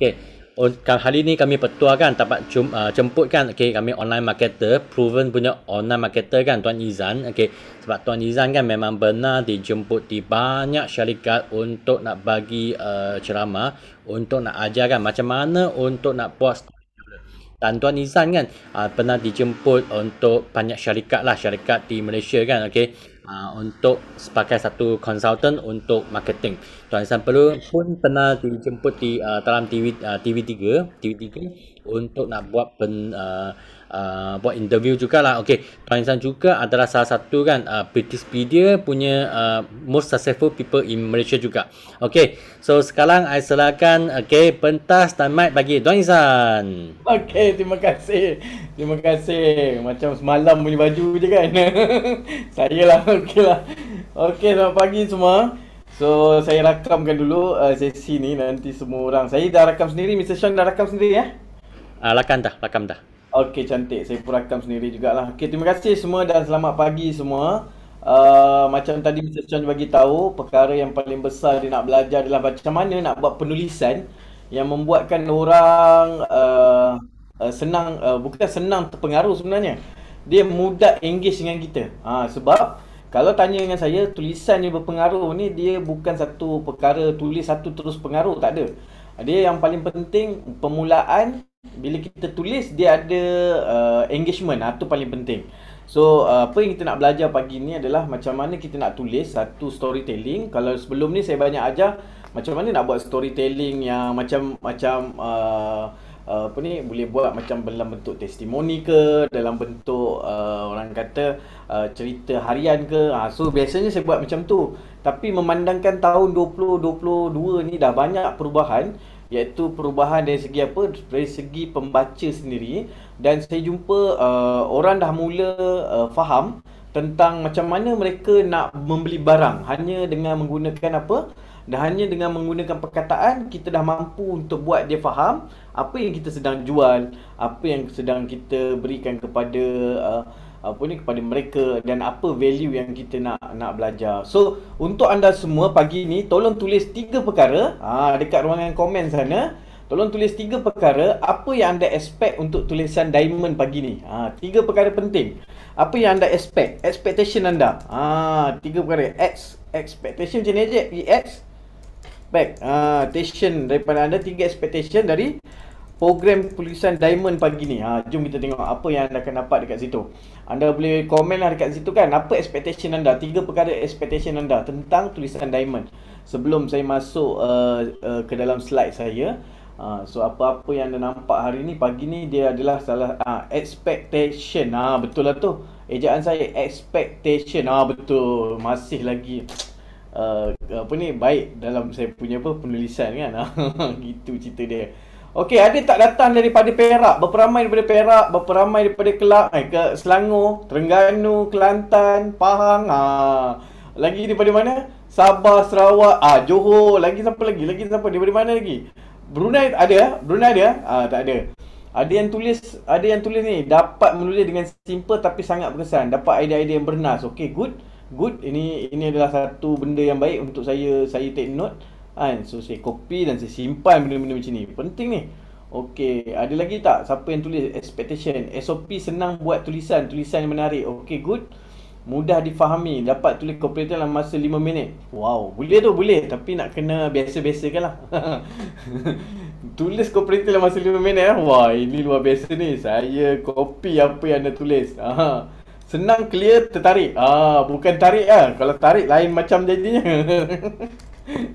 Okey. Hari ni kami petua kan, jemput kan. Okey, kami online marketer, proven punya online marketer kan Tuan Izan. Okey, sebab Tuan Izan kan memang benar dijemput di banyak syarikat untuk nak bagi ceramah, untuk nak ajar kan macam mana untuk nak buat. Dan Tuan Izan kan pernah dijemput untuk banyak syarikat lah, syarikat di Malaysia kan. Okey, untuk sebagai satu konsultan untuk marketing. Tuan Izan pun pernah dijemput di dalam TV3 untuk nak buat buat interview jugalah. Okey, Tuan Izan juga adalah salah satu kan British Media punya most successful people in Malaysia juga. Okey, so sekarang I serahkan pentas dan mic bagi Tuan Izan. Okey, terima kasih. Terima kasih. Macam semalam punya baju je kan. Saya lah, okeylah. Okey, selamat pagi semua. So, saya rakamkan dulu sesi ni nanti semua orang. Saya dah rakam sendiri, Mr. Sean dah rakam sendiri ya? Rakam dah. Okey, cantik. Saya pun rakam sendiri jugalah. Okey, terima kasih semua dan selamat pagi semua. Macam tadi Mr. Sean bagi tahu, perkara yang paling besar dia nak belajar adalah macam mana nak buat penulisan yang membuatkan orang senang, bukan senang terpengaruh sebenarnya. Dia mudah engage dengan kita. Sebab kalau tanya dengan saya, tulisan yang berpengaruh ni dia bukan satu perkara tulis satu terus pengaruh, tak ada. Dia yang paling penting permulaan, bila kita tulis dia ada engagement, itu paling penting. So apa yang kita nak belajar pagi ni adalah macam mana kita nak tulis satu storytelling. Kalau sebelum ni saya banyak ajar macam mana nak buat storytelling yang macam boleh buat macam dalam bentuk testimoni ke, dalam bentuk orang kata cerita harian ke. So biasanya saya buat macam tu. Tapi memandangkan tahun 2022 ni dah banyak perubahan, iaitu perubahan dari segi apa? Dari segi pembaca sendiri. Dan saya jumpa orang dah mula faham tentang macam mana mereka nak membeli barang hanya dengan menggunakan apa? Dan hanya dengan menggunakan perkataan, kita dah mampu untuk buat dia faham apa yang kita sedang jual, apa yang sedang kita berikan kepada kepada mereka, dan apa value yang kita nak belajar. So, untuk anda semua pagi ni, tolong tulis 3 perkara dekat ruangan komen sana. Tolong tulis 3 perkara apa yang anda expect untuk tulisan Diamond pagi ni. 3 perkara penting. Apa yang anda expect, expectation anda. 3 perkara. Expectation macam ni je. Expectation daripada anda, 3 expectation dari program tulisan Diamond pagi ni. Jom kita tengok apa yang anda akan dapat dekat situ. Anda boleh komen lah dekat situ kan, apa expectation anda, 3 perkara expectation anda tentang tulisan Diamond. Sebelum saya masuk ke dalam slide saya, so apa-apa yang anda nampak hari ni, pagi ni, dia adalah salah expectation. Betul lah tu. Ejaan saya expectation. Betul. Masih lagi baik dalam saya punya penulisan kan. Gitu cerita dia. Okey, ada tak datang daripada Perak? Berperamai daripada Perak, berperamai daripada ke Selangor, Terengganu, Kelantan, Pahang. Lagi daripada mana? Sabah, Sarawak, Johor. Lagi siapa lagi? Daripada mana lagi? Brunei ada? Tak ada. Ada yang tulis ni, dapat menulis dengan simple tapi sangat berkesan. Dapat idea-idea yang bernas. Okey, good. Ini adalah satu benda yang baik untuk saya take note. So saya copy dan saya simpan benda-benda macam ni. Penting ni. Okey, ada lagi tak siapa yang tulis expectation? SOP senang buat tulisan yang menarik. Okey, good. Mudah difahami, dapat tulis komputer dalam masa 5 minit. Wow, boleh, tapi nak kena biasa-biasa kan lah. Tulis komputer dalam masa 5 minit. Wah, ini luar biasa ni. Saya copy apa yang anda tulis. Senang, clear, tertarik. Bukan tarik lah. Kalau tarik lain macam jadinya.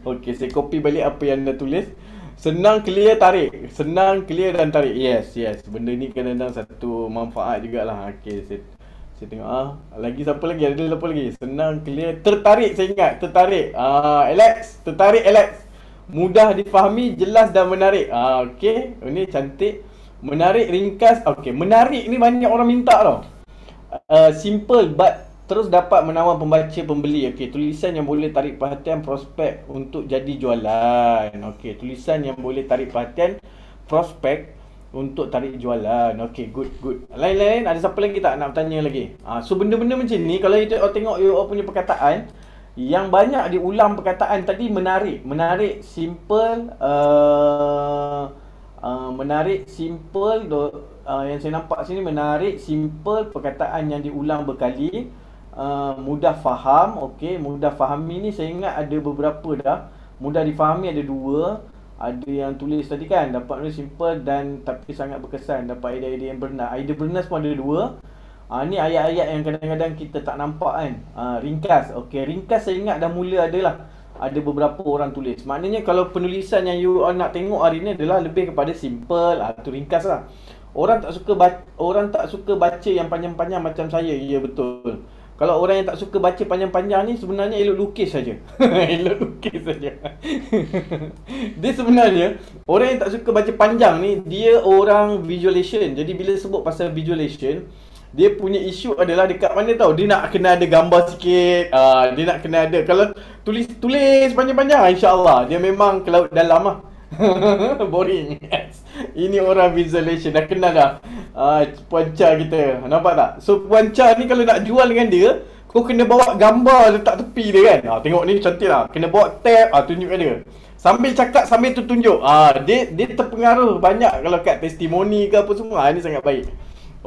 Okey, saya copy balik apa yang anda tulis. Senang, clear, tarik. Senang, clear dan tarik. Yes. Benda ni kadang-kadang satu manfaat jugalah. Okey, saya tengok. Lagi siapa lagi? Ada apa lagi? Senang, clear, tertarik. Saya ingat, tertarik. Alex, tertarik Alex. Mudah difahami, jelas dan menarik. Okey, ini cantik. Menarik, ringkas. Okey, menarik ni banyak orang minta tau. Simple but terus dapat menawan pembaca pembeli. Okey, tulisan yang boleh tarik perhatian prospek untuk jadi jualan. Okey, tulisan yang boleh tarik perhatian prospek untuk tarik jualan. Okey, good. Lain-lain ada siapa lagi tak nak bertanya lagi? So benda-benda macam ni kalau you tengok you punya perkataan, Yang banyak diulang perkataan tadi menarik. Menarik, simple, menarik, simple, yang saya nampak sini menarik, simple, perkataan yang diulang berkali, mudah faham. Okey, mudah fahami ni saya ingat ada beberapa dah. Mudah difahami ada 2. Ada yang tulis tadi kan, dapat menulis simple dan tapi sangat berkesan, dapat idea-idea yang bernas. Idea bernas pun ada 2. Ni ayat-ayat yang kadang-kadang kita tak nampak kan. Ringkas. Okey, ringkas saya ingat dah mula adalah ada beberapa orang tulis. Maknanya kalau penulisan yang you all nak tengok hari ni adalah lebih kepada simple, tu ringkas lah. Orang tak suka baca yang panjang-panjang macam saya. Ya, betul. Kalau orang yang tak suka baca panjang-panjang ni sebenarnya elok lukis saja. Elok lukis saja. Dia sebenarnya orang yang tak suka baca panjang ni, dia orang visualization. Jadi bila sebut pasal visualization, dia punya isu adalah dekat mana tahu. Dia nak kena ada gambar sikit. Dia nak kena ada, kalau tulis panjang-panjang, insya-Allah dia memang ke laut dalam lah. Boring. Yes. Ini orang visualization. Dah kenal dah Puan Cha kita. Nampak tak? So Puan Cha ni kalau nak jual dengan dia, kau kena bawa gambar letak tepi dia kan. Tengok ni cantik lah. Kena bawa tab, tunjukkan dia. Sambil cakap sambil tu tunjuk. Dia terpengaruh banyak kalau kat testimoni ke apa semua. Ini sangat baik.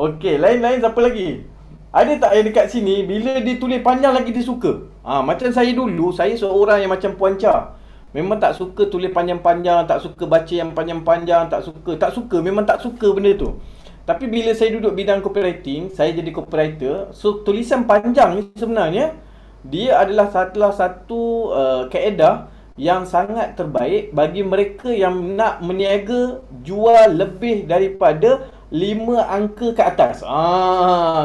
Okey, lain-lain siapa lagi? Ada tak yang dekat sini bila dia tulis panjang lagi dia suka? Macam saya dulu, saya seorang yang macam Puan Cha. Memang tak suka tulis panjang-panjang, tak suka baca yang panjang-panjang, tak suka, memang tak suka benda tu. Tapi bila saya duduk bidang copywriting, saya jadi copywriter, so tulisan panjang ni sebenarnya dia adalah salah satu kaedah yang sangat terbaik bagi mereka yang nak meniaga jual lebih daripada 5 angka ke atas.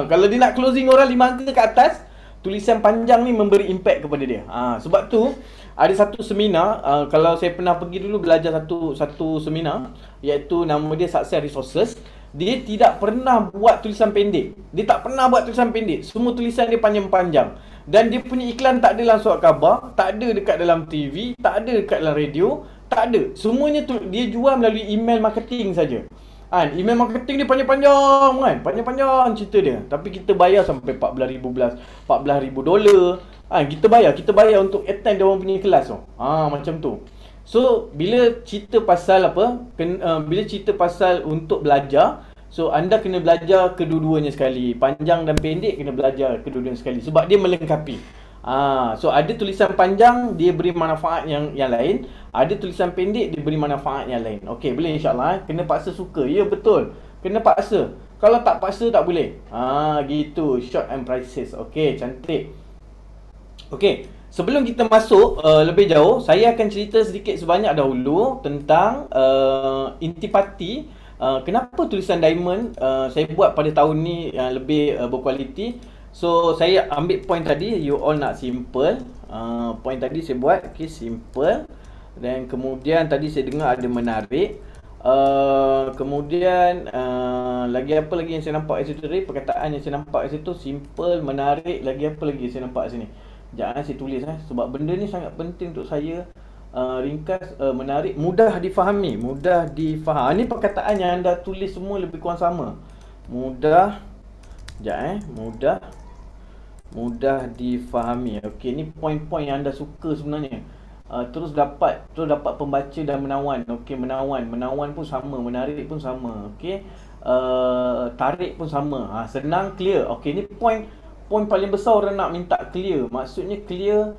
Kalau dia nak closing orang 5 angka ke atas, tulisan panjang ni memberi impact kepada dia. Sebab tu ada satu seminar, kalau saya pernah pergi dulu belajar satu seminar, iaitu nama dia Success Resources. Dia tidak pernah buat tulisan pendek. Dia tak pernah buat tulisan pendek. Semua tulisan dia panjang-panjang. Dan dia punya iklan tak ada dalam surat khabar, tak ada dekat dalam TV, tak ada dekat dalam radio, tak ada. Semuanya tu dia jual melalui email marketing saja. Email marketing dia panjang-panjang kan. Panjang-panjang cerita dia. Tapi kita bayar sampai $14,000 kita bayar untuk attend dia orang punya kelas tu. Macam tu. So bila cerita pasal bila cerita pasal untuk belajar, so anda kena belajar kedua-duanya sekali. Panjang dan pendek kena belajar kedua-duanya sekali sebab dia melengkapi. So ada tulisan panjang dia beri manfaat yang lain, ada tulisan pendek dia beri manfaat yang lain. Okey, boleh insya-Allah. Kena paksa suka. Ya, betul. Kena paksa. Kalau tak paksa tak boleh. Gitu. Short and prices. Okey, cantik. Okey, sebelum kita masuk lebih jauh, saya akan cerita sedikit sebanyak dahulu tentang intipati. Kenapa tulisan diamond saya buat pada tahun ni lebih berkualiti. So saya ambil point tadi, you all nak simple. Point tadi saya buat simple. Dan kemudian tadi saya dengar ada menarik. Kemudian lagi apa lagi yang saya nampak kat situ tadi, perkataan yang saya nampak kat situ simple, menarik. Lagi apa lagi saya nampak kat sini? Jangan saya tulis sebab benda ni sangat penting untuk saya. Ringkas, menarik, mudah difahami. Mudah difaham. Ni perkataan yang anda tulis semua lebih kurang sama. Mudah. Mudah difahami. Okey, ni poin-poin yang anda suka sebenarnya. Terus dapat pembaca dan menawan. Okey, menawan pun sama, menarik pun sama. Okey. Tarik pun sama. Senang, clear. Okey, ni poin paling besar orang nak minta clear. Maksudnya clear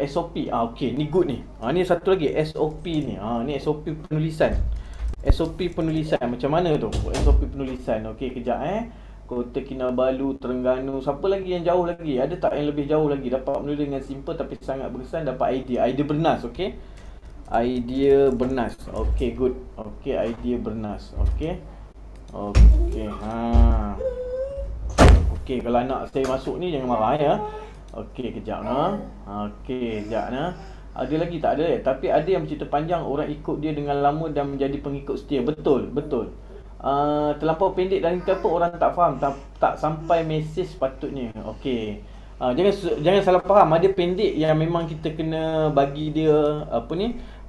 SOP. Okey, ni good ni. Ni satu lagi SOP ni. Ni SOP penulisan. SOP penulisan macam mana tu? SOP penulisan. Okey, kejap Kota Kinabalu, Terengganu. Siapa lagi yang jauh lagi? Ada tak yang lebih jauh lagi? Dapat menulis dengan simple tapi sangat berkesan, dapat idea. Idea bernas, okey. Idea bernas. Okey, good. Okey, idea bernas. Okey. Okey. Okey, kalau anak saya masuk ni jangan marah ya. Okey, kejap Okey, kejap Ada lagi tak ada? Tapi ada yang bercerita panjang, orang ikut dia dengan lama dan menjadi pengikut setia. Betul. Terlampau pendek dan ringkas pun orang tak faham, tak sampai mesej sepatutnya. Okey. Jangan salah faham. Ada pendek yang memang kita kena bagi dia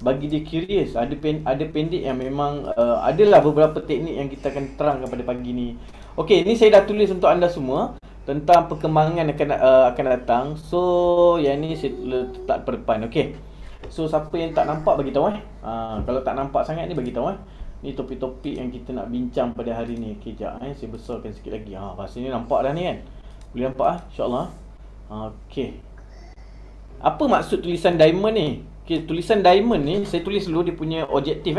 bagi dia curious. Ada pendek yang memang adalah beberapa teknik yang kita akan terangkan pada pagi ni. Okey, ni saya dah tulis untuk anda semua. tentang perkembangan akan datang. So yang ni saya letak depan. Okey. So siapa yang tak nampak bagi tahu kalau tak nampak sangat ni bagi tahu Ni topik-topik yang kita nak bincang pada hari ni. Okey, jap saya besarkan sikit lagi. Pasal ni nampak dah ni kan. Boleh nampak insya-Allah. Okey. Apa maksud tulisan diamond ni? Okey, tulisan diamond ni saya tulis dulu dia punya objektif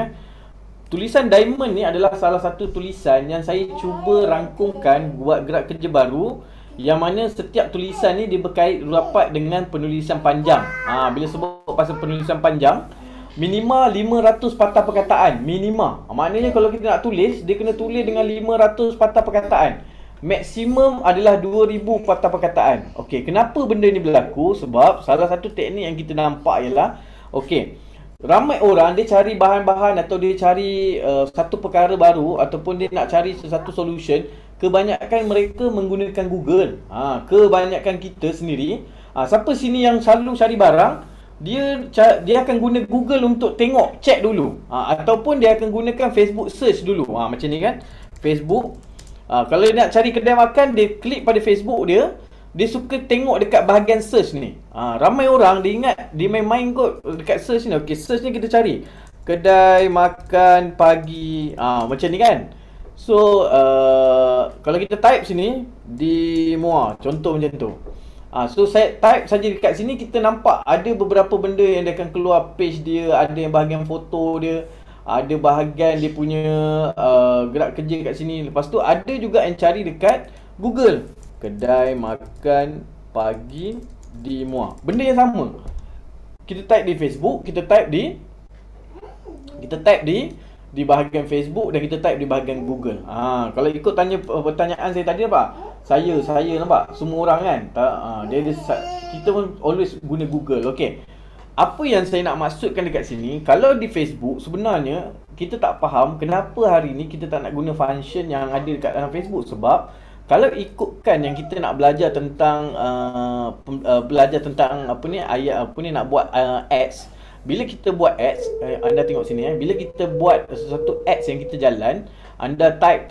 Tulisan diamond ni adalah salah satu tulisan yang saya cuba rangkumkan buat gerak kerja baru, yang mana setiap tulisan ni dia berkait rapat dengan penulisan panjang. Bila sebut pasal penulisan panjang, minima 500 patah perkataan. Minima. Maknanya kalau kita nak tulis, dia kena tulis dengan 500 patah perkataan. Maksimum adalah 2000 patah perkataan. Okey, kenapa benda ni berlaku? Sebab salah satu teknik yang kita nampak ialah, okey, ramai orang dia cari bahan-bahan atau dia cari satu perkara baru ataupun dia nak cari satu solution. Kebanyakan mereka menggunakan Google. Kebanyakan kita sendiri, siapa sini yang selalu cari barang, dia akan guna Google untuk tengok, check dulu. Ataupun dia akan gunakan Facebook search dulu. Macam ni kan. Facebook. Kalau dia nak cari kedai makan, dia klik pada Facebook dia. Dia suka tengok dekat bahagian search ni. Ramai orang dia ingat dia main-main kot dekat search ni. Okey, search ni kita cari kedai makan pagi. Macam ni kan. So kalau kita type sini di Muar, contoh macam tu. So saya type saja dekat sini, kita nampak ada beberapa benda yang dia akan keluar page dia. Ada yang bahagian foto dia, ada bahagian dia punya gerak kerja kat sini. Lepas tu ada juga yang cari dekat Google, kedai makan pagi di Muar. Benda yang sama. Kita type di Facebook, kita type di bahagian Facebook dan kita type di bahagian Google. Kalau ikut tanya pertanyaan saya tadi apa? Saya nampak semua orang kan. Kita pun always guna Google. Okey. Apa yang saya nak maksudkan dekat sini, kalau di Facebook sebenarnya kita tak faham kenapa hari ni kita tak nak guna function yang ada dekat dalam Facebook. Sebab kalau ikutkan yang kita nak belajar tentang nak buat ads. Bila kita buat ads, anda tengok sini bila kita buat sesuatu ads yang kita jalan, anda type,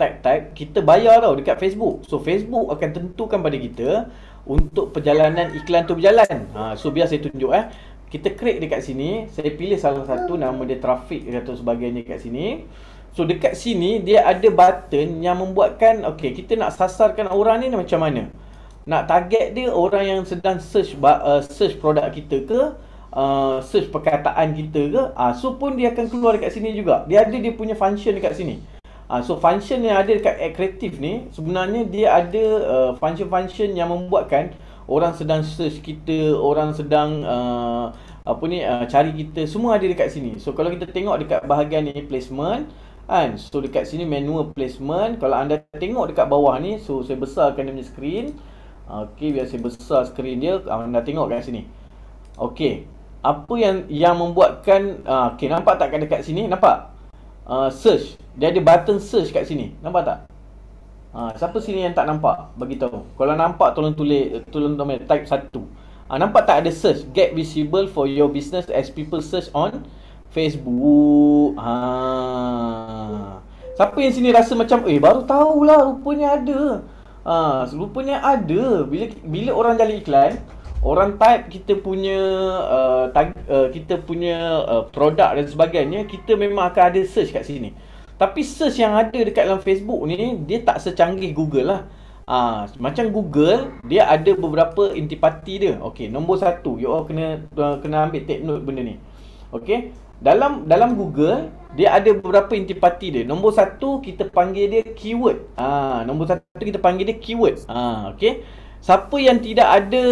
kita bayar tau dekat Facebook. So Facebook akan tentukan pada kita untuk perjalanan iklan tu berjalan. So biar saya tunjuk kita create dekat sini, saya pilih salah satu nama dia traffic atau sebagainya kat sini. So dekat sini dia ada button yang membuatkan, okey, kita nak sasarkan orang ni macam mana. Nak target dia orang yang sedang search produk kita ke, search perkataan kita ke. So pun dia akan keluar dekat sini juga. Dia ada dia punya function dekat sini. So function yang ada dekat Add Creative ni, sebenarnya dia ada function-function yang membuatkan orang sedang search kita, orang sedang cari kita, semua ada dekat sini. So kalau kita tengok dekat bahagian ni placement kan, so dekat sini manual placement. Kalau anda tengok dekat bawah ni, so saya besarkan dia punya screen. Okey, biar saya besar screen dia, anda tengok kat sini. Okey, apa yang membuatkan okey, nampak tak kat dekat sini? Nampak? Search. Dia ada button search kat sini. Nampak tak? Siapa sini yang tak nampak? Bagi tahu. Kalau nampak tolong type 1. Nampak tak ada search? Get visible for your business as people search on Facebook. Siapa yang sini rasa macam baru tahulah rupanya ada. Rupanya ada. Bila orang jalan iklan, orang type kita punya produk dan sebagainya, kita memang akan ada search kat sini. Tapi search yang ada dekat dalam Facebook ni, dia tak secanggih Google lah. Macam Google, dia ada beberapa intipati dia. Okey, nombor 1, you all kena ambil take note benda ni. Okey, dalam Google dia ada beberapa intipati dia. Nombor 1 kita panggil dia keyword. Nombor 1 kita panggil dia keyword. Okey. Siapa yang tidak ada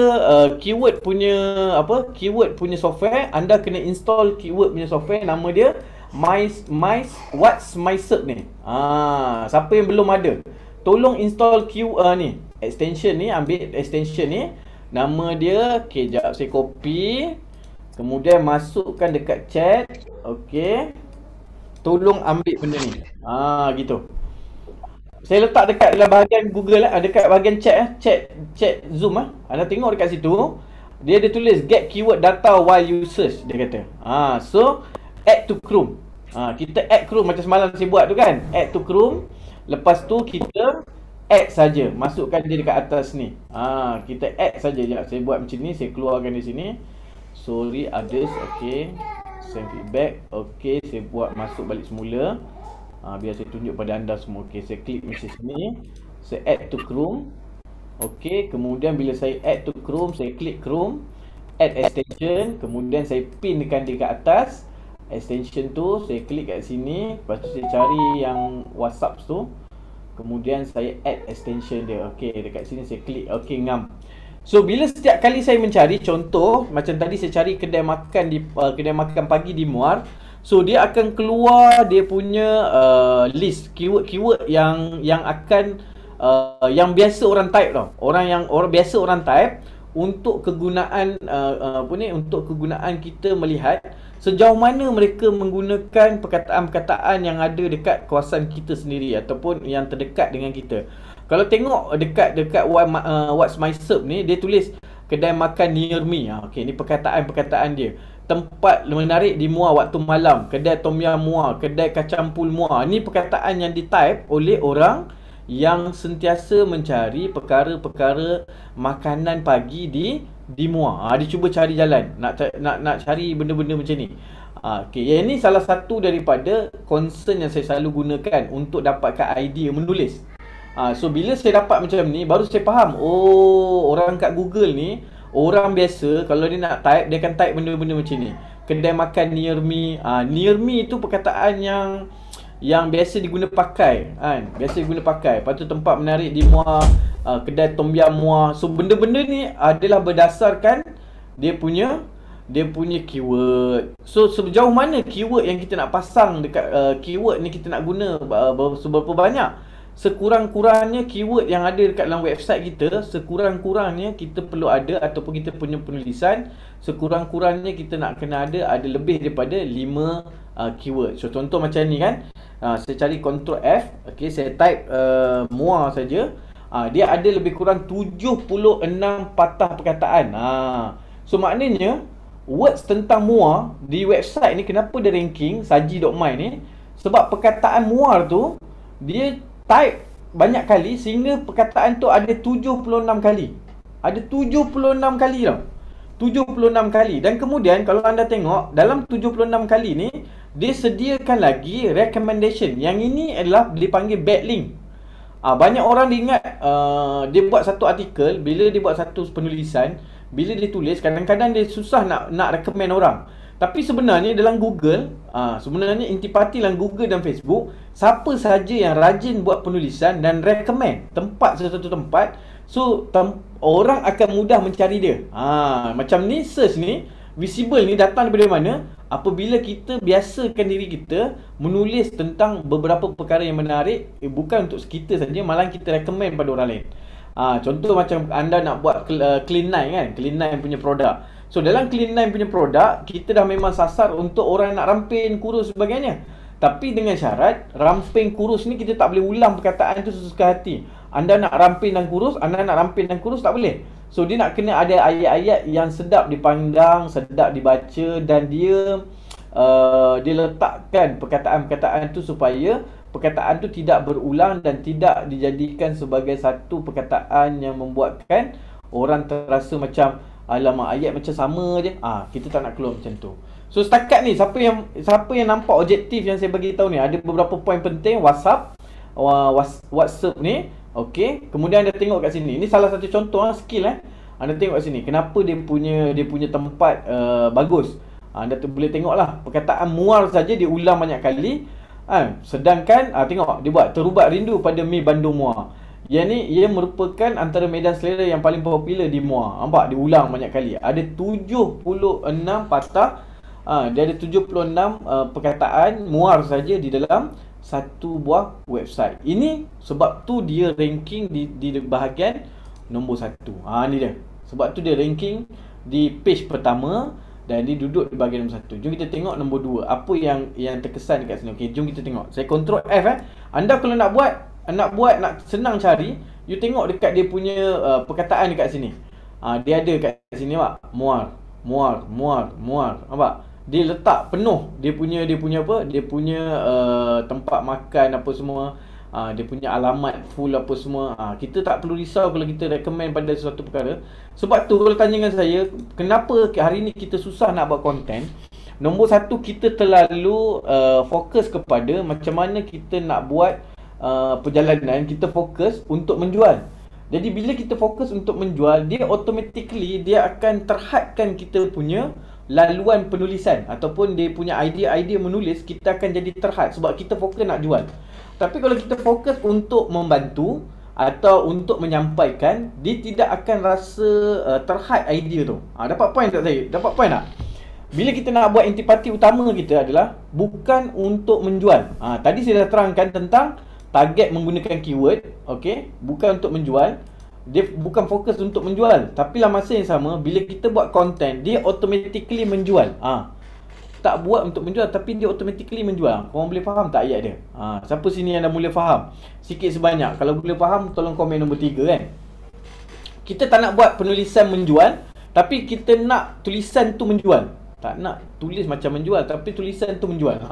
keyword punya software, anda kena install keyword punya software, nama dia What's My Search ni. Siapa yang belum ada, tolong install ni extension ni, ambil extension ni, nama dia, okey, jap saya copy, kemudian masukkan dekat chat. Okey, tolong ambil benda ni. Gitu. Saya letak dekat dalam bahagian Google dekat bahagian chat Zoom Anda tengok dekat situ, dia ada tulis get keyword data while you search, dia kata. So add to Chrome. Kita add Chrome macam semalam saya buat tu kan. Add to Chrome. Lepas tu kita add saja, masukkan dia dekat atas ni. Kita add saja. Sekejap, saya buat macam ni, saya keluarkan di sini. Sorry others, okey. Send feedback. Okey, saya buat masuk balik semula. Biar saya tunjuk pada anda semua. Okey, saya klik macam sini. Saya add to Chrome. Okey, kemudian bila saya add to Chrome, saya klik Chrome, add extension, kemudian saya pinkan dia kat atas. Extension tu saya klik kat sini, lepas tu saya cari yang WhatsApp tu. Kemudian saya add extension dia. Okey, dekat sini saya klik. Okey, ngam. So bila setiap kali saya mencari, contoh macam tadi saya cari kedai makan di kedai makan pagi di Muar. So dia akan keluar dia punya list keyword-keyword yang akan yang biasa orang type tau. Orang biasa orang type untuk kegunaan untuk kegunaan kita melihat sejauh mana mereka menggunakan perkataan-perkataan yang ada dekat kawasan kita sendiri ataupun yang terdekat dengan kita. Kalau tengok dekat What's My Serve ni, dia tulis kedai makan near me. Okey, ni perkataan-perkataan dia. Tempat menarik di Muar waktu malam, kedai tom yum Muar, kedai kacang pul Muar. Ni perkataan yang di-type oleh orang yang sentiasa mencari perkara-perkara makanan pagi di Muar. Dia cuba cari jalan nak cari benda-benda macam ni. Okey, yang ni salah satu daripada concern yang saya selalu gunakan untuk dapatkan idea menulis. So bila saya dapat macam ni, baru saya faham, oh, orang kat Google ni, orang biasa kalau dia nak type, dia akan type benda-benda macam ni. Kedai makan near me. Near me tu perkataan yang biasa diguna pakai kan, biasa diguna pakai. Lepas tu tempat menarik di Muar, kedai tom yum Muar. So benda-benda ni adalah berdasarkan dia punya keyword. So sejauh mana keyword yang kita nak pasang dekat keyword ni kita nak guna seberapa banyak, sekurang-kurangnya keyword yang ada dekat dalam website kita, sekurang-kurangnya kita perlu ada, ataupun kita punya penulisan, sekurang-kurangnya kita nak kena ada lebih daripada 5 keyword. So contoh macam ni kan, saya cari Ctrl F. Okey, saya type Muar saja. Dia ada lebih kurang 76 patah perkataan. So maknanya words tentang Muar di website ni, kenapa dia ranking saji.my ni, sebab perkataan Muar tu dia type banyak kali sehingga perkataan tu ada 76 kali. Ada 76 kali tau. 76 kali. Dan kemudian kalau anda tengok dalam 76 kali ni, dia sediakan lagi recommendation. Yang ini adalah dipanggil backlink. Banyak orang diingat dia buat satu artikel, bila dia buat satu penulisan, bila dia tulis, kadang-kadang dia susah nak recommend orang. Tapi sebenarnya dalam Google, sebenarnya intipati dalam Google dan Facebook, siapa sahaja yang rajin buat penulisan dan recommend sesuatu tempat, so orang akan mudah mencari dia. Macam ni, search ni, visible ni datang daripada mana? Apabila kita biasakan diri kita menulis tentang beberapa perkara yang menarik, bukan untuk kita saja, malah kita recommend pada orang lain. Contoh macam anda nak buat Clean9 kan, Clean9 punya produk. So dalam Clean9 punya produk, kita dah memang sasar untuk orang nak ramping, kurus sebagainya. Tapi dengan syarat, ramping kurus ni kita tak boleh ulang perkataan tu sesuka hati. Anda nak ramping dan kurus, tak boleh. So dia nak kena ada ayat-ayat yang sedap dipandang, sedap dibaca, dan dia letakkan perkataan-perkataan tu supaya perkataan tu tidak berulang dan tidak dijadikan sebagai satu perkataan yang membuatkan orang terasa macam alamak, ayat macam sama je. Kita tak nak keluar macam tu. So setakat ni, siapa yang nampak objektif yang saya bagi tahu ni, ada beberapa poin penting. WhatsApp ni. Okey, kemudian anda tengok kat sini. Ini salah satu contoh skill Anda tengok kat sini. Kenapa dia punya tempat bagus. Anda boleh tengoklah, perkataan Muar saja dia ulang banyak kali. Sedangkan tengok dia buat terubat rindu pada mi Bandung Muar. Yang ni ia merupakan antara medan selera yang paling popular di Muar. Nampak dia ulang banyak kali. Ada 76 patah. Dia ada 76 perkataan Muar saja di dalam satu buah website. Ini sebab tu dia ranking di bahagian nombor 1. Ni dia. Sebab tu dia ranking di page pertama dan dia duduk di bahagian nombor 1. Jom kita tengok nombor 2. Apa yang terkesan dekat sini. Okey, jom kita tengok. Saya Ctrl F Anda kalau nak senang cari, you tengok dekat dia punya perkataan dekat sini. Dia ada kat sini pak. Muar. Nampak? Dia letak penuh dia punya tempat makan apa semua. dia punya alamat full apa semua. Kita tak perlu risau kalau kita recommend pada sesuatu perkara. Sebab tu kalau tanya dengan saya, kenapa hari ni kita susah nak buat konten? Nombor satu, kita terlalu fokus kepada macam mana kita nak buat perjalanan. Kita fokus untuk menjual. Jadi bila kita fokus untuk menjual, dia automatically dia akan terhadkan kita punya laluan penulisan ataupun dia punya idea-idea menulis. Kita akan jadi terhad sebab kita fokus nak jual. Tapi kalau kita fokus untuk membantu atau untuk menyampaikan, dia tidak akan rasa terhad idea tu. Dapat point tak saya? Dapat point tak? Bila kita nak buat intipati utama kita adalah bukan untuk menjual. Tadi saya dah terangkan tentang target menggunakan keyword, okey, bukan untuk menjual. Dia bukan fokus untuk menjual, tapi dalam masa yang sama bila kita buat content, dia automatically menjual. Tak buat untuk menjual tapi dia automatically menjual. Korang boleh faham tak ayat dia? Siapa sini yang dah mula faham? Sikit sebanyak. Kalau boleh faham, tolong komen nombor 3 kan. Kita tak nak buat penulisan menjual, tapi kita nak tulisan tu menjual. Tak nak tulis macam menjual, tapi tulisan tu menjual.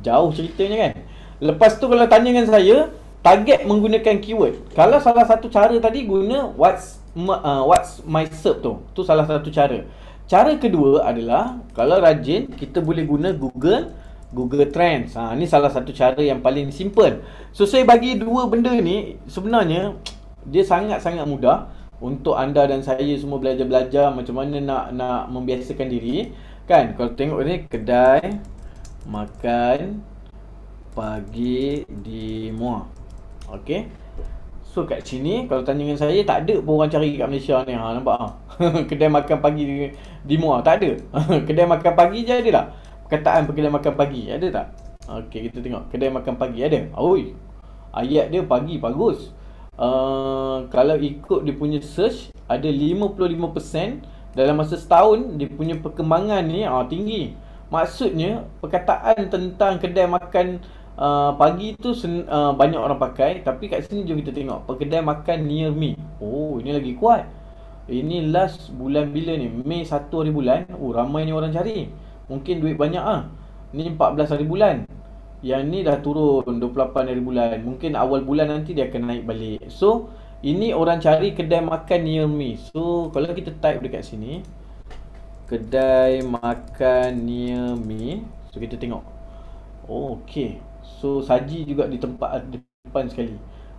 Jauh ceritanya kan. Lepas tu kalau tanya dengan saya, target menggunakan keyword. Kalau salah satu cara tadi guna what's my SERP tu. Tu salah satu cara. Cara kedua adalah kalau rajin kita boleh guna Google Trends. Ni salah satu cara yang paling simple. So saya bagi dua benda ni sebenarnya dia sangat-sangat mudah untuk anda dan saya semua belajar-belajar macam mana nak membiasakan diri. Kan kalau tengok ni, kedai makan pagi di Muar. Okey. So kat sini kalau tanya dengan saya, tak ada pun orang cari kat Malaysia ni. Nampak kedai makan pagi di Muar tak ada. Kedai makan pagi je ada tak? Perkataan kedai makan pagi ada tak? Okey, kita tengok kedai makan pagi ada. Oi. Ayat dia pagi bagus. Kalau ikut dia punya search, ada 55% dalam masa setahun. Dia punya perkembangan ni tinggi. Maksudnya perkataan tentang kedai makan pagi tu banyak orang pakai. Tapi kat sini jom kita tengok kedai makan near me. Oh, ini lagi kuat. Ini last bulan bila ni? Mei 1 hari bulan. Oh, ramai ni orang cari. Mungkin duit banyak Ni 14 hari bulan. Yang ni dah turun 28 hari bulan. Mungkin awal bulan nanti dia akan naik balik. So ini orang cari kedai makan near me. So kalau kita type dekat sini, kedai makan near me. So kita tengok. Oh, okey. So saji juga di tempat depan sekali.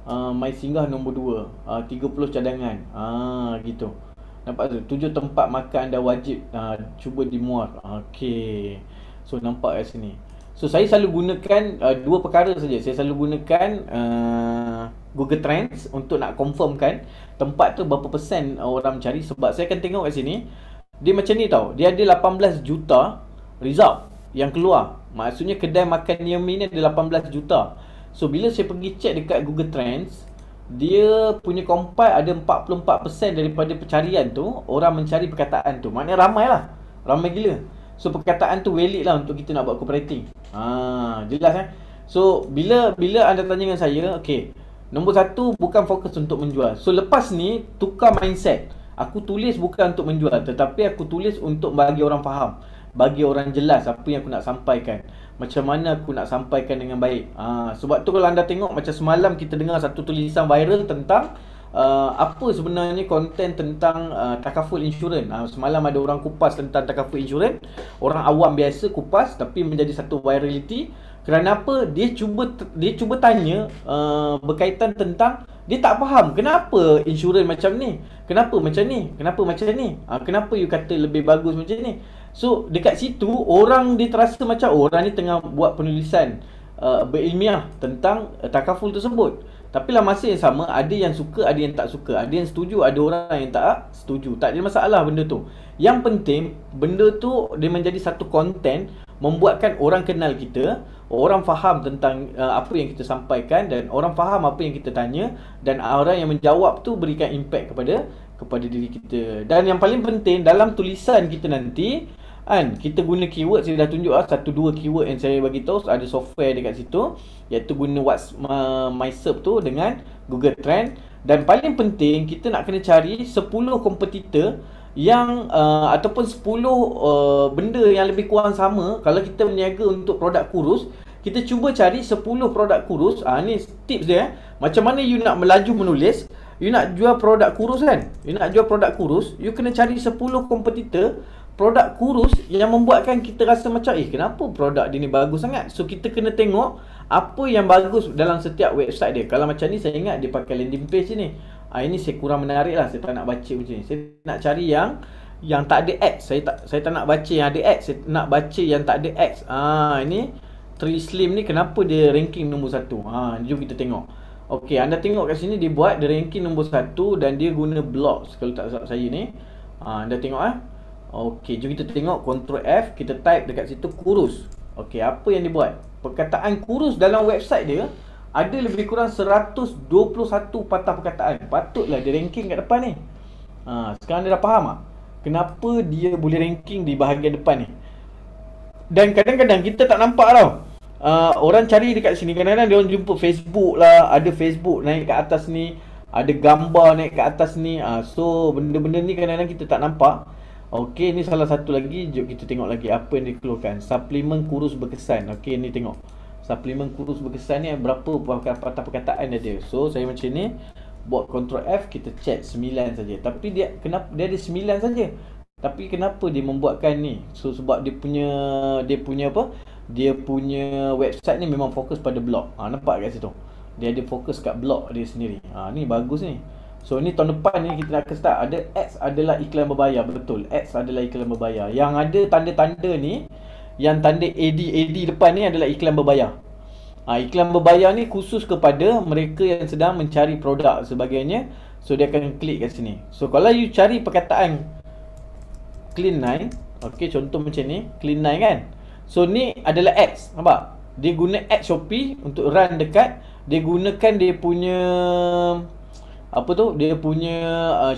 My singgah nombor 2. 30 cadangan. Gitu. Nampak tu? 7 tempat makan anda wajib cuba di Muar. Okey. So nampak kat sini. So saya selalu gunakan dua perkara saja. Saya selalu gunakan Google Trends untuk nak confirmkan tempat tu berapa persen orang mencari. Sebab saya akan tengok kat sini, dia macam ni tau. Dia ada 18 juta result yang keluar. Maksudnya kedai makan near me ni ada 18 juta. So bila saya pergi check dekat Google Trends, dia punya compile ada 44% daripada pencarian tu orang mencari perkataan tu. Maknanya ramai lah. Ramai gila. So perkataan tu valid lah untuk kita nak buat copywriting. Jelas So bila anda tanya dengan saya, okey, nombor 1 bukan fokus untuk menjual. So lepas ni tukar mindset. Aku tulis bukan untuk menjual, tetapi aku tulis untuk bagi orang faham, bagi orang jelas apa yang aku nak sampaikan, macam mana aku nak sampaikan dengan baik. Sebab tu kalau anda tengok, macam semalam kita dengar satu tulisan viral tentang apa sebenarnya konten tentang takaful insurans. Semalam ada orang kupas tentang takaful insurans. Orang awam biasa kupas, tapi menjadi satu virality. Kerana apa? Dia cuba tanya berkaitan tentang, dia tak faham kenapa insurans macam ni, kenapa macam ni, kenapa macam ni, kenapa you kata lebih bagus macam ni. So dekat situ orang dia terasa macam orang ni tengah buat penulisan berilmiah tentang takaful tersebut. Tapi dalam masa yang sama, ada yang suka, ada yang tak suka, ada yang setuju, ada orang yang tak setuju. Tak ada masalah benda tu. Yang penting benda tu dia menjadi satu konten, membuatkan orang kenal kita, orang faham tentang apa yang kita sampaikan, dan orang faham apa yang kita tanya, dan orang yang menjawab tu berikan impact kepada diri kita. Dan yang paling penting dalam tulisan kita nanti, kita guna keyword. Saya dah tunjuk 1-2 keyword yang saya bagi tahu. Ada software dekat situ, iaitu guna what's my SERP tu dengan Google Trend. Dan paling penting kita nak kena cari 10 kompetitor yang ataupun 10 benda yang lebih kurang sama. Kalau kita berniaga untuk produk kurus, kita cuba cari 10 produk kurus. Ni tips dia. Macam mana you nak melaju menulis, you nak jual produk kurus kan? You nak jual produk kurus, you kena cari 10 kompetitor produk kurus yang membuatkan kita rasa macam kenapa produk dia ni bagus sangat. So kita kena tengok apa yang bagus dalam setiap website dia. Kalau macam ni saya ingat dia pakai landing page ni. Ini saya kurang menarik lah, saya tak nak baca macam ni. Saya nak cari yang tak ada ads. Saya tak nak baca yang ada ads, saya nak baca yang tak ada ads. Ini Tree Slim ni kenapa dia ranking nombor 1? Jom kita tengok. Okey, anda tengok kat sini dia buat dia ranking nombor 1 dan dia guna blocks kalau tak salah saya ni. Anda tengok Okey, jom kita tengok. Ctrl F, kita type dekat situ kurus. Okey, apa yang dia buat? Perkataan kurus dalam website dia ada lebih kurang 121 patah perkataan. Patutlah dia ranking kat depan ni. Sekarang dia dah faham tak? Kenapa dia boleh ranking di bahagian depan ni? Dan kadang-kadang kita tak nampak tau. Orang cari dekat sini, kadang-kadang dia orang jumpa Facebook lah, ada Facebook naik kat atas ni, ada gambar naik kat atas ni. So benda-benda ni kadang-kadang kita tak nampak. Okey, ni salah satu lagi. Jom kita tengok lagi apa yang dikeluarkan. Suplemen kurus berkesan. Okey, ni tengok. Suplemen kurus berkesan ni berapa patah perkataan dia. So saya macam ni, buat Ctrl F, kita check 9 saja. Tapi kenapa dia ada 9 saja? Tapi kenapa dia membuatkan ni? So sebab dia punya apa? Dia punya website ni memang fokus pada blog. Nampak kat situ. Dia ada fokus kat blog dia sendiri. Ni bagus ni. So ni tahun depan ni kita nak start. Ada ads adalah iklan berbayar. Betul, ads adalah iklan berbayar. Yang ada tanda-tanda ni, yang tanda AD depan ni adalah iklan berbayar. Iklan berbayar ni khusus kepada mereka yang sedang mencari produk sebagainya. So dia akan klik kat sini. So kalau you cari perkataan Clean9, okey, contoh macam ni, Clean9 kan. So ni adalah ads. Nampak? Dia guna ads Shopee untuk run dekat. Dia gunakan dia punya dia punya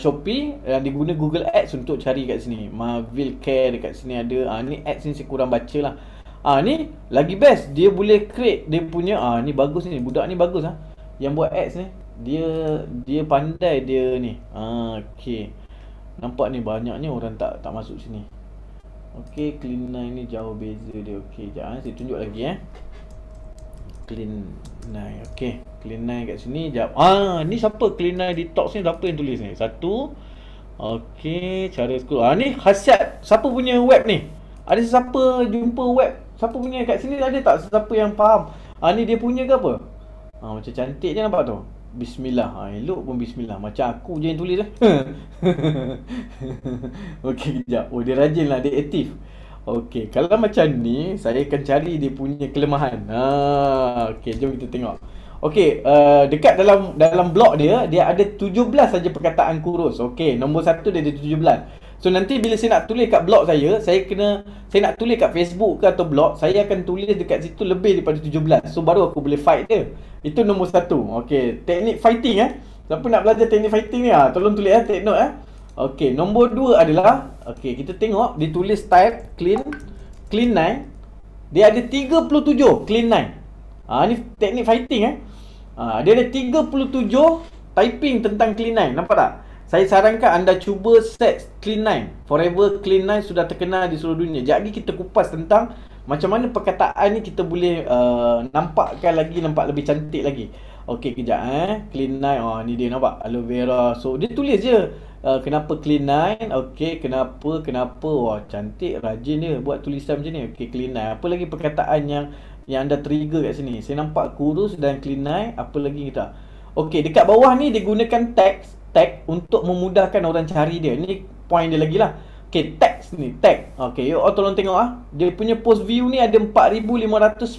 Shopee, dan dia guna Google Ads untuk cari kat sini. Marvel Care dekat sini ada. Ni ads ni saya kurang baca lah. Ni lagi best, dia boleh create dia punya. Ni bagus ni, budak ni bagus yang buat ads ni. Dia pandai dia ni. Okey. Nampak ni banyaknya orang tak masuk sini. Okey, Clean9 ni jauh beza dia. Okey, jangan saya tunjuk lagi Clean9. Okey, Clean9 kat sini. Jap. Ni siapa Clean9 Detox ni? Siapa yang tulis ni? Satu. Okey, cara scroll. Ni khasiat siapa punya web ni? Ada siapa jumpa web? Siapa punya kat sini ada tak siapa yang faham? Ni dia punya ke apa? Macam cantik je nampak tu. Bismillah. Elok pun bismillah. Macam aku je yang tulis lah. Okey, kejap. Dia rajin lah, dia aktif. Okey, kalau macam ni saya akan cari dia punya kelemahan. Okey, jom kita tengok. Okey, dekat dalam blog dia ada 17 saja perkataan kurus. Okey, nombor 1 dia ada 17. So nanti bila saya nak tulis kat blog saya nak tulis kat Facebook ke atau blog, saya akan tulis dekat situ lebih daripada 17. So baru aku boleh fight dia. Itu nombor 1. Okey, teknik fighting Siapa nak belajar teknik fighting ni tolong tulis take note Okey, nombor 2 adalah kita tengok dia tulis type Clean9. Dia ada 37 Clean9. Ni teknik fighting dia ada 37 typing tentang Clean9. Nampak tak? Saya sarankan anda cuba search Clean9. Forever Clean9 sudah terkenal di seluruh dunia. Jadi kita kupas tentang macam mana perkataan ni kita boleh nampak lebih cantik lagi. Okey, kejap Clean9. Ni dia nampak aloe vera. So dia tulis je kenapa Clean9. Okey, kenapa. Wah, cantik, rajin dia buat tulisan macam ni. Okey, Clean9. Apa lagi perkataan yang anda trigger kat sini? Saya nampak kurus dan Clean9. Apa lagi kita? Okey, dekat bawah ni dia gunakan tag untuk memudahkan orang cari dia. Ni point dia lagi lah. Okey, tag ni, tag. Okey, tolong tengok dia punya post view ni ada 4,590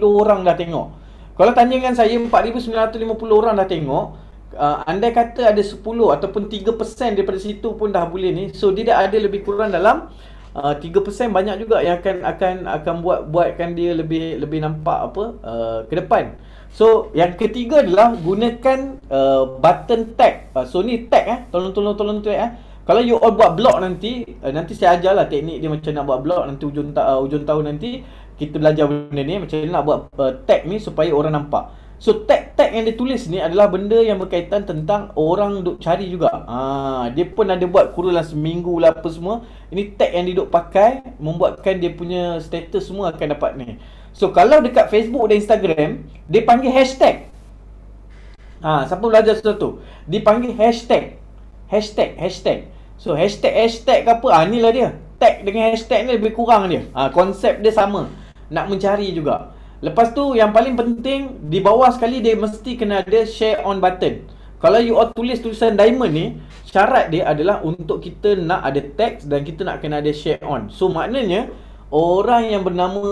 orang dah tengok. Kalau tanyakan saya 4,950 orang dah tengok, andai kata ada 10 ataupun 3% daripada situ pun dah boleh ni. So dia dah ada lebih kurang dalam 3% banyak juga yang akan buatkan dia lebih nampak ke depan. So yang ketiga adalah gunakan button tag. So ni tag tolong tag Kalau you all buat blog nanti saya ajarlah teknik dia macam nak buat blog nanti hujung tahun nanti kita belajar benda ni macam mana nak buat tag ni supaya orang nampak. So tag yang dia tulis ni adalah benda yang berkaitan tentang orang duk cari juga. Dia pun ada buat kurang seminggu lah apa semua. Ini tag yang dia duk pakai membuatkan dia punya status semua akan dapat ni. So kalau dekat Facebook dan Instagram, dia panggil hashtag. Siapa belajar sesuatu, dipanggil hashtag. Hashtag. So hashtag ke apa, inilah dia. Tag dengan hashtag ni lebih kurang dia. Konsep dia sama, nak mencari juga. Lepas tu yang paling penting, di bawah sekali dia mesti kena ada share on button. Kalau you all tulis tulisan diamond ni, syarat dia adalah untuk kita nak ada teks dan kita nak kena ada share on. So maknanya orang yang bernama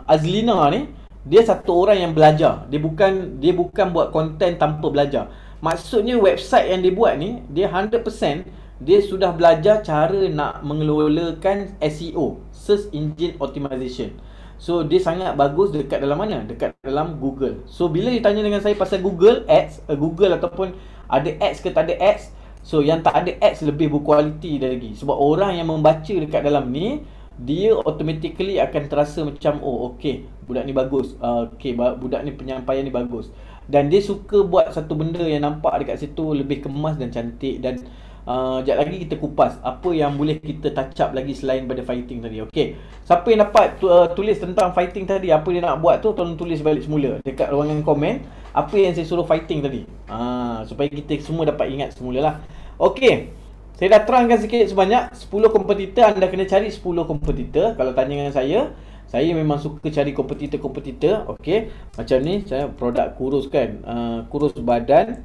Azlina ni, dia satu orang yang belajar. Dia bukan buat konten tanpa belajar. Maksudnya website yang dia buat ni, dia 100% dia sudah belajar cara nak mengelolakan SEO, Search Engine Optimization. So dia sangat bagus dekat dalam mana? Dekat dalam Google. So bila ditanya dengan saya pasal Google Ads, Google ataupun ada ads ke tak ada ads, so yang tak ada ads lebih berkualiti lagi. Sebab orang yang membaca dekat dalam ni, dia automatically akan terasa macam, oh okey, budak ni bagus, okey, budak ni penyampaian ni bagus. Dan dia suka buat satu benda yang nampak dekat situ lebih kemas dan cantik. Dan sekejap lagi kita kupas apa yang boleh kita touch up lagi selain pada fighting tadi. Okey, siapa yang dapat tulis tentang fighting tadi, apa dia nak buat tu, tolong tulis balik semula dekat ruangan komen apa yang saya suruh fighting tadi, supaya kita semua dapat ingat semula lah. Okey, saya dah terangkan sikit sebanyak 10 kompetitor. Anda kena cari 10 kompetitor. Kalau tanya dengan saya memang suka cari kompetitor. Okey, macam ni saya produk kurus kan, kurus badan,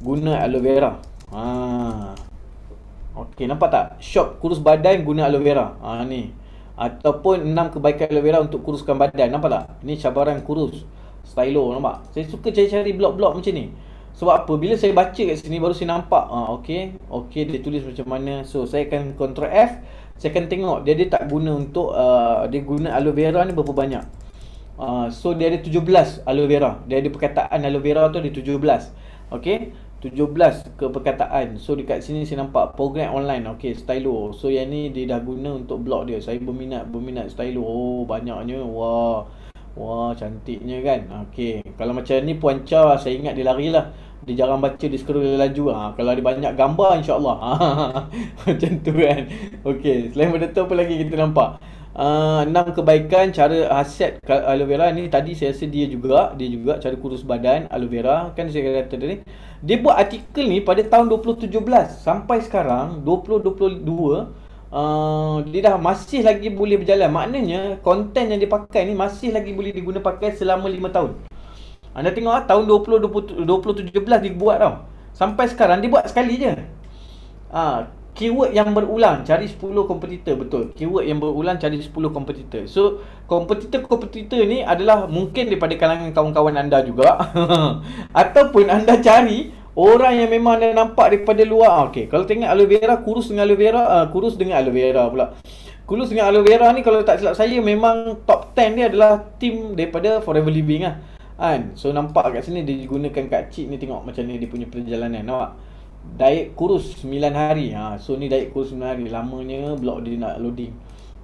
guna aloe vera. Okey, nampak tak? Shop kurus badan guna aloe vera. Ni. Ataupun 6 kebaikan aloe vera untuk kuruskan badan. Nampak tak? Ni cabaran kurus stylo, nampak? Saya suka cari-cari blog-blog macam ni. Sebab apa? Bila saya baca kat sini baru saya nampak. Okey, dia tulis macam mana. So saya akan Ctrl F, saya akan tengok dia tak guna untuk dia guna aloe vera ni berapa banyak. So dia ada 17 aloe vera. Dia ada perkataan aloe vera tu ada 17. Okey, 17 ke perkataan. So dekat sini saya nampak program online. Okey, stylo. So yang ni dia dah guna untuk blog dia. Saya berminat stylo. Oh, banyaknya. Wah, cantiknya kan. Okey, kalau macam ni Puan Cha, saya ingat dia lari lah. Dia jarang baca, dia scroll laju. Kalau ada banyak gambar, insyaAllah. Macam tu kan. Okey, selain benda tu apa lagi kita nampak? 6 kebaikan cara khasiat aloe vera ni. Tadi saya rasa dia juga cara kurus badan aloe vera. Kan saya kata tadi, dia buat artikel ni pada tahun 2017 sampai sekarang 2022. Dia dah masih lagi boleh berjalan. Maknanya konten yang dia pakai ni masih lagi boleh diguna pakai selama 5 tahun. Anda tengok tahun 2017 dia buat tau. Sampai sekarang dia buat sekali je. Keyword yang berulang, cari 10 kompetitor. Betul, keyword yang berulang, cari 10 kompetitor. So kompetitor ni adalah mungkin daripada kalangan kawan-kawan anda juga. Ataupun anda cari orang yang memang anda nampak daripada luar. Okey, kalau tengok aloe vera, kurus dengan aloe vera, kurus dengan aloe vera pula. Kurus dengan aloe vera ni kalau tak silap saya memang top 10 dia adalah tim daripada Forever Living lah. Kan? So nampak kat sini dia gunakan kat cik ni, tengok macam ni dia punya perjalanan. Nampak? Diet kurus 9 hari. So ni diet kurus 9 hari. Lamanya blog dia nak loading.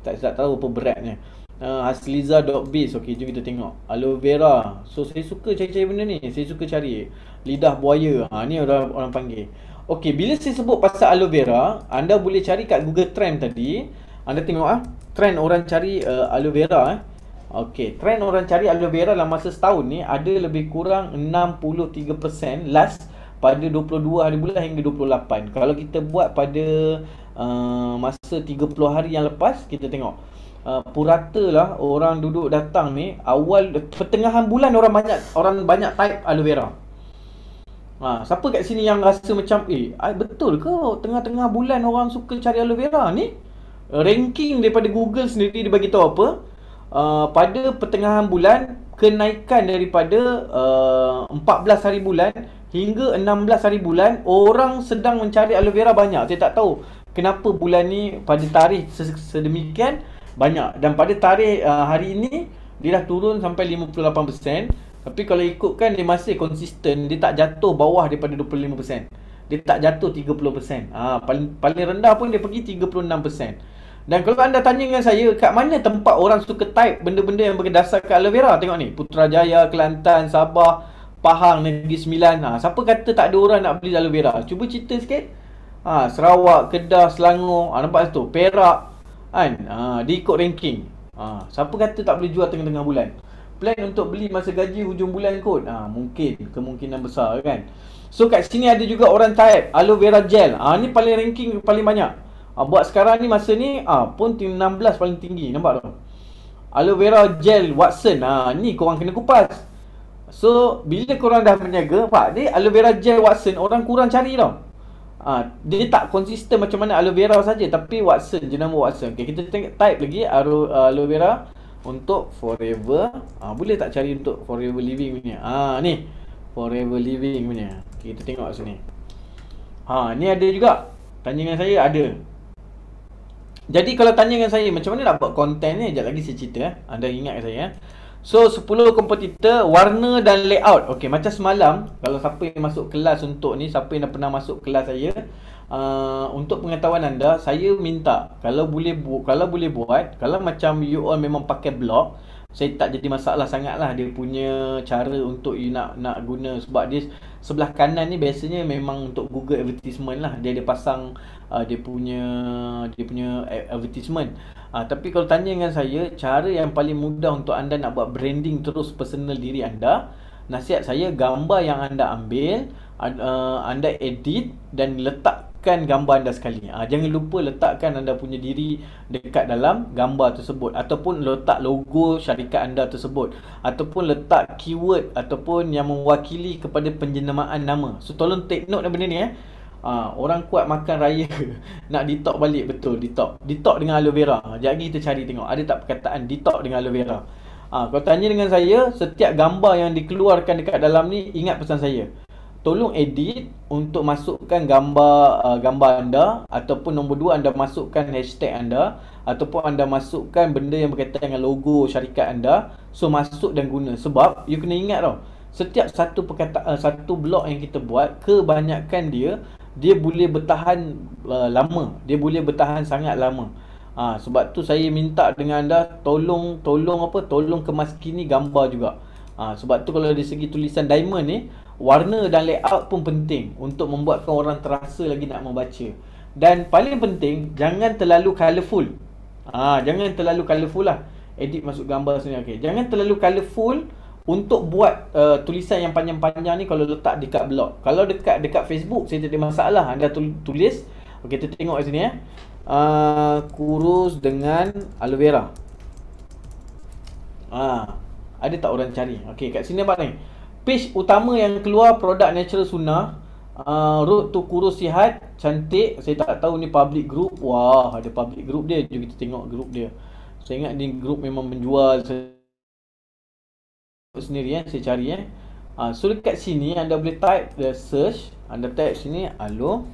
Tak tahu apa beratnya. Hasliza.biz. Okey, jom kita tengok aloe vera. So saya suka cari-cari benda ni. Saya suka cari lidah buaya. Ni orang panggil. Okey, bila saya sebut pasal aloe vera, anda boleh cari kat Google Trend tadi. Anda tengok trend orang cari aloe vera. Okey, trend orang cari aloe vera dalam masa setahun ni ada lebih kurang 63% last pada 22 hari bulan hingga 28. Kalau kita buat pada masa 30 hari yang lepas, kita tengok purata lah orang duduk datang ni. Awal pertengahan bulan orang banyak type aloe vera. Siapa kat sini yang rasa macam betul ke tengah-tengah bulan orang suka cari aloe vera ni? Ranking daripada Google sendiri dia bagi tahu apa? Pada pertengahan bulan, kenaikan daripada 14 hari bulan hingga 16 hari bulan, orang sedang mencari aloe vera banyak. Saya tak tahu kenapa bulan ni pada tarikh sedemikian banyak. Dan pada tarikh hari ini dia dah turun sampai 58%. Tapi kalau ikutkan dia masih konsisten. Dia tak jatuh bawah daripada 25%. Dia tak jatuh 30%. Paling rendah pun dia pergi 36%. Dan kalau anda tanya dengan saya, kat mana tempat orang suka type benda-benda yang berdasarkan aloe vera? Tengok ni, Putrajaya, Kelantan, Sabah, Pahang, Negeri Sembilan. Siapa kata tak ada orang nak beli aloe vera? Cuba cerita sikit. Sarawak, Kedah, Selangor, nampak tu, Perak, Kan? Dia ikut ranking. Siapa kata tak boleh jual tengah-tengah bulan? Plan untuk beli masa gaji hujung bulan kot. Mungkin, kemungkinan besar kan. So kat sini ada juga orang type aloe vera gel. Ni paling ranking paling banyak. Buat sekarang ni masa ni pun 16 paling tinggi. Nampak tak? Aloe vera gel Watson. Ni korang kena kupas. So bila korang dah berniaga, Pak, dia aloe vera gel Watson orang kurang cari tau. Dia tak konsisten macam mana aloe vera saja, tapi Watson, jenama Watson. Okay, kita tengok type lagi aloe vera untuk forever. Boleh tak cari untuk forever living punya? Ni forever living punya. Okay, kita tengok sini. Ni ada juga. Tanya dengan saya ada. Jadi kalau tanya dengan saya macam mana nak buat konten ni, sekejap lagi saya cerita. Anda ingat saya. So 10 kompetitor, warna dan layout. Okey, macam semalam, kalau siapa yang masuk kelas untuk ni, siapa yang dah pernah masuk kelas saya, untuk pengetahuan anda, saya minta kalau boleh buat, kalau macam you all memang pakai blog, saya tak jadi masalah sangatlah dia punya cara untuk you nak guna, sebab dia sebelah kanan ni biasanya memang untuk Google advertisement lah. Dia pasang dia punya advertisement. Tapi kalau tanya dengan saya, cara yang paling mudah untuk anda nak buat branding terus personal diri anda, nasihat saya, gambar yang anda ambil, anda edit dan letakkan gambar anda sekali. Jangan lupa letakkan anda punya diri dekat dalam gambar tersebut, ataupun letak logo syarikat anda tersebut, ataupun letak keyword ataupun yang mewakili kepada penjenamaan nama. So tolong take note benda ni. Orang kuat makan raya nak detox balik, betul, detox dengan aloe vera. Sekejap lagi kita cari tengok ada tak perkataan detox dengan aloe vera. Kalau tanya dengan saya, setiap gambar yang dikeluarkan dekat dalam ni, ingat pesan saya, tolong edit untuk masukkan gambar anda, ataupun nombor 2 anda masukkan hashtag anda, ataupun anda masukkan benda yang berkaitan dengan logo syarikat anda. So masuk dan guna, sebab you kena ingat tau, setiap satu perkataan, satu blog yang kita buat, kebanyakan dia boleh bertahan lama. Dia boleh bertahan sangat lama. Sebab tu saya minta dengan anda, tolong kemaskini gambar juga. Sebab tu kalau dari segi tulisan diamond ni, warna dan layout pun penting untuk membuatkan orang terasa lagi nak membaca. Dan paling penting, jangan terlalu colourful. Jangan terlalu colourful lah. Edit masuk gambar sini. Okay. Jangan terlalu colourful untuk buat tulisan yang panjang-panjang ni kalau letak dekat blog. Kalau dekat Facebook, saya tak ada masalah. Anda tulis. Okey, kita tengok kat sini kurus dengan aloe vera. Ada tak orang cari? Okey, kat sini nampak ni. Page utama yang keluar produk Natural Sunnah. Road to kurus sihat, cantik. Saya tak tahu ni public group. Wah, ada public group dia. Jom kita tengok group dia. Saya ingat ni group memang menjual sendiri saya cari so dekat sini anda boleh type search, anda type sini aloe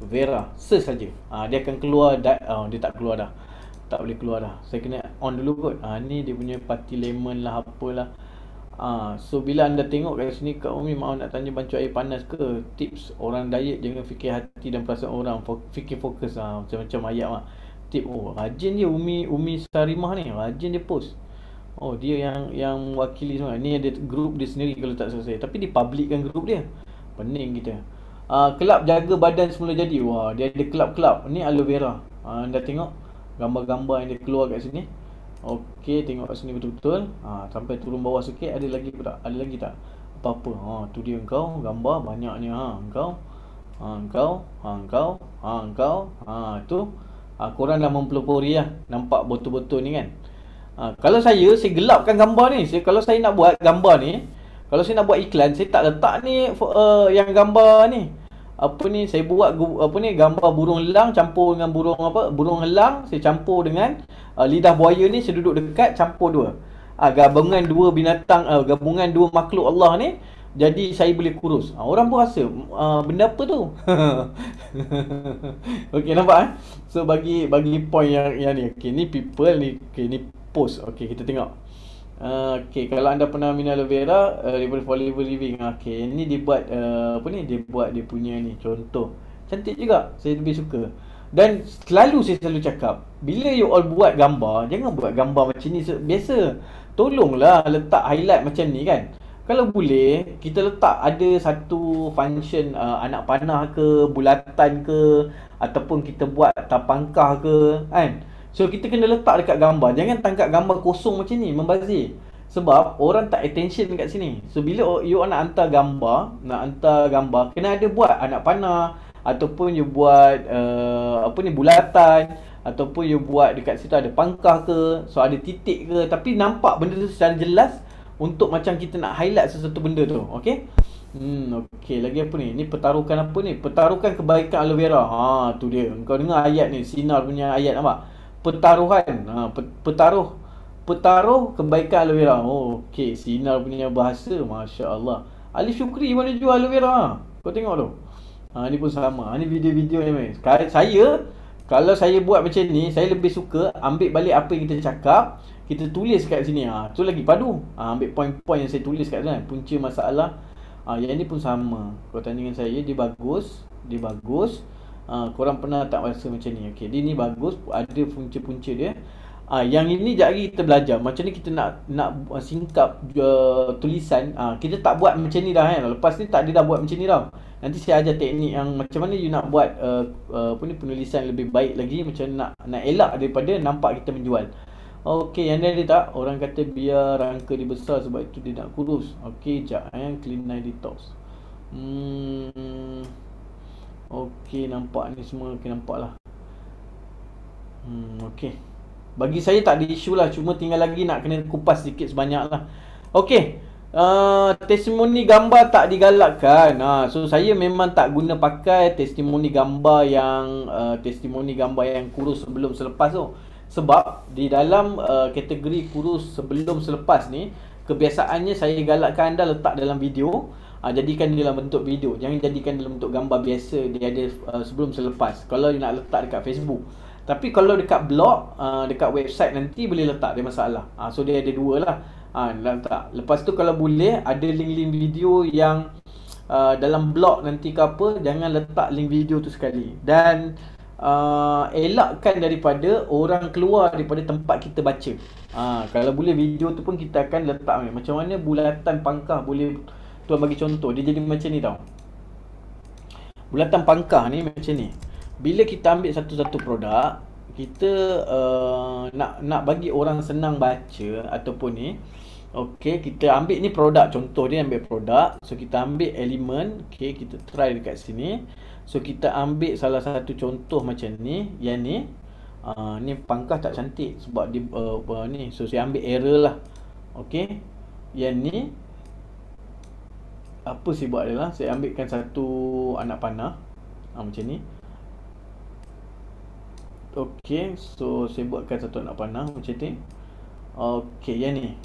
vera, search saja. Dia akan keluar dia tak keluar dah. Tak boleh keluar dah. Saya kena on dulu kot. Ni dia punya party lemon lah, apalah. So bila anda tengok kat sini, Kak Umi mahu nak tanya bancuh air panas ke? Tips orang diet, jangan fikir hati dan perasaan orang, fikir fokus. Macam-macam ayat tip. Rajin dia Umi Sarimah ni, rajin dia post. Dia yang wakili semua. Ni ada grup dia sendiri kalau tak selesai. Tapi dia publikkan grup dia. Pening kita. Kelab jaga badan semula jadi. Wah, dia ada kelab-kelab. Ni aloe vera. Anda tengok gambar-gambar yang dia keluar kat sini. Okey, tengok kat sini betul-betul. Sampai turun bawah sikit. Ada lagi tak? Ada lagi tak? Apa-apa. Tu dia engkau. Gambar banyaknya. Engkau. Tu. Korang dah mempelopori lah. Nampak botol-botol ni kan? Kalau saya gelapkan gambar ni. Kalau saya nak buat gambar ni, kalau saya nak buat iklan, saya tak letak ni yang gambar ni. Saya buat gambar burung elang campur dengan burung elang, saya campur dengan lidah buaya ni, saya duduk dekat, campur dua. Gabungan dua binatang, gabungan dua makhluk Allah ni, jadi saya boleh kurus. Orang pun rasa benda apa tu? Okey, nampak So bagi point yang ni. Okey, ni people ni. Okey, ni post. Okey, kita tengok. Okey, kalau anda pernah minum aloe vera daripada Forever Living. Okey, ni dia buat dia buat dia punya ni contoh. Cantik juga. Saya lebih suka. Dan saya selalu cakap, bila you all buat gambar, jangan buat gambar macam ni biasa. Tolonglah letak highlight macam ni kan. Kalau boleh, kita letak ada satu function anak panah ke, bulatan ke, ataupun kita buat tapangkah ke kan. So kita kena letak dekat gambar. Jangan tangkap gambar kosong macam ni, membazir. Sebab orang tak attention dekat sini. So bila you nak hantar gambar, kena ada buat anak panah, ataupun you buat bulatan, ataupun you buat dekat situ ada pangkah ke, so ada titik ke, tapi nampak benda tu secara jelas untuk macam kita nak highlight sesuatu benda tu. Okey. Okey, lagi apa ni? Ni pertaruhkan apa ni? Pertaruhkan kebaikan aloe vera. Tu dia. Kau dengar ayat ni, Sinar punya ayat, nampak? Pertaruhan. Petaruh kebaikan aloe vera. Okey, Sinar punya bahasa, masya-Allah. Alif Syukri mana jual aloe vera? Kau tengok tu. Ni pun sama. Ni video-video ni. Kalau saya buat macam ni, saya lebih suka ambil balik apa yang kita cakap, kita tulis kat sini. Tu lagi padu. Ambil poin-poin yang saya tulis kat sana, punca masalah. Yang ni pun sama. Kau tanya dengan saya, dia bagus. Korang pernah tak rasa macam ni? Okey, dia ni bagus, ada punca-punca dia. Yang ini sekejap lagi kita belajar macam ni kita nak singkap tulisan. Kita tak buat macam ni dah kan. Lepas ni tak ada dah buat macam ni dah. Nanti saya ajar teknik yang macam mana you nak buat penulisan lebih baik lagi, macam nak elak daripada nampak kita menjual. Okey, yang ni ada tak? Orang kata biar rangka dia besar sebab itu dia nak kurus. Okey, sekejap clean night detox. Okey, nampak ni semua. Okey, nampak lah. Okey. Bagi saya tak ada isu lah, cuma tinggal lagi nak kena kupas sikit sebanyak lah. Okey, testimoni gambar tak digalakkan. So saya memang tak guna pakai testimoni gambar yang kurus sebelum selepas tu. Sebab di dalam kategori kurus sebelum selepas ni, kebiasaannya saya galakkan anda letak dalam video. Jadikan dia dalam bentuk video, jangan jadikan dalam bentuk gambar biasa. Dia ada sebelum selepas. Kalau you nak letak dekat Facebook. Tapi kalau dekat blog, dekat website nanti boleh letak, dia masalah. So dia ada dua lah. Letak. Lepas tu kalau boleh ada link-link video yang dalam blog nanti ke apa, jangan letak link video tu sekali. Dan elakkan daripada orang keluar daripada tempat kita baca. Kalau boleh video tu pun kita akan letak macam mana bulatan pangkah. Boleh tuan bagi contoh, dia jadi macam ni tau. Bulatan pangkah ni macam ni. Bila kita ambil satu-satu produk, kita nak bagi orang senang baca ataupun ni. Okey, kita ambil ni produk, contoh dia ambil produk. So kita ambil elemen, okey, kita try dekat sini. So kita ambil salah satu contoh macam ni, yang ni. Ni pangkah tak cantik sebab dia ni. So saya ambil error lah. Okey. Yang ni apa saya buat adalah saya ambilkan satu anak panah. Macam ni. Okey, so saya buatkan satu anak panah macam ni. Okey, yang ni.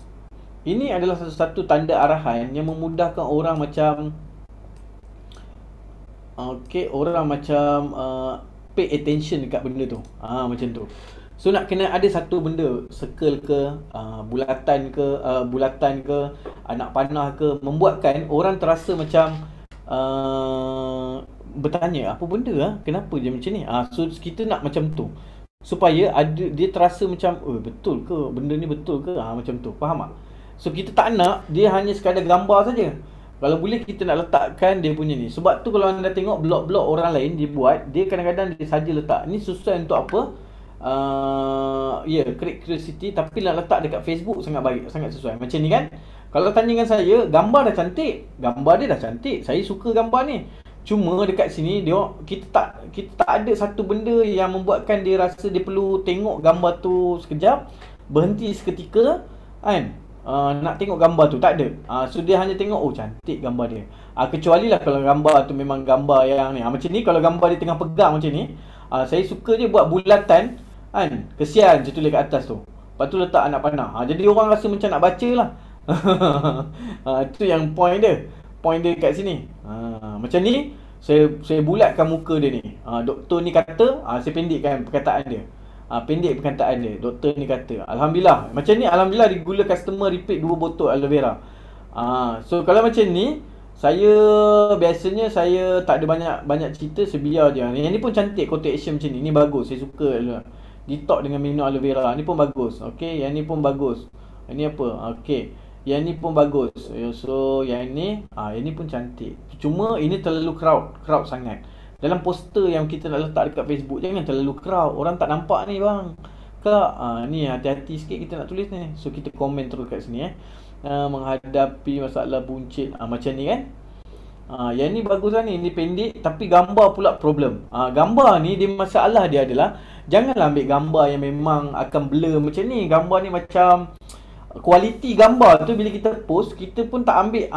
Ini adalah satu tanda arahan yang memudahkan orang macam pay attention dekat benda tu. Macam tu. So nak kena ada satu benda, circle ke, bulatan ke, anak panah ke, membuatkan orang terasa macam bertanya, apa benda kenapa je macam ni. So kita nak macam tu supaya dia terasa macam betul ke benda ni, betul ke, macam tu, faham tak? So kita tak nak dia hanya sekadar gambar saja. Kalau boleh kita nak letakkan dia punya ni. Sebab tu kalau anda tengok blog-blog orang lain dia buat, dia kadang-kadang dia saja letak ni sesuai untuk apa, create curiosity, tapi nak letak dekat Facebook sangat baik, sangat sesuai. Macam ni kan. Kalau tanya dengan saya, gambar dah cantik, gambar dia dah cantik, saya suka gambar ni. Cuma dekat sini kita tak ada satu benda yang membuatkan dia rasa dia perlu tengok gambar tu sekejap, berhenti seketika kan. Nak tengok gambar tu tak ada. So dia hanya tengok cantik gambar dia. Kecuali lah kalau gambar tu memang gambar yang ni. Macam ni, kalau gambar dia tengah pegang macam ni, saya suka je buat bulatan kan, kesian je tulis kat atas tu. Lepas tu letak anak panah. Jadi orang rasa macam nak baca lah. Itu yang point dia. Point dia kat sini. Macam ni saya bulatkan muka dia ni. Doktor ni kata, saya pendekkan perkataan dia. Pendek perkataan dia. Doktor ni kata, alhamdulillah. Macam ni, alhamdulillah digula customer repeat 2 botol aloe vera. So kalau macam ni, biasanya saya tak ada banyak cerita, saya biar je. Yang ni pun cantik, quotation macam ni. Ni bagus, saya suka. Detox dengan minum aloe vera. Ni pun bagus. Okey, yang ni pun bagus. Ini apa? Okey, yang ni pun bagus. So yang ni pun cantik. Cuma ini terlalu crowd sangat. Dalam poster yang kita nak letak dekat Facebook, jangan terlalu crowd. Orang tak nampak ni bang. Kak, ni hati-hati sikit kita nak tulis ni. So kita komen terus kat sini menghadapi masalah buncit macam ni kan. Yang ni bagus lah ni. Ni pendek tapi gambar pula problem. Gambar ni dia masalah dia adalah janganlah ambil gambar yang memang akan blur macam ni. Gambar ni macam kualiti gambar tu bila kita post, kita pun tak ambil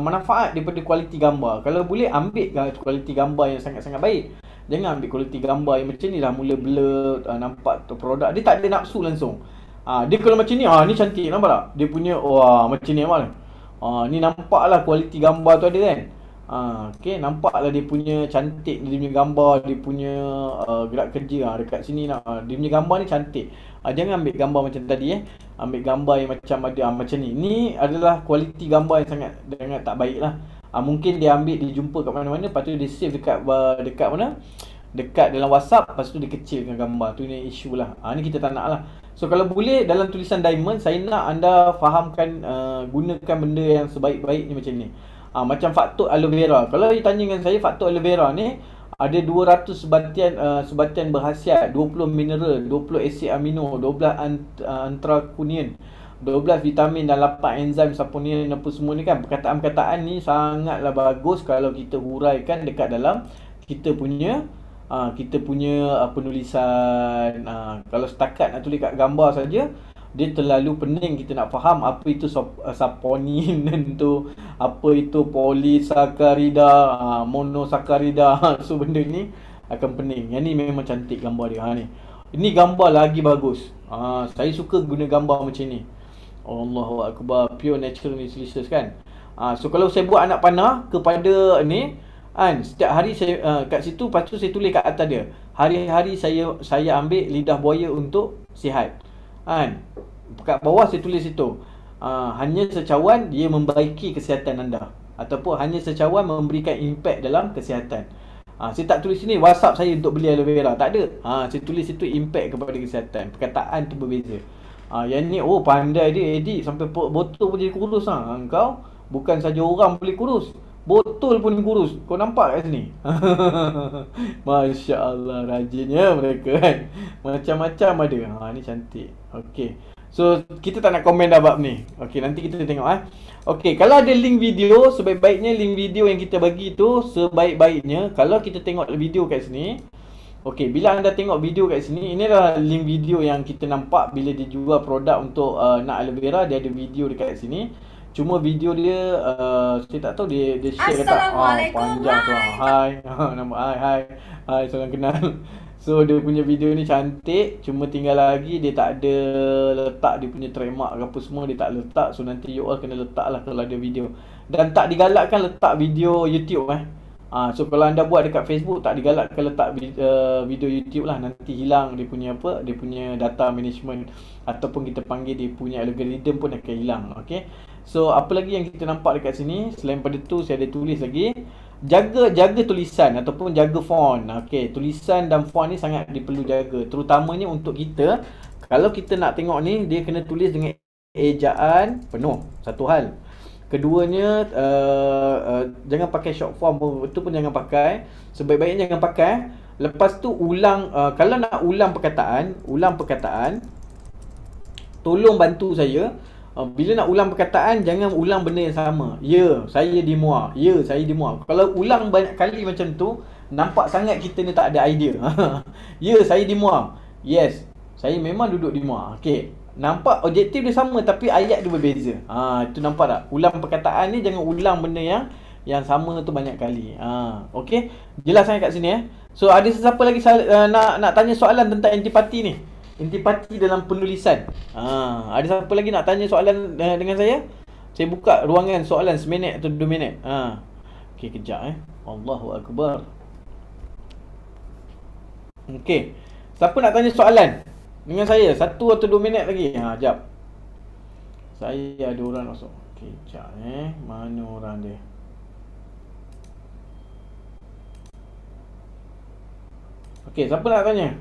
manfaat daripada kualiti gambar. Kalau boleh ambil kualiti gambar yang sangat-sangat baik. Jangan ambil kualiti gambar yang macam ni dah mula blur, nampak tu produk. Dia tak ada nafsu langsung. Dia kalau macam ni, ni cantik, nampak tak? Dia punya, macam ni nampak. Ni nampaklah kualiti gambar tu ada kan. Okay, nampaklah dia punya cantik, dia punya gambar, dia punya gerak kerja dekat sini nak. Dia punya gambar ni cantik. Jangan ambil gambar macam tadi ambil gambar yang macam ada macam ni. Ni adalah kualiti gambar yang sangat tak baik lah. Mungkin dia ambil, dia jumpa kat mana-mana, lepas tu dia save dekat mana? Dekat dalam WhatsApp, lepas tu dia kecilkan gambar. Tu ni isu lah. Ni kita tak nak lah. So kalau boleh dalam tulisan diamond, saya nak anda fahamkan, gunakan benda yang sebaik-baiknya macam ni. Macam faktor aloe vera. Kalau you tanya dengan saya, faktor aloe vera ni ada 200 sebatian berkhasiat, 20 mineral, 20 asid amino, 12 antrakunian, 12 vitamin dan 8 enzim saponin apa semua ni kan. Perkataan-perkataan ni sangatlah bagus kalau kita huraikan dekat dalam kita punya penulisan. Kalau setakat nak tulis kat gambar saja, dia terlalu pening kita nak faham apa itu saponin tu, apa itu polisakarida, monosakarida. So benda ni akan pening. Yang ni memang cantik gambar dia. Ni. Ini gambar lagi bagus. Saya suka guna gambar macam ni. Allahu Akbar, pure natural resources kan. So kalau saya buat anak panah kepada ni setiap hari saya kat situ, lepas tu saya tulis kat atas dia, hari-hari saya ambil lidah buaya untuk sihat. Kat bawah saya tulis situ, hanya secawan dia membaiki kesihatan anda, ataupun hanya secawan memberikan impak dalam kesihatan. Saya tak tulis sini WhatsApp saya untuk beli aloe vera, tak ada. Saya tulis situ impak kepada kesihatan. Perkataan tu berbeza. Yang ni pandai dia edit sampai botol pun jadi kurus. Kau bukan saja orang boleh kurus, botol pun kurus. Kau nampak kat sini. Masya Allah, rajinnya mereka kan. Macam-macam ada. Ni cantik. Okey. So kita tak nak komen dah bab ni. Okey, nanti kita tengok Okey, kalau ada link video, sebaik-baiknya link video yang kita bagi tu sebaik-baiknya kalau kita tengok video kat sini. Okey, bila anda tengok video kat sini, ini adalah link video yang kita nampak bila dia jual produk untuk nak aloe vera. Dia ada video dekat sini. Cuma video dia saya tak tahu dia share ke tak. Panjang tu. Hai. Nama hai, salam kenal. So dia punya video ni cantik, cuma tinggal lagi dia tak ada letak dia punya trademark ke apa semua, dia tak letak. So nanti you all kena letak lah kalau ada video. Dan tak digalakkan letak video YouTube So kalau anda buat dekat Facebook, tak digalakkan letak video YouTube lah. Nanti hilang dia punya dia punya data management, ataupun kita panggil dia punya algorithm pun akan hilang. Okay. So apa lagi yang kita nampak dekat sini? Selain pada tu saya ada tulis lagi, jaga tulisan ataupun jaga font. Okay, tulisan dan font ni sangat diperlu jaga, terutamanya untuk kita. Kalau kita nak tengok ni, dia kena tulis dengan ejaan penuh, satu hal. Keduanya, jangan pakai short form pun, itu pun jangan pakai. Sebaik-baiknya jangan pakai. Lepas tu ulang, kalau nak ulang perkataan, tolong bantu saya. Bila nak ulang perkataan, jangan ulang benda yang sama. Ya, saya di Muar. Ya, saya di Muar. Kalau ulang banyak kali macam tu, nampak sangat kita ni tak ada idea. Ya, saya di Muar. Yes, saya memang duduk di Muar. Okey. Nampak objektif dia sama tapi ayat dia berbeza. Itu nampak tak? Ulang perkataan ni jangan ulang benda yang sama tu banyak kali. Okey. Jelas sangat kat sini So ada sesiapa lagi nak tanya soalan tentang antipati ni? Antipati dalam penulisan. Ada siapa lagi nak tanya soalan dengan saya? Saya buka ruangan soalan seminit atau 2 minit. Okey, kejap Allahu Akbar. Okey. Siapa nak tanya soalan dengan saya? 1 atau 2 minit lagi. Jap. Saya ada orang masuk. Okey, kejap mana orang dia? Okey, siapa nak tanya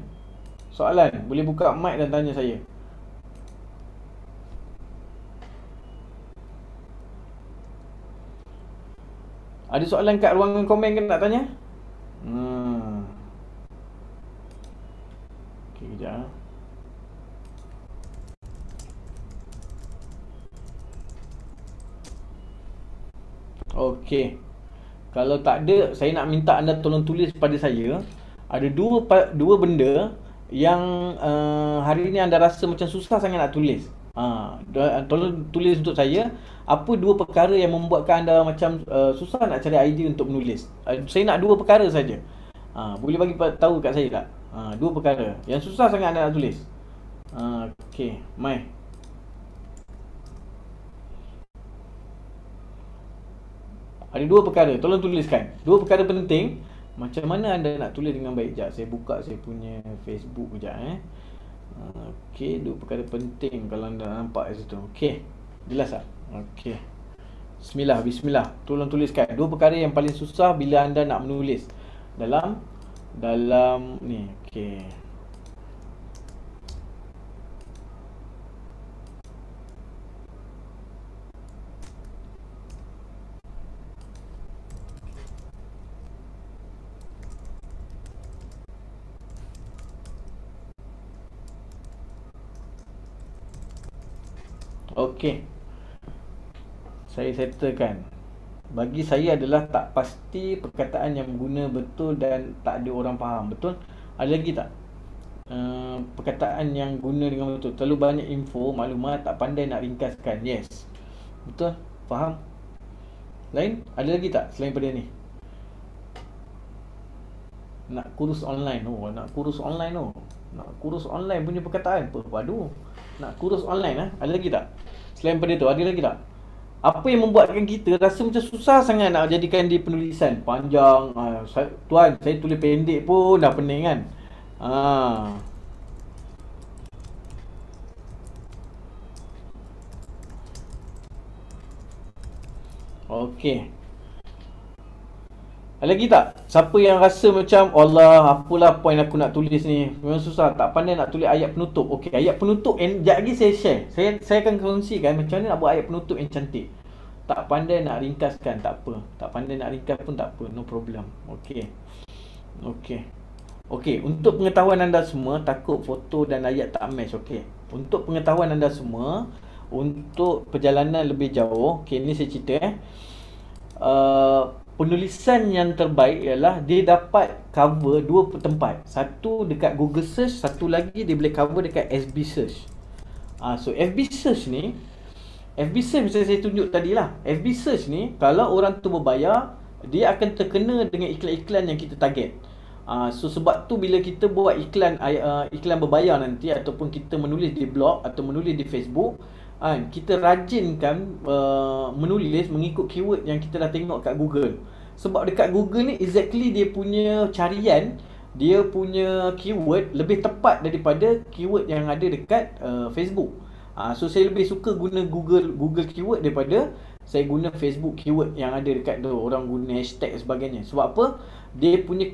soalan? Boleh buka mic dan tanya saya. Ada soalan kat ruangan komen ke nak tanya? Okey, kejap. Okey. Kalau tak ada, saya nak minta anda tolong tulis pada saya. Ada dua benda yang hari ni anda rasa macam susah sangat nak tulis. Tolong tulis untuk saya apa dua perkara yang membuatkan anda macam susah nak cari idea untuk menulis. Saya nak dua perkara saja. Boleh bagi tahu kat saya tak? Dua perkara yang susah sangat anda nak tulis. Okey, mai. Ada dua perkara, tolong tuliskan. Dua perkara penting. Macam mana anda nak tulis dengan baik? Sekejap, saya buka saya punya Facebook sekejap. Okey, dua perkara penting kalau anda nampak kat situ. Okey, jelas tak? Okey. Bismillah. Tolong tuliskan. Dua perkara yang paling susah bila anda nak menulis. Dalam ni. Okey. Okey. Saya settlekan. Bagi saya adalah tak pasti perkataan yang guna betul dan tak ada orang faham. Betul? Ada lagi tak? Perkataan yang guna dengan betul. Terlalu banyak info, maklumat, tak pandai nak ringkaskan. Yes. Betul? Faham? Lain? Ada lagi tak selain pada ni? Nak kurus online. Nak kurus online. Nak kurus online punya perkataan apa? Waduh. Nak kurus online Ada lagi tak? Selain pada tu, ada lagi tak? Apa yang membuatkan kita rasa macam susah sangat nak jadikan dia penulisan panjang? Tuan, saya tulis pendek pun dah pening kan? Okey. Ada lagi tak? Siapa yang rasa macam Allah, apalah point aku nak tulis ni, memang susah, tak pandai nak tulis ayat penutup. Okey, ayat penutup sekejap lagi saya share. Saya akan kongsikan macam mana nak buat ayat penutup yang cantik. Tak pandai nak ringkaskan, tak apa. Tak pandai nak ringkas pun tak apa, no problem. Okey. Untuk pengetahuan anda semua, takut foto dan ayat tak match. Okey. Untuk pengetahuan anda semua, untuk perjalanan lebih jauh, okey, ni saya cerita penulisan yang terbaik ialah dia dapat cover dua tempat. Satu dekat Google Search, satu lagi dia boleh cover dekat FB Search. So FB Search macam saya tunjuk tadi lah. FB Search ni kalau orang tu berbayar, dia akan terkena dengan iklan-iklan yang kita target. So sebab tu bila kita buat iklan berbayar nanti, ataupun kita menulis di blog atau menulis di Facebook, kita rajinkan menulis mengikut keyword yang kita dah tengok kat Google. Sebab dekat Google ni exactly dia punya carian, dia punya keyword lebih tepat daripada keyword yang ada dekat Facebook. So saya lebih suka guna Google keyword daripada saya guna Facebook keyword yang ada dekat tu. Orang guna hashtag dan sebagainya. Sebab apa? Dia punya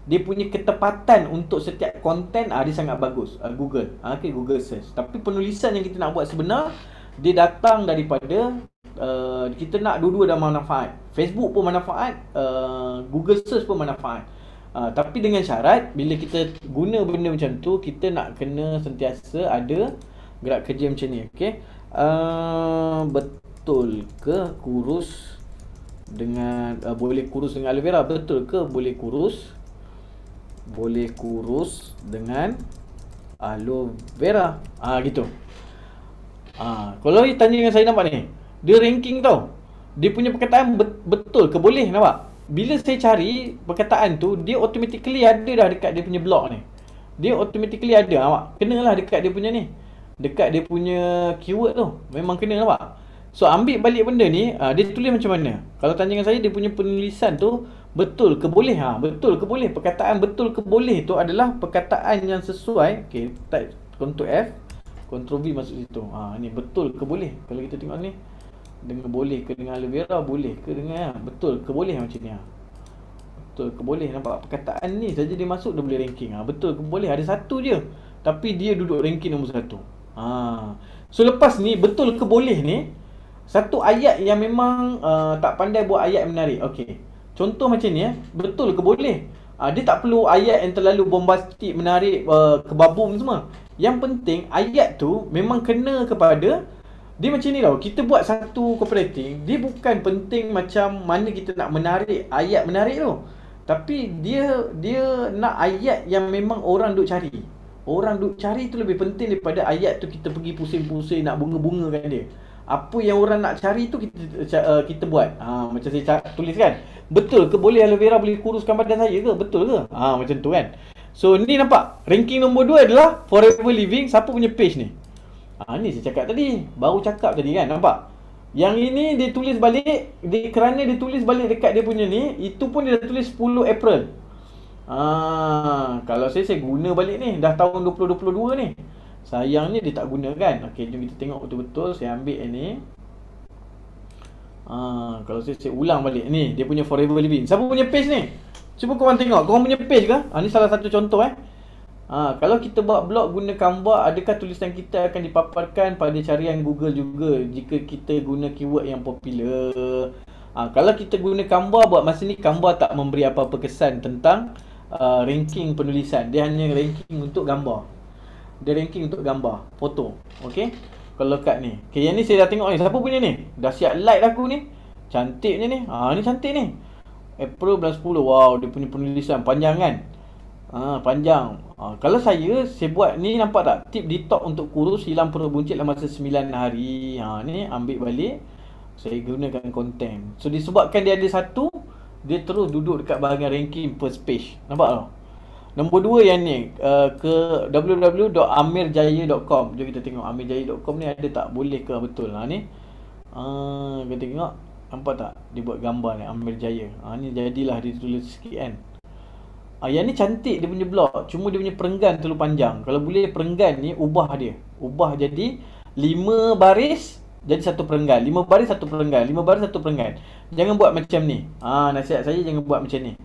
dia punya ketepatan untuk setiap konten dia sangat bagus. Google. Google Search. Tapi penulisan yang kita nak buat sebenar, dia datang daripada kita nak dua-dua dah manfaat. Facebook pun manfaat, Google Search pun manfaat. Tapi dengan syarat bila kita guna benda macam tu, kita nak kena sentiasa ada gerak kerja macam ni. Okey. Betul ke kurus dengan boleh kurus dengan aloe vera? Betul ke boleh kurus dengan aloe vera? Gitu. Kalau dia tanya dengan saya, nampak ni, dia ranking tau. Dia punya perkataan betul ke boleh, nampak? Bila saya cari perkataan tu, dia automatically ada dah dekat dia punya blog ni. Dia automatically ada, nampak? Kenalah dekat dia punya ni, dekat dia punya keyword tu. Memang kena, nampak? So ambil balik benda ni, dia tulis macam mana. Kalau tanya dengan saya, dia punya penulisan tu betul ke boleh? Betul ke boleh. Perkataan betul ke boleh tu adalah perkataan yang sesuai. Okey, type Ctrl F, Ctrl V masuk situ. Ni betul ke boleh. Kalau kita tengok ni, dengan boleh ke dengan aloe vera, boleh ke dengan betul ke boleh macam ni. Betul ke boleh, nampak? Perkataan ni saja dia masuk, dia boleh ranking. Betul ke boleh, ada satu je, tapi dia duduk ranking nombor 1. So lepas ni, betul ke boleh ni, satu ayat yang memang tak pandai buat ayat yang menarik. Okey, contoh macam ni, betul ke boleh. Dia tak perlu ayat yang terlalu bombastik, menarik, kebabum semua. Yang penting ayat tu memang kena kepada Dia macam ni tau, kita buat satu copywriting, dia bukan penting macam mana kita nak menarik, ayat menarik tu. Tapi dia nak ayat yang memang orang duk cari. Orang duk cari tu lebih penting daripada ayat tu kita pergi pusing-pusing nak bunga-bungakan dia. Apa yang orang nak cari tu kita buat. Macam saya tulis kan. Betul ke boleh aloe vera boleh kuruskan badan saya ke? Betul ke? Macam tu kan. So ni nampak, ranking nombor 2 adalah Forever Living. Siapa punya page ni? Ni saya cakap tadi, baru cakap tadi kan, nampak? Yang ini dia tulis balik, kerana dia tulis balik dekat dia punya ni, itu pun dia dah tulis 10 April. Kalau saya guna balik ni, dah tahun 2022 ni. Sayangnya dia tak guna kan. Okey, jom kita tengok betul-betul. Saya ambil yang ni. Kalau saya ulang balik ni, dia punya Forever Living. Siapa punya page ni? Cuba korang tengok, korang punya page ke? Ni salah satu contoh kalau kita buat blog guna Canva, adakah tulisan kita akan dipaparkan pada carian Google juga jika kita guna keyword yang popular? Kalau kita guna Canva, buat masa ni Canva tak memberi apa-apa kesan tentang ranking penulisan. Dia hanya ranking untuk gambar. Dia ranking untuk gambar, foto. Okey. Kalau kat ni. Okey, yang ni saya dah tengok ni. Siapa punya ni? Dah siap like aku ni. Cantiknya ni. Ni cantik ni. April bulan 10. Wow, dia punya penulisan panjang kan? Panjang. Kalau saya buat ni, nampak tak? Tip detox untuk kurus, hilang perut buncit dalam masa 9 hari. Ni ambil balik. Saya gunakan konten. So disebabkan dia ada satu, dia terus duduk dekat bahagian ranking first page. Nampak tak? Nombor 2 yang ni, ke www.amirjaya.com. Jom kita tengok amirjaya.com ni ada tak? Boleh ke betul? Ni. Kita tengok. Nampak tak? Dia buat gambar ni, Amir Jaya. Ni jadilah dia tulis sikit kan. Yang ni cantik dia punya blog. Cuma dia punya perenggan terlalu panjang. Kalau boleh perenggan ni ubah dia. Ubah jadi 5 baris jadi satu perenggan. 5 baris satu perenggan. 5 baris satu perenggan. Jangan buat macam ni. Nasihat saya jangan buat macam ni.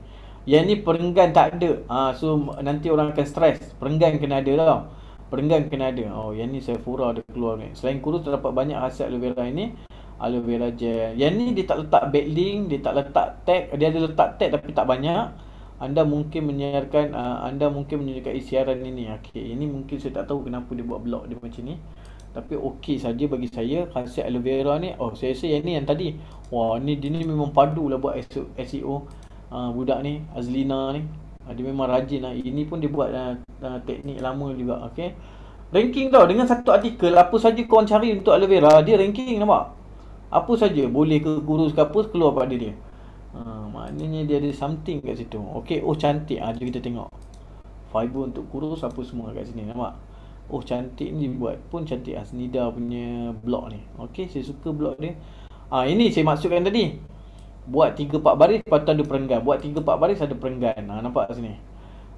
Yang ni perenggan tak ada. So nanti orang akan stres. Perenggan kena ada tau. Perenggan kena ada. Yang ni Sephora ada keluar ni. Selain kurus terdapat banyak khasiat aloe vera ini. Aloe vera gel. Yang ni dia tak letak backlink, dia tak letak tag. Dia ada letak tag tapi tak banyak. Anda mungkin menyediakan siaran ini. Okey, ini mungkin saya tak tahu kenapa dia buat blog dia macam ni. Tapi okey saja bagi saya khasiat aloe vera ni. Saya rasa yang ni yang tadi. Wah, ni dia ni memang padu lah buat SEO. Budak ni, Azlina ni. Dia memang rajin lah. Ini pun dia buat teknik lama juga. Okey. Ranking tau, dengan satu artikel apa saja korang cari untuk aloe vera, dia ranking, nampak? Apa saja, boleh ke kurus ke apa, keluar pada dia. Maknanya dia ada something kat situ. Okey, cantik. Jom kita tengok. Fiber untuk kurus apa semua kat sini, nampak? Cantik ni buat pun cantik. Asnida punya blog ni. Okey, saya suka blog dia. Ini saya maksudkan tadi. Buat 3-4 baris, lepas tu ada perenggan. Buat 3-4 baris ada perenggan. Nampak kat sini.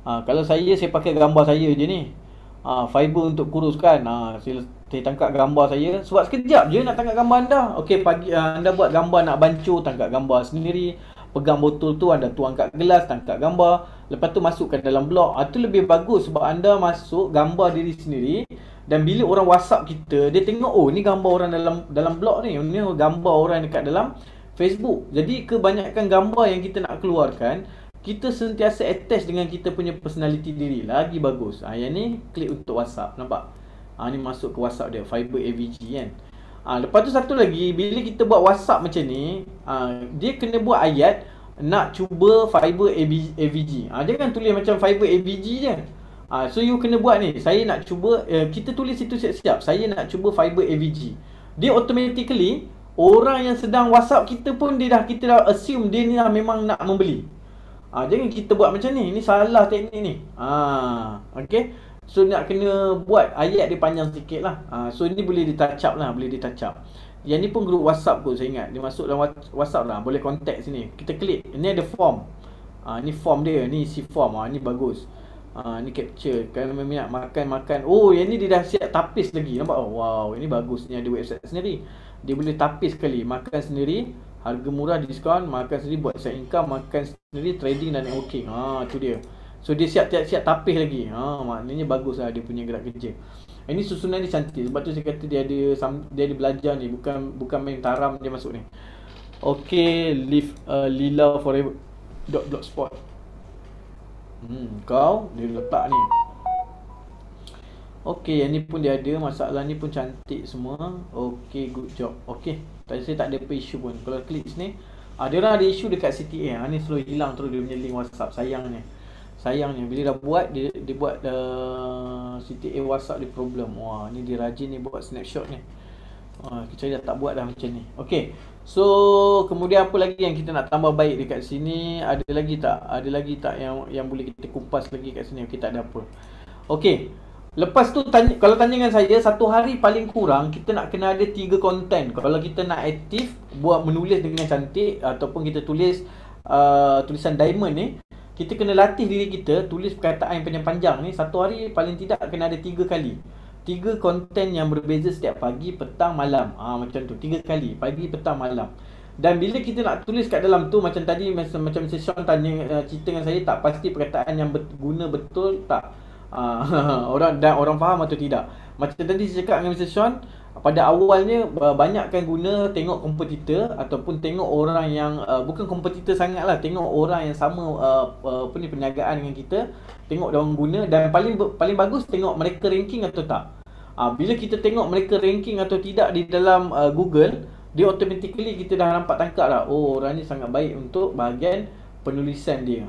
Kalau saya pakai gambar saya je ni. Fiber untuk kurus kan. Saya tangkap gambar saya. Sebab sekejap je nak tangkap gambar anda. Okey, pagi anda buat gambar nak bancuh, tangkap gambar sendiri. Pegang botol tu, anda tuang kat gelas, tangkap gambar. Lepas tu masukkan dalam blog. Itu lebih bagus sebab anda masuk gambar diri sendiri. Dan bila orang WhatsApp kita, dia tengok, ni gambar orang dalam blog ni. Ni gambar orang dekat dalam Facebook. Jadi kebanyakan gambar yang kita nak keluarkan, kita sentiasa attach dengan kita punya personality diri. Lagi bagus. Yang ni klik untuk WhatsApp. Nampak? Ni masuk ke WhatsApp dia. Fiber AVG kan. Lepas tu satu lagi, bila kita buat WhatsApp macam ni, dia kena buat ayat nak cuba Fiber AVG. Jangan tulis macam Fiber AVG je. So you kena buat ni. Saya nak cuba, kita tulis itu siap-siap. Saya nak cuba Fiber AVG. Dia automatically, orang yang sedang WhatsApp kita pun kita dah assume dia ni dah memang nak membeli. Jangan kita buat macam ni. Ini salah teknik ni. Okay. So nak kena buat ayat dia panjang sikit lah. So ni boleh di touch up lah. Boleh di touch up. Yang ni pun grup WhatsApp kot saya ingat. Dia masuk dalam WhatsApp lah. Boleh contact sini. Kita klik. Ni ada form. Ni form dia. Ni isi form. Ni bagus. Ni capture. Kalau memang nak makan. Yang ni dia dah siap tapis lagi. Nampak? Wow, ini bagus. Ni ada website sendiri. Dia boleh tapis sekali. Makan sendiri. Harga murah, diskaun. Makan sendiri, buat side income. Makan sendiri, trading dan networking. Tu dia. So dia siap tapis lagi. Maknanya bagus lah dia punya gerak kerja. Ini susunan dia cantik. Sebab tu saya kata dia ada belajar ni. Bukan main taram dia masuk ni. Okay, Lila Forever .blogspot. Kau dia letak ni. Okey, yang ni pun dia ada. Masalah ni pun cantik semua. Okey, good job. Okey, tadi saya tak ada apa issue pun. Kalau klik sini, dia orang ada isu dekat CTA. Ni selalu hilang terus dia punya link WhatsApp. Sayangnya bila dah buat dia buat CTA WhatsApp dia problem. Wah, ni dia rajin ni buat snapshot ni. Kita dah tak buat dah macam ni. Okey. So, kemudian apa lagi yang kita nak tambah baik dekat sini? Ada lagi tak yang boleh kita kupas lagi kat sini? Okey, tak ada apa. Okey. Lepas tu kalau tanya dengan saya, satu hari paling kurang kita nak kena ada 3 konten. Kalau kita nak aktif buat menulis dengan cantik ataupun kita tulis tulisan diamond ni, kita kena latih diri kita tulis perkataan yang panjang-panjang ni satu hari paling tidak kena ada 3 kali. 3 konten yang berbeza setiap pagi, petang, malam. Macam tu, 3 kali, pagi, petang, malam. Dan bila kita nak tulis kat dalam tu, macam tadi macam Mr. Sean tanya cerita dengan saya, tak pasti perkataan yang guna betul tak. Orang faham atau tidak. Macam tadi saya cakap dengan Mr. Sean, pada awalnya banyakkan guna tengok kompetitor ataupun tengok orang yang bukan kompetitor sangat lah, tengok orang yang sama perniagaan dengan kita, tengok dia orang guna, dan paling bagus tengok mereka ranking atau tak. Bila kita tengok mereka ranking atau tidak di dalam Google, dia automatically kita dah nampak tangkap lah, oh orang ni sangat baik untuk bahagian penulisan dia.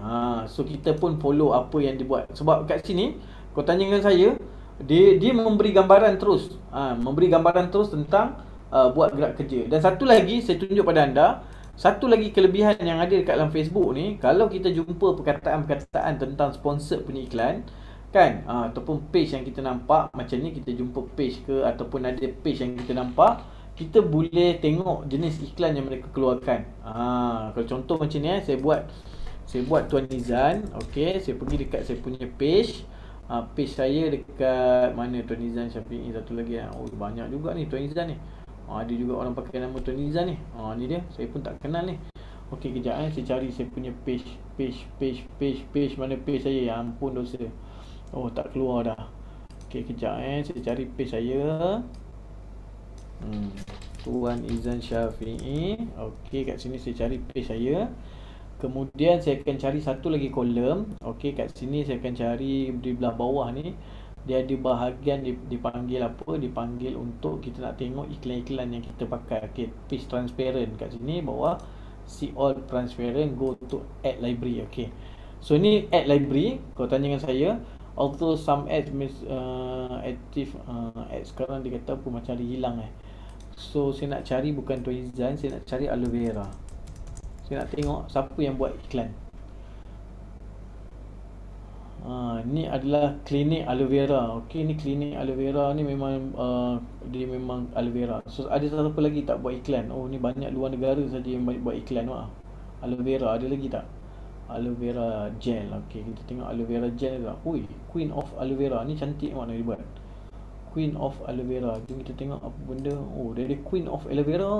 So kita pun follow apa yang dia buat. Sebab kat sini kau tanya dengan saya, dia memberi gambaran terus, memberi gambaran terus tentang buat gerak kerja. Dan satu lagi saya tunjuk pada anda, satu lagi kelebihan yang ada dekat dalam Facebook ni, kalau kita jumpa perkataan-perkataan tentang sponsor punya iklan kan, ataupun page yang kita nampak macam ni, kita jumpa page ke ataupun ada page yang kita nampak, kita boleh tengok jenis iklan yang mereka keluarkan. Kalau contoh macam ni, saya buat Tuan Nizan. Okey, saya pergi dekat saya punya page. Page saya dekat mana, Tuan Nizan Syafi'i, satu lagi. Oh, banyak juga ni Tuan Nizan ni. Ada juga orang pakai nama Tuan Nizan ni. Ni dia, saya pun tak kenal ni. Okey, kejap saya cari saya punya page. Mana page saya? Ya ampun, dosa. Oh, tak keluar dah. Okey, kejap saya cari page saya. Tuan Izan Syafi'i. Okey, kat sini saya cari page saya. Kemudian saya akan cari satu lagi kolom. Okey, kat sini saya akan cari di belah bawah ni, dia ada bahagian dipanggil apa? Dipanggil untuk kita nak tengok iklan-iklan yang kita pakai. Okey, page transparent kat sini bawah. See all transparent, go to add library. Okey. So ni add library. Kau tanya dengan saya, although some ads active ads sekarang dia kata apa macam ada hilang So saya nak cari bukan Tuan Izan, saya nak cari aloe vera. Saya nak tengok siapa yang buat iklan. Ni adalah klinik aloe vera. Okey, ni klinik aloe vera ni memang dia memang aloe vera. So ada satu lagi tak buat iklan? Oh, ni banyak luar negara saja yang buat iklan. Aloe vera ada lagi tak? Aloe vera gel. Okey, kita tengok aloe vera gel tak? Ui, Queen of aloe vera ni cantik mana dia buat. Queen of aloe vera. Jom kita tengok apa benda. Oh, dia ada Queen of aloe vera.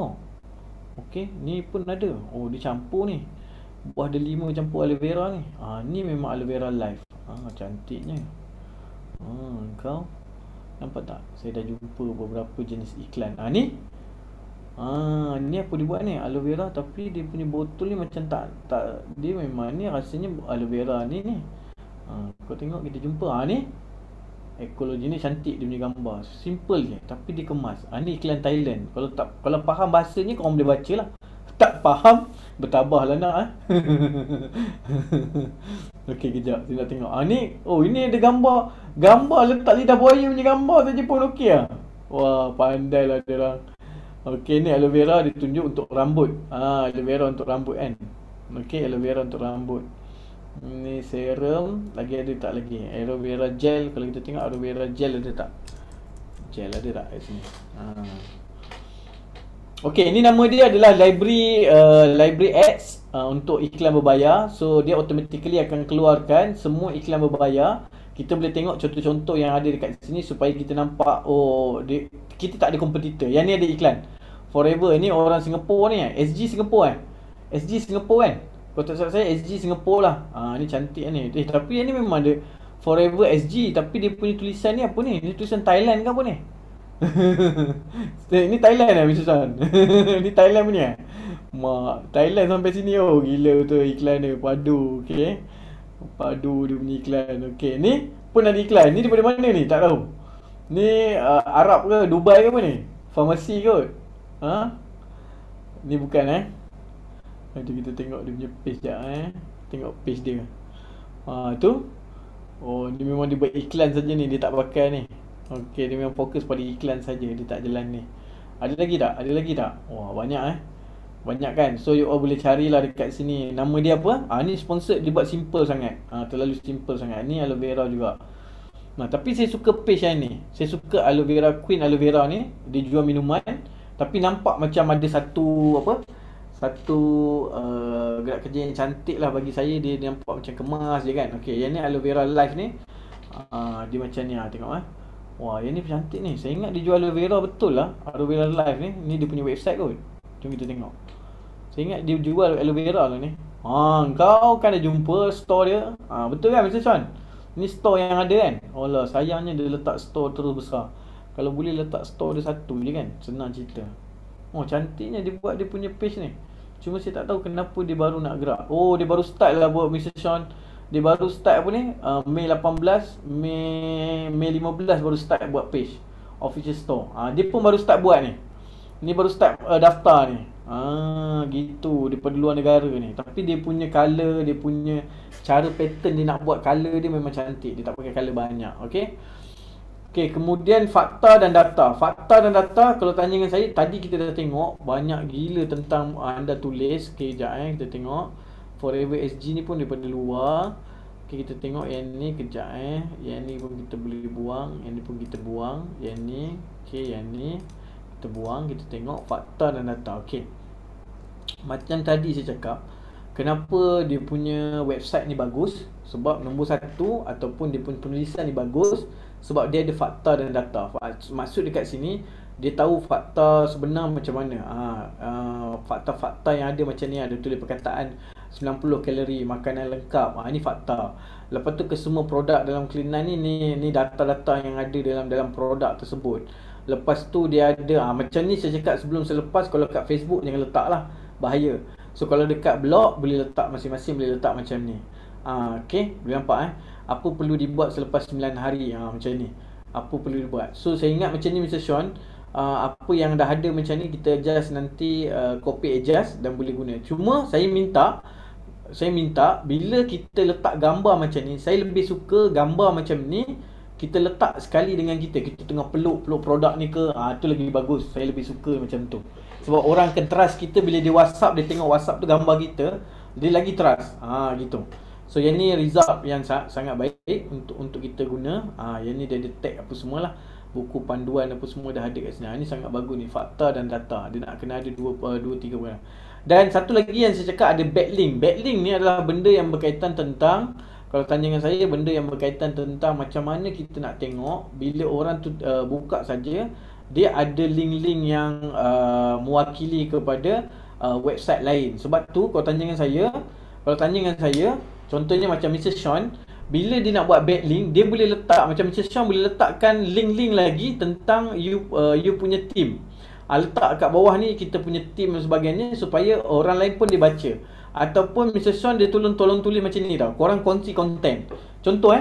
Okey, ni pun ada. Oh, dia campur ni. Buah delima campur aloe vera ni. Ni memang aloe vera live. Cantiknya. Kau nampak tak? Saya dah jumpa beberapa jenis iklan. Ni. Ni apa dia buat ni? Aloe vera tapi dia punya botol ni macam tak dia memang ni rasanya aloe vera ni. Kau tengok kita jumpa. Ni ekologi ni cantik dia punya gambar. Simple je tapi dia kemas. Ni iklan Thailand. Kalau faham bahasanya kau boleh baca lah. Tak faham, bertabahlah nak. Okey, kejap saya nak tengok. Ni, ini ada gambar letak lidah buaya punya gambar saja pun okey ah. Wah, pandailah dia orang. Okey, ni aloe vera ditunjuk untuk rambut. Aloe vera untuk rambut kan. Okey, aloe vera untuk rambut. Ni serum, lagi ada tak lagi? Aloe vera gel, kalau kita tengok aloe vera gel ada tak? Gel ada tak kat sini? Okey, ini nama dia adalah library ads untuk iklan berbayar. So dia automatically akan keluarkan semua iklan berbayar. Kita boleh tengok contoh-contoh yang ada dekat sini supaya kita nampak kita tak ada kompetitor. Yang ni ada iklan. Forever ni orang Singapura ni SG Singapura SG Singapura kan. Kalau tak salah saya SG Singapura lah. Ni cantik ni. Tapi yang ni memang ada Forever SG tapi dia punya tulisan ni apa ni? Ni tulisan Thailand ke apa ni? Ini Thailand lah Mr. Sean. Ni Thailand punya. Mak, Thailand sampai sini. Oh gila betul iklan dia. Padu. Okay, padu dia punya iklan. Okay, ni pun ada iklan. Ni daripada mana ni? Tak tahu. Ni Arab ke Dubai ke apa ni? Farmasi kot. Ha? Ni bukan Nanti kita tengok dia punya page sekejap Tengok page dia. Tu. Oh, ni memang dia buat iklan saja ni, dia tak pakai ni. Okey, dia memang fokus pada iklan saja, dia tak jalan ni. Ada lagi tak? Ada lagi tak? Wah, banyak Banyak kan? So you all boleh carilah dekat sini. Nama dia apa? Ni sponsored, dia buat simple sangat. Terlalu simple sangat. Ni aloe vera juga. Tapi saya suka page yang ni. Saya suka aloe vera, Queen aloe vera ni. Dia jual minuman, tapi nampak macam ada satu gerak kerja yang cantik lah bagi saya. Dia nampak macam kemas je kan. Okey, yang ni aloe vera live ni. Dia macam ni tengok Wah, yang ni cantik ni. Saya ingat dia jual aloe vera betul lah. Aloe vera live ni. Ni dia punya website kot. Jom kita tengok. Saya ingat dia jual aloe vera lah ni. Kau kan dah jumpa store dia. Betul kan Mr. Sean? Ni store yang ada kan. Allah, sayangnya dia letak store terus besar. Kalau boleh letak store dia satu je kan, senang cerita. Cantiknya dia buat dia punya page ni. Cuma saya tak tahu kenapa dia baru nak gerak. Dia baru start lah buat Mr. Sean. Dia baru start apa ni, Mei 18, Mei 15 baru start buat page official store. Dia pun baru start buat ni. Ni baru start daftar ni. Gitu daripada luar negara ni. Tapi dia punya colour, dia punya cara pattern dia nak buat colour dia memang cantik. Dia tak pakai colour banyak. Okey, kemudian fakta dan data. Fakta dan data, kalau tanya dengan saya, tadi kita dah tengok banyak gila tentang anda tulis. Okey, sekejap kita tengok. Forever SG ni pun daripada luar. Okey, kita tengok yang ni kejap Yang ni pun kita boleh buang, yang ni pun kita buang, yang ni. Okey, yang ni kita buang. Kita tengok fakta dan data. Okey, macam tadi saya cakap, kenapa dia punya website ni bagus? Sebab nombor satu, ataupun dia punya penulisan ni bagus, sebab dia ada fakta dan data. Maksud dekat sini, dia tahu fakta sebenar macam mana. Fakta-fakta yang ada macam ni, ada tulis perkataan 90 kalori, makanan lengkap. Ini fakta. Lepas tu ke semua produk dalam Clean9 ni data-data yang ada dalam produk tersebut. Lepas tu dia ada macam ni saya cakap sebelum selepas, kalau kat Facebook jangan letak lah, bahaya. So kalau dekat blog boleh letak, masing-masing boleh letak macam ni. Okey, boleh nampak apa perlu dibuat selepas 9 hari macam ni. Apa perlu dibuat. So saya ingat macam ni Mr. Sean, apa yang dah ada macam ni kita adjust nanti, copy adjust dan boleh guna. Cuma saya minta bila kita letak gambar macam ni, saya lebih suka gambar macam ni kita letak sekali dengan kita tengah peluk produk ni ke, tu lagi bagus. Saya lebih suka macam tu. Sebab orang akan trust kita bila dia WhatsApp, dia tengok WhatsApp tu gambar kita, dia lagi trust. Gitu. So yang ni result yang sangat baik untuk kita guna. Yang ni dia tag apa semualah. Buku panduan apa semua dah ada kat sini. Ini sangat bagus ni, fakta dan data. Dia nak kena ada 2-3 benda. Dan satu lagi yang saya cakap, ada backlink. Backlink ni adalah benda yang berkaitan tentang, kalau tanya dengan saya, benda yang berkaitan tentang macam mana kita nak tengok bila orang tu buka saja, dia ada link-link yang mewakili kepada website lain. Sebab tu kalau tanya dengan saya, contohnya macam Mr. Sean, bila dia nak buat backlink, dia boleh letak, macam Mr. Sean boleh letakkan link-link lagi tentang you punya team. Letak kat bawah ni kita punya team dan sebagainya, supaya orang lain pun dia baca. Ataupun Mr. Sean dia tolong tulis macam ni tau, korang kongsi konten. Contoh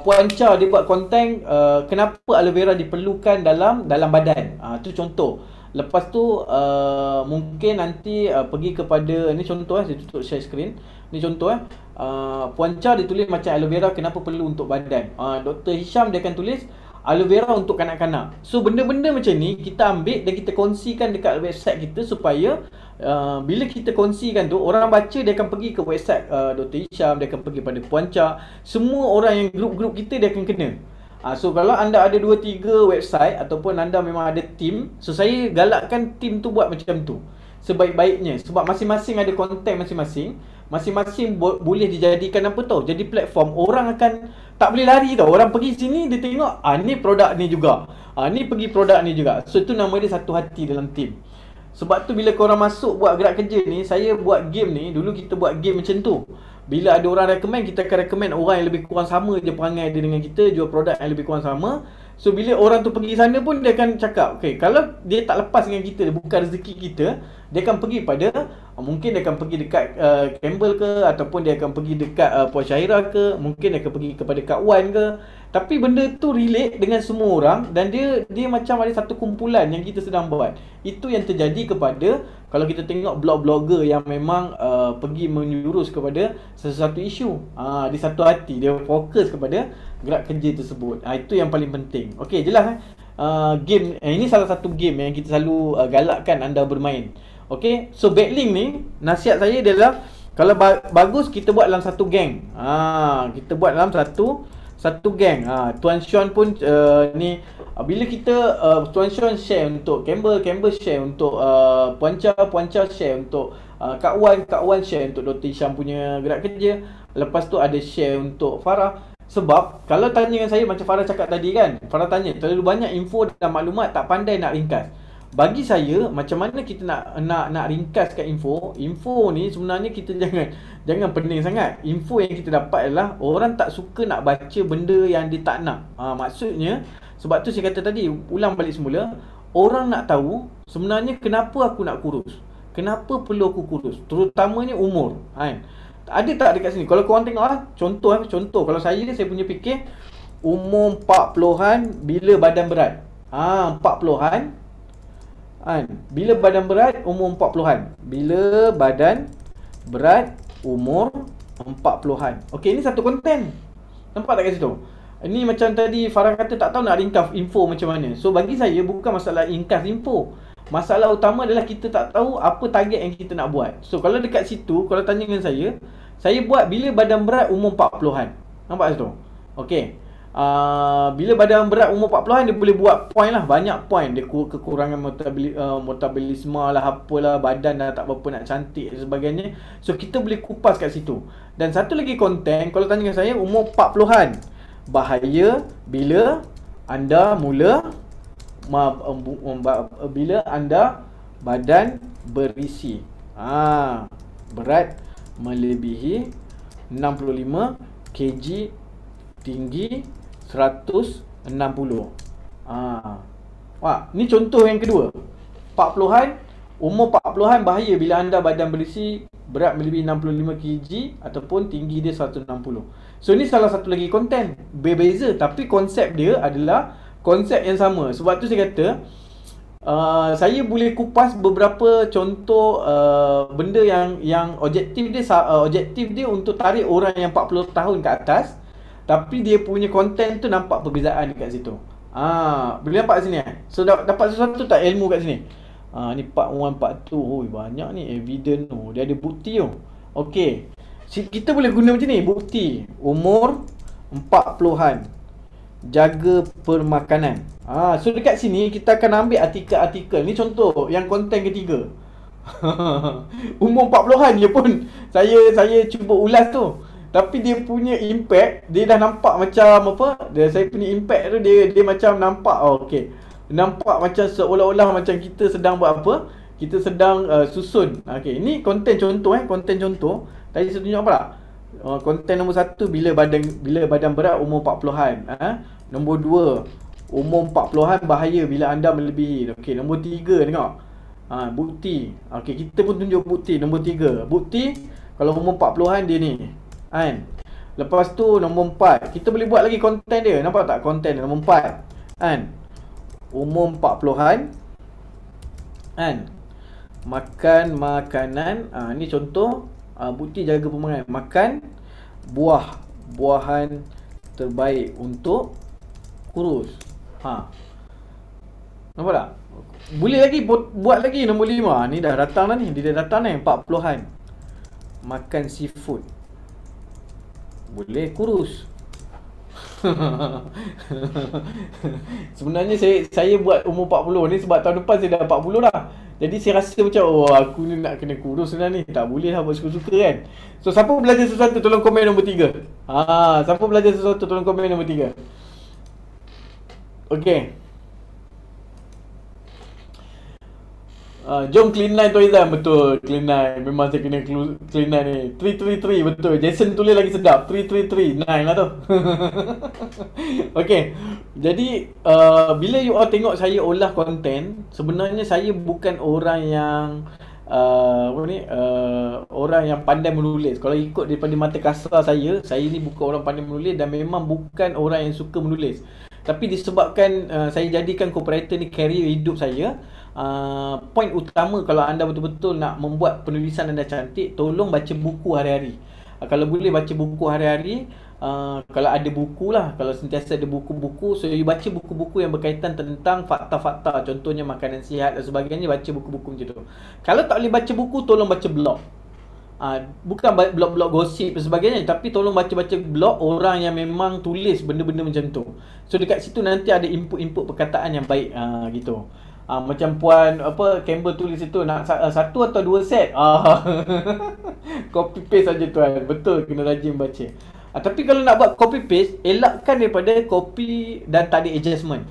Puan Cha dia buat konten, kenapa aloe vera diperlukan dalam badan. Tu contoh. Lepas tu mungkin nanti pergi kepada, ni contoh saya tutup share screen. Ni contoh Puan Cha dia tulis macam aloe vera kenapa perlu untuk badan. Dr. Hisham dia akan tulis aloe vera untuk kanak-kanak. So benda-benda macam ni kita ambil dan kita kongsikan dekat website kita, supaya bila kita kongsikan tu, orang baca dia akan pergi ke website Dr. Hisham, dia akan pergi pada Puan Cha. Semua orang yang grup-grup kita dia akan kena. So kalau anda ada 2-3 website ataupun anda memang ada team, so saya galakkan team tu buat macam tu sebaik-baiknya. Sebab masing-masing ada konten masing-masing boleh dijadikan apa tau, jadi platform. Orang akan tak boleh lari tau. Orang pergi sini dia tengok, ni produk ni juga, ni pergi produk ni juga. So itu nama dia satu hati dalam team. Sebab tu bila korang masuk buat gerak kerja ni, saya buat game ni, dulu kita buat game macam tu. Bila ada orang recommend, kita akan recommend orang yang lebih kurang sama je perangai dia dengan kita, jual produk yang lebih kurang sama. So bila orang tu pergi sana pun dia akan cakap, okay, kalau dia tak lepas dengan kita, dia bukan rezeki kita, dia akan pergi pada Mungkin dia akan pergi dekat Campbell ke, ataupun dia akan pergi dekat Puan Syahira ke, mungkin dia akan pergi kepada Kak Wan ke. Tapi benda tu relate dengan semua orang, dan dia macam ada satu kumpulan yang kita sedang buat. Itu yang terjadi kepada, kalau kita tengok blog-blogger yang memang pergi menyurus kepada sesuatu isu. Dia satu hati, dia fokus kepada gerak kerja tersebut. Itu yang paling penting. Okey, jelas game ini salah satu game yang kita selalu galakkan anda bermain. Okey, so backlink ni nasihat saya adalah, kalau bagus kita buat dalam satu geng. Kita buat dalam satu geng. Tuan Sean pun ni bila kita Tuan Sean share untuk Campbell share untuk Puan Cha share untuk Kak Wan share untuk Dr. Hisham punya gerak kerja. Lepas tu ada share untuk Farah. Sebab kalau tanya dengan saya, macam Farah cakap tadi kan, Farah tanya terlalu banyak info dan maklumat, tak pandai nak ringkas. Bagi saya, macam mana kita nak ringkaskan info ni, sebenarnya kita jangan pening sangat. Info yang kita dapat adalah orang tak suka nak baca benda yang dia tak nak. Maksudnya, sebab tu saya kata tadi, ulang balik semula, orang nak tahu sebenarnya kenapa aku nak kurus, kenapa perlu aku kurus, terutamanya umur kan. Ada tak dekat sini? Kalau korang tengok contoh kalau saya punya fikir, umur 40-an bila badan berat. 40-an kan? Bila badan berat umur 40-an. Bila badan berat umur 40-an. Okey, ini satu konten. Nampak tak kat situ? Ini macam tadi Farah kata tak tahu nak ringkas info macam mana. So bagi saya bukan masalah ringkas info. Masalah utama adalah kita tak tahu apa target yang kita nak buat. So kalau dekat situ, kalau tanya dengan saya buat bila badan berat umur 40-an. Nampak situ? Okey. Bila badan berat umur 40-an, dia boleh buat point lah, banyak point. Dia kekurangan metabolisme lah, apalah, badan dah tak berapa nak cantik dan sebagainya. So kita boleh kupas kat situ. Dan satu lagi konten, kalau tanya dengan saya, umur 40-an, bahaya bila anda mula bila anda badan berisi, berat melebihi 65 kg, tinggi 160. Ni contoh yang kedua. 40-an, umur 40-an bahaya bila anda badan berisi, berat melebihi 65 kg ataupun tinggi dia 160. So ni salah satu lagi konten. Berbeza tapi konsep dia adalah konsep yang sama. Sebab tu saya kata saya boleh kupas beberapa contoh benda yang objektif dia untuk tarik orang yang 40 tahun ke atas, tapi dia punya konten tu nampak perbezaan dekat situ. Boleh nampak kat sini So dapat sesuatu tak ilmu kat sini? Ni part 1, part 2. Banyak ni evidence tu. Dia ada bukti tu. Okey. Kita boleh guna macam ni, bukti. Umur 40-an, jaga permakanan. So dekat sini kita akan ambil artikel-artikel. Ni contoh yang konten ketiga. Umur 40-an dia pun saya cuba ulas tu. Tapi dia punya impact, dia dah nampak macam apa? Saya punya impact tu dia macam nampak okey. Nampak macam seolah-olah macam kita sedang buat apa? Kita sedang susun. Okey, ini konten contoh konten contoh. Tadi saya tunjuk apa tak? Konten nombor 1, bila badan berat umur 40-an. Nombor 2, umur 40-an bahaya bila anda melebihi. Okey, nombor 3 tengok. Bukti. Okey, kita pun tunjuk bukti. Nombor 3, bukti kalau umur 40-an dia ni. Kan? Lepas tu nombor 4, kita boleh buat lagi konten dia. Nampak tak konten dia? Nombor 4. Kan? Umur 40-an. Kan? Makan makanan. Ni contoh. Bukti jaga permakanan. Makan buah-buahan terbaik untuk kurus. Nampak tak? Boleh lagi buat lagi nombor 5. Ni dah datang dah ni. Dia dah datang ni 40-an. Makan seafood boleh kurus. Sebenarnya saya buat umur 40 ni sebab tahun depan saya dah 40 dah. Jadi saya rasa macam aku ni nak kena kurus sebenarnya ni. Tak boleh lah buat suka-suka kan. So siapa belajar sesuatu tolong komen nombor 3. Siapa belajar sesuatu tolong komen nombor 3. Okey. Jom clean line tu Izan. Betul, clean line. Memang saya kena clean line ni. 333 betul. Jason tulis lagi sedap. 333 9 lah tu. Okay. Jadi bila you all tengok saya olah konten, sebenarnya saya bukan orang yang orang yang pandai menulis. Kalau ikut daripada mata kasar saya ni bukan orang pandai menulis dan memang bukan orang yang suka menulis. Tapi disebabkan saya jadikan copywriter ni career hidup saya, point utama kalau anda betul-betul nak membuat penulisan anda cantik, tolong baca buku hari-hari. Kalau boleh baca buku hari-hari. Kalau ada buku lah, kalau sentiasa ada buku-buku, so you baca buku-buku yang berkaitan tentang fakta-fakta, contohnya makanan sihat dan sebagainya, baca buku-buku macam tu. Kalau tak boleh baca buku, tolong baca blog. Bukan blog-blog gosip dan sebagainya, tapi tolong baca-baca blog orang yang memang tulis benda-benda macam tu. So dekat situ nanti ada input-input perkataan yang baik, gitu. Macam Puan Campbell tulis itu nak satu atau dua set. Copy paste saja tuan. Betul, kena rajin baca. Tapi kalau nak buat copy paste, elakkan daripada copy dan tak ada adjustment.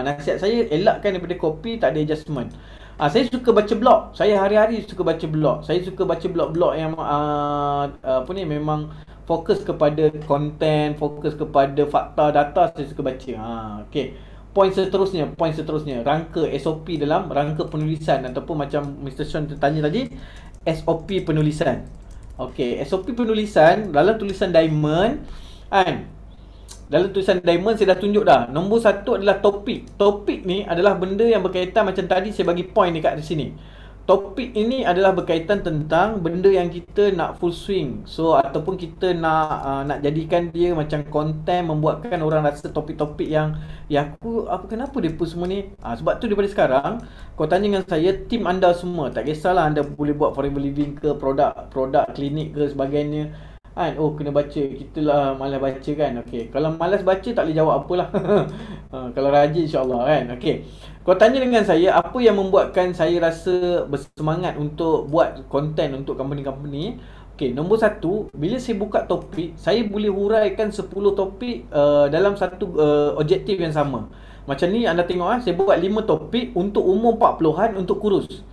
Nasihat saya, elakkan daripada copy tak ada adjustment. Saya suka baca blog. Saya hari-hari suka baca blog. Saya suka baca blog-blog yang memang fokus kepada konten, fokus kepada fakta, data, saya suka baca. Okey. Point seterusnya, rangka SOP dalam rangka penulisan, ataupun macam Mr. Sean tanya tadi, SOP penulisan. Okey, SOP penulisan dalam tulisan diamond kan. Dalam tulisan diamond saya dah tunjuk dah. Nombor 1 adalah topik. Topik ni adalah benda yang berkaitan, macam tadi saya bagi point dekat sini. Topik ini adalah berkaitan tentang benda yang kita nak full swing. So ataupun kita nak jadikan dia macam konten, membuatkan orang rasa topik-topik yang kenapa dia post semua ni. Sebab tu daripada sekarang kau tanya dengan saya, tim anda semua, tak kisahlah anda boleh buat forever living ke, produk klinik ke sebagainya kan. Kena baca. Kita lah malas baca kan. Okey, kalau malas baca tak boleh jawab apalah. Kalau rajin insya-Allah kan. Okey, kau tanya dengan saya apa yang membuatkan saya rasa bersemangat untuk buat konten untuk company-company. Okey, nombor 1, bila saya buka topik, saya boleh huraikan 10 topik dalam satu objektif yang sama. Macam ni anda tengok, saya buat 5 topik untuk umur 40-an untuk kurus.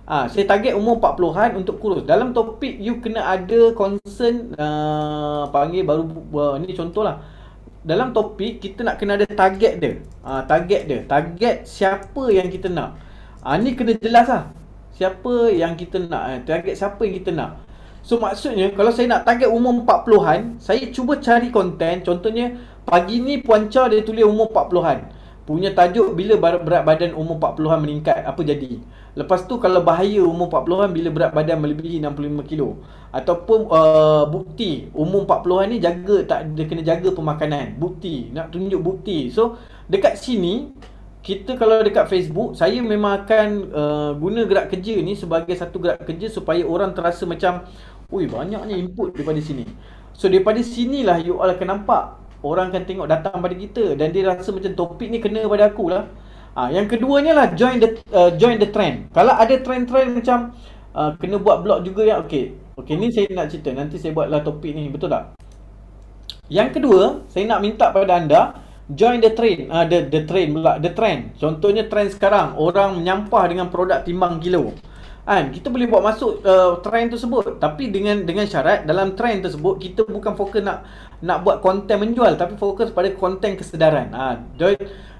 Saya target umur 40-an untuk kurus. Dalam topik you kena ada concern, panggil baru ni contohlah. Dalam topik kita nak kena ada target dia. Target siapa yang kita nak. Ni kena jelas lah. Siapa yang kita nak, target siapa yang kita nak. So maksudnya kalau saya nak target umur 40-an, saya cuba cari konten. Contohnya pagi ni Puan Cha dia tulis umur 40-an. Punya tajuk bila berat badan umur 40-an meningkat, apa jadi. Lepas tu kalau bahaya umur 40-an bila berat badan melebihi 65 kilo. Ataupun bukti umur 40-an ni dia kena jaga pemakanan. Bukti, nak tunjuk bukti. So dekat sini kita kalau dekat Facebook, saya memang akan guna gerak kerja ni sebagai satu gerak kerja supaya orang terasa macam, ui banyaknya input daripada sini. So daripada sinilah you all akan nampak, orang akan tengok datang pada kita dan dia rasa macam topik ni kena pada aku lah. Yang keduanya lah join the trend. Kalau ada trend-trend macam kena buat blog juga yang okey ni saya nak cerita, nanti saya buatlah topik ni, betul tak? Yang kedua, saya nak minta pada anda join the trend. The trend. Contohnya trend sekarang, orang menyampah dengan produk timbang kilo. Kita boleh buat masuk trend tersebut, tapi dengan syarat dalam trend tersebut kita bukan fokus nak buat konten menjual, tapi fokus pada konten kesedaran.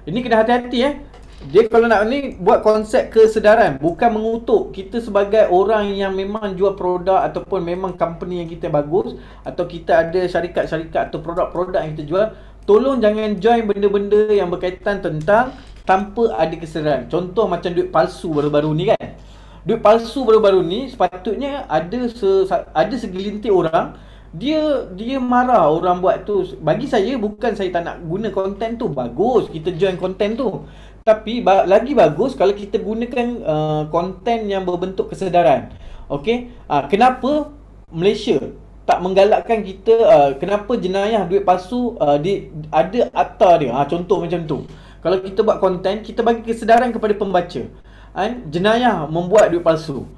Ini kena hati-hati Dia kalau nak ni buat konsep kesedaran, bukan mengutuk. Kita sebagai orang yang memang jual produk ataupun memang company yang kita bagus, atau kita ada syarikat-syarikat atau produk-produk yang kita jual, tolong jangan join benda-benda yang berkaitan tentang tanpa ada kesedaran. Contoh macam duit palsu baru-baru ni kan. Duit palsu baru-baru ni sepatutnya ada segelintir orang dia marah orang buat tu. Bagi saya, bukan saya tak nak guna konten tu, bagus kita join konten tu, tapi lagi bagus kalau kita gunakan konten yang berbentuk kesedaran. Okey, kenapa Malaysia tak menggalakkan kita, kenapa jenayah duit palsu ada akta dia, contoh macam tu. Kalau kita buat konten, kita bagi kesedaran kepada pembaca, jenayah membuat duit palsu.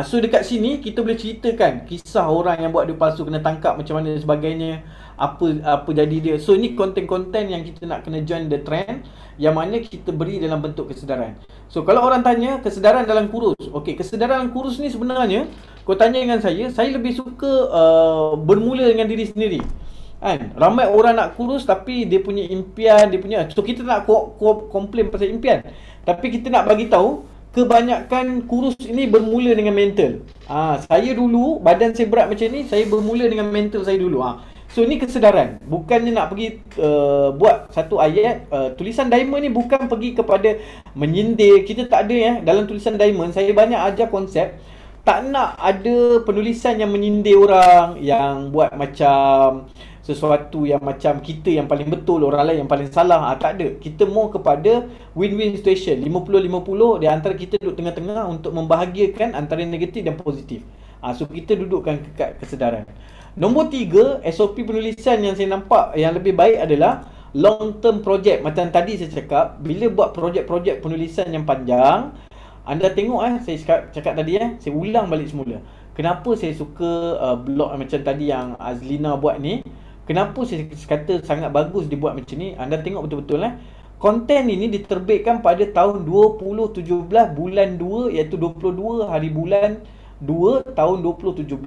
So dekat sini kita boleh ceritakan kisah orang yang buat duit palsu kena tangkap macam mana dan sebagainya, apa jadi dia. So ni konten-konten yang kita nak kena join the trend, yang mana kita beri dalam bentuk kesedaran. So kalau orang tanya kesedaran dalam kurus, okey, kesedaran dalam kurus ni sebenarnya kau tanya dengan saya lebih suka bermula dengan diri sendiri. Ramai orang nak kurus tapi dia punya impian, so kita tak nak komplain pasal impian, tapi kita nak bagi tahu kebanyakan kurus ini bermula dengan mental. Saya dulu, badan saya berat macam ni, saya bermula dengan mental saya dulu. So ni kesedaran. Bukannya nak pergi buat satu ayat. Tulisan Diamond ni bukan pergi kepada menyindir. Kita tak ada dalam tulisan Diamond, saya banyak ajar konsep. Tak nak ada penulisan yang menyindir orang, yang buat macam sesuatu yang macam kita yang paling betul, orang lain yang paling salah. Tak ada. Kita mau kepada win-win situation, 50-50 di antara kita duduk tengah-tengah untuk membahagiakan antara negatif dan positif. So kita dudukkan kat kesedaran. Nombor 3, SOP penulisan yang saya nampak yang lebih baik adalah long term project. Macam tadi saya cakap, bila buat projek-projek penulisan yang panjang, anda tengok saya cakap tadi saya ulang balik semula. Kenapa saya suka blog macam tadi yang Azlina buat ni? Kenapa saya kata sangat bagus dibuat macam ni? Anda tengok betul-betul konten ini diterbitkan pada tahun 2017 bulan 2, iaitu 22 hari bulan 2 tahun 2017.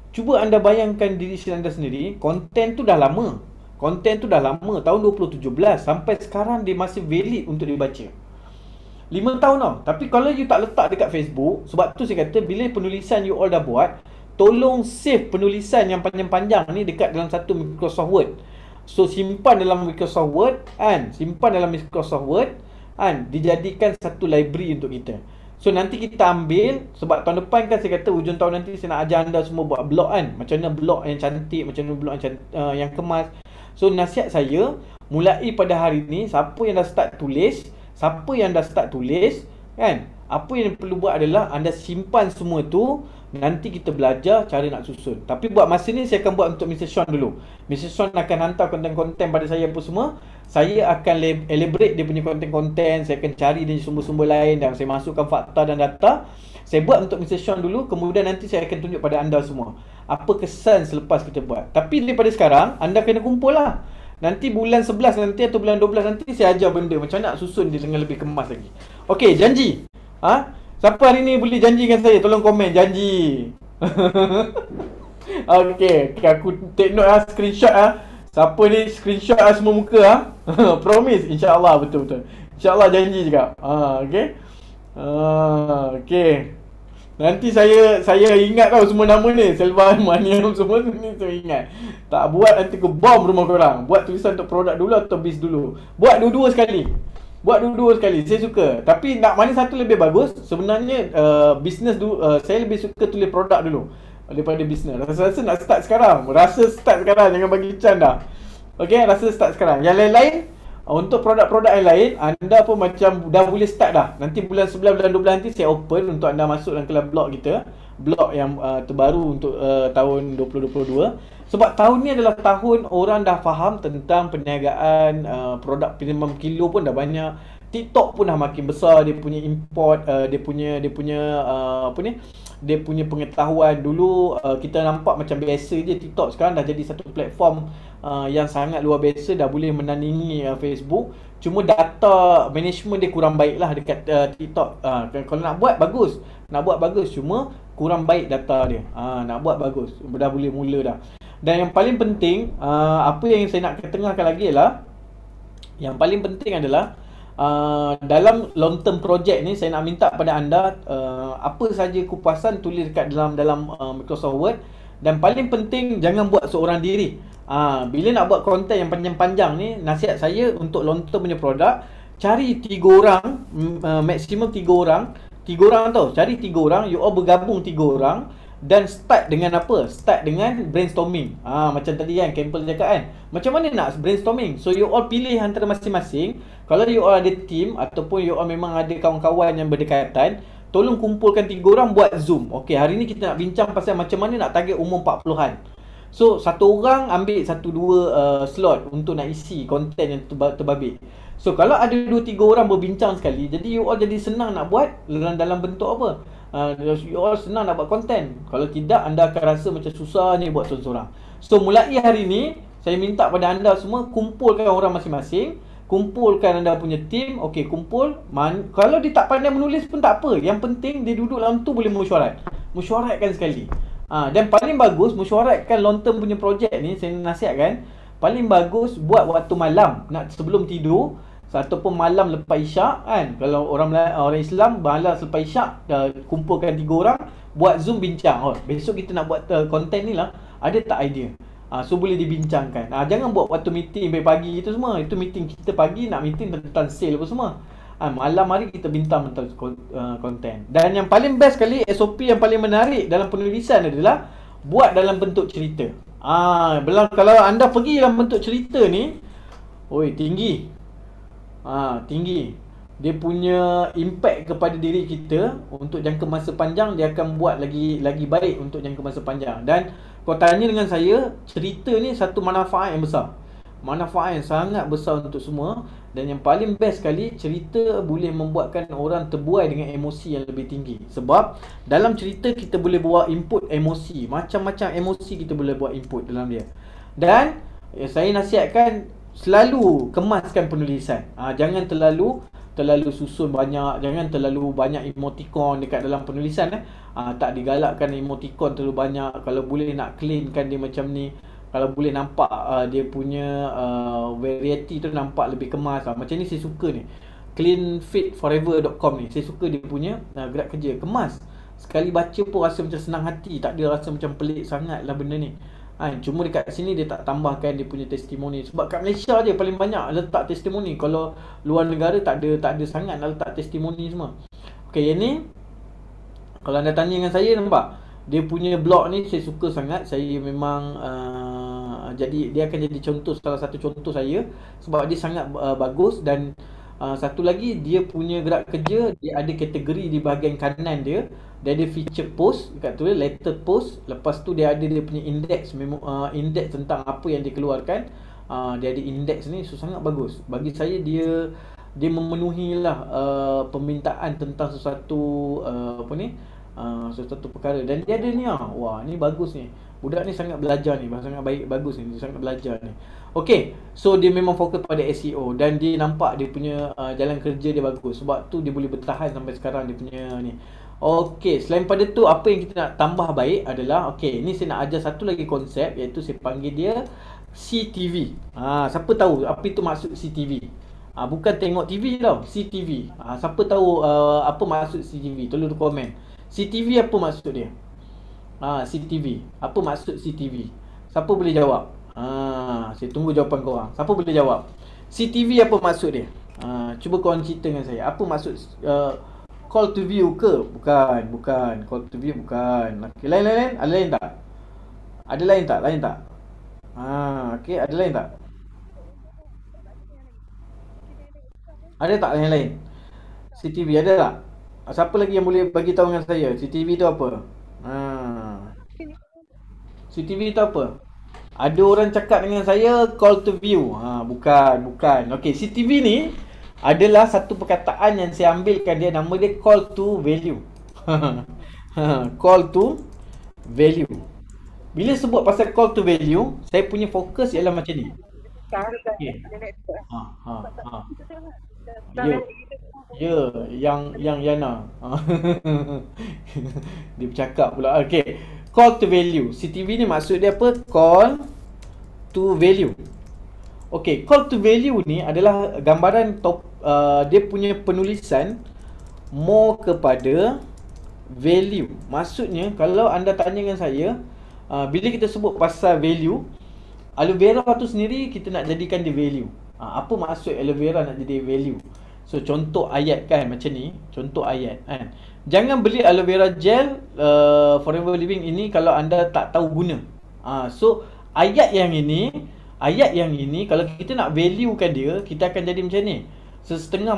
Cuba anda bayangkan diri anda sendiri, konten tu dah lama. Konten tu dah lama, tahun 2017 sampai sekarang dia masih valid untuk dibaca. 5 tahun tau. Tapi kalau you tak letak dekat Facebook, sebab tu saya kata bila penulisan you all dah buat, tolong save penulisan yang panjang-panjang ni dekat dalam satu Microsoft Word. So simpan dalam Microsoft Word simpan dalam Microsoft Word dijadikan satu library untuk kita. So nanti kita ambil, sebab tahun depan kan saya kata hujung tahun nanti saya nak ajar anda semua buat blog macam mana blog yang cantik, macam mana blog yang kemas. So nasihat saya, mulai pada hari ni, siapa yang dah start tulis, apa yang perlu buat adalah anda simpan semua tu. Nanti kita belajar cara nak susun. Tapi buat masa ni saya akan buat untuk Mr. Sean dulu. Mr. Sean akan hantar konten-konten pada saya apa semua. Saya akan elaborate dia punya konten-konten. Saya akan cari dia sumber-sumber lain dan saya masukkan fakta dan data. Saya buat untuk Mr. Sean dulu. Kemudian nanti saya akan tunjuk pada anda semua apa kesan selepas kita buat. Tapi daripada sekarang, anda kena kumpul lah. Nanti bulan 11 nanti atau bulan 12 nanti saya ajar benda macam nak susun dia dengan lebih kemas lagi. Okey, janji. Siapa hari ni boleh janjikan saya? Tolong komen janji. Okey, aku take note screenshot Siapa ni screenshot semua muka Promise, insya-Allah betul-betul. Insya-Allah janji juga. Okey. Okey. Nanti saya ingat tau semua nama ni. Selva Maniam semua ni saya ingat. Tak buat nanti ke bom rumah korang. Buat tulisan untuk produk dulu atau bis dulu. Buat dua-dua sekali. Saya suka. Tapi nak mana satu lebih bagus? Sebenarnya bisnes dulu, saya lebih suka tulis produk dulu daripada bisnes. Rasa nak start sekarang. Jangan bagi can dah. Okey, rasa start sekarang. Yang lain-lain, untuk produk-produk yang lain, anda pun macam dah boleh start dah. Nanti bulan 11, bulan 12 nanti saya open untuk anda masuk dalam kelas blog kita. Blog yang terbaru untuk tahun 2022. Sebab tahun ni adalah tahun orang dah faham tentang perniagaan, produk minimum kilo pun dah banyak. TikTok pun dah makin besar, dia punya import, dia punya pengetahuan. Dulu kita nampak macam biasa je TikTok, sekarang dah jadi satu platform yang sangat luar biasa, dah boleh menandingi Facebook. Cuma data management dia kurang baik lah dekat TikTok. Kalau nak buat bagus, cuma kurang baik data dia. Nak buat bagus, dah boleh mula dah. Dan yang paling penting, apa yang saya nak ketengahkan lagi adalah, yang paling penting adalah dalam long term project ni saya nak minta pada anda apa saja kupasan tulis dekat dalam Microsoft Word. Dan paling penting, jangan buat seorang diri. Bila nak buat konten yang panjang-panjang ni, nasihat saya untuk long term punya produk, cari 3 orang, maksimum 3 orang. 3 orang tau, cari 3 orang, you all bergabung 3 orang. Dan start dengan apa? Start dengan brainstorming. Macam tadi kan Campbell cakap kan, macam mana nak brainstorming? So you all pilih antara masing-masing. Kalau you all ada team ataupun you all memang ada kawan-kawan yang berdekatan, tolong kumpulkan 3 orang buat Zoom. Okey, hari ni kita nak bincang pasal macam mana nak target umur 40-an. So satu orang ambil 1-2 slot untuk nak isi konten yang terbabit. So kalau ada 2-3 orang berbincang sekali, jadi you all jadi senang nak buat dalam bentuk apa? You all senang nak buat konten. Kalau tidak, anda akan rasa macam susah ni buat seorang-seorang. So mulai hari ni, saya minta pada anda semua kumpulkan orang masing-masing, kumpulkan anda punya team. Okey, kumpul. Kalau dia tak pandai menulis pun tak apa, yang penting dia duduk dalam tu boleh mesyuaratkan sekali. Dan paling bagus mesyuaratkan long term punya projek ni, saya nasihatkan paling bagus buat waktu malam, nak sebelum tidur. ataupun malam lepas isyak kan. Kalau orang Islam malam selepas isyak kumpulkan 3 orang, buat Zoom bincang. Oh, besok kita nak buat konten ni lah, ada tak idea? So boleh dibincangkan. Jangan buat waktu meeting pagi itu semua. Itu meeting kita pagi, nak meeting tentang sale apa semua. Malam hari kita bintang tentang konten. Dan yang paling best sekali, SOP yang paling menarik dalam penulisan adalah buat dalam bentuk cerita. Kalau anda pergi dalam bentuk cerita ni, tinggi. Tinggi. Dia punya impact kepada diri kita untuk jangka masa panjang, dia akan buat lagi baik untuk jangka masa panjang. Dan kau tanya dengan saya, cerita ni satu manfaat yang besar. Manfaat yang sangat besar untuk semua. Dan yang paling best sekali, cerita boleh membuatkan orang terbuai dengan emosi yang lebih tinggi. Sebab dalam cerita kita boleh buat input emosi, macam-macam emosi kita boleh buat input dalam dia. Dan saya nasihatkan selalu kemaskan penulisan. Jangan terlalu susun banyak, jangan terlalu banyak emoticon dekat dalam penulisan. Tak digalakkan emoticon terlalu banyak. Kalau boleh nak cleankan dia macam ni. Kalau boleh nampak dia punya variety tu nampak lebih kemas. Macam ni saya suka ni, cleanfitforever.com ni. Saya suka dia punya gerak kerja, kemas. Sekali baca pun rasa macam senang hati, tak ada rasa macam pelik sangat lah benda ni. Cuma dekat sini dia tak tambahkan dia punya testimoni. Sebab kat Malaysia je paling banyak letak testimoni. Kalau luar negara tak ada sangat nak letak testimoni semua. Okey, yang ni kalau anda tanya dengan saya, nampak dia punya blog ni saya suka sangat. Saya memang jadi dia akan jadi salah satu contoh saya, sebab dia sangat bagus. Dan satu lagi, dia punya gerak kerja, dia ada kategori di bahagian kanan dia. Dia ada feature post dekat tu, letter post. Lepas tu dia ada dia punya index, index tentang apa yang dia keluarkan. Dia ada index ni, so sangat bagus. Bagi saya dia memenuhilah permintaan tentang sesuatu sesuatu perkara. Dan dia ada ni wah, ni bagus ni. Budak ni sangat belajar ni, sangat bagus ni, dia sangat belajar ni. Okey, so dia memang fokus pada SEO. Dan dia nampak dia punya jalan kerja dia bagus. Sebab tu dia boleh bertahan sampai sekarang dia punya ni. Okey, selain pada tu, apa yang kita nak tambah baik adalah, okey, ni saya nak ajar satu lagi konsep, iaitu saya panggil dia CTV. Siapa tahu apa itu maksud CTV? Bukan tengok TV tau, CTV. Siapa tahu apa maksud CTV? Tolong komen. CTV apa maksud dia? CTV. Apa maksud CTV? Siapa boleh jawab? Saya tunggu jawapan korang. Siapa boleh jawab? CTV apa maksud dia? Cuba korang cerita dengan saya. Apa maksud call to view ke? Bukan. Call to view bukan. Okay, lain. Ada lain tak? Ada lain tak? Okay, ada lain tak? Ada tak yang lain? CTV ada tak? Siapa lagi yang boleh bagi tahu dengan saya? CTV tu apa? CTV tu apa? Ada orang cakap dengan saya call to view. Bukan. Okey, CTV ni adalah satu perkataan yang saya ambilkan, dia nama dia call to value. Call to value. Bila sebut pasal call to value, saya punya fokus ialah macam ni. Okey. Yang Yana. Dia bercakap pula. Okey. Call to value. CTV ni maksud dia apa? Call to value. Okey, call to value ni adalah gambaran dia punya penulisan more kepada value. Maksudnya, kalau anda tanya dengan saya, bila kita sebut pasal value, aloe vera tu sendiri kita nak jadikan dia value. Apa maksud aloe vera nak jadi value? So contoh ayat kan macam ni, contoh ayat kan. Jangan beli aloe vera gel Forever Living ini kalau anda tak tahu guna. So ayat yang ini kalau kita nak valuekan dia, kita akan jadi macam ni. Setengah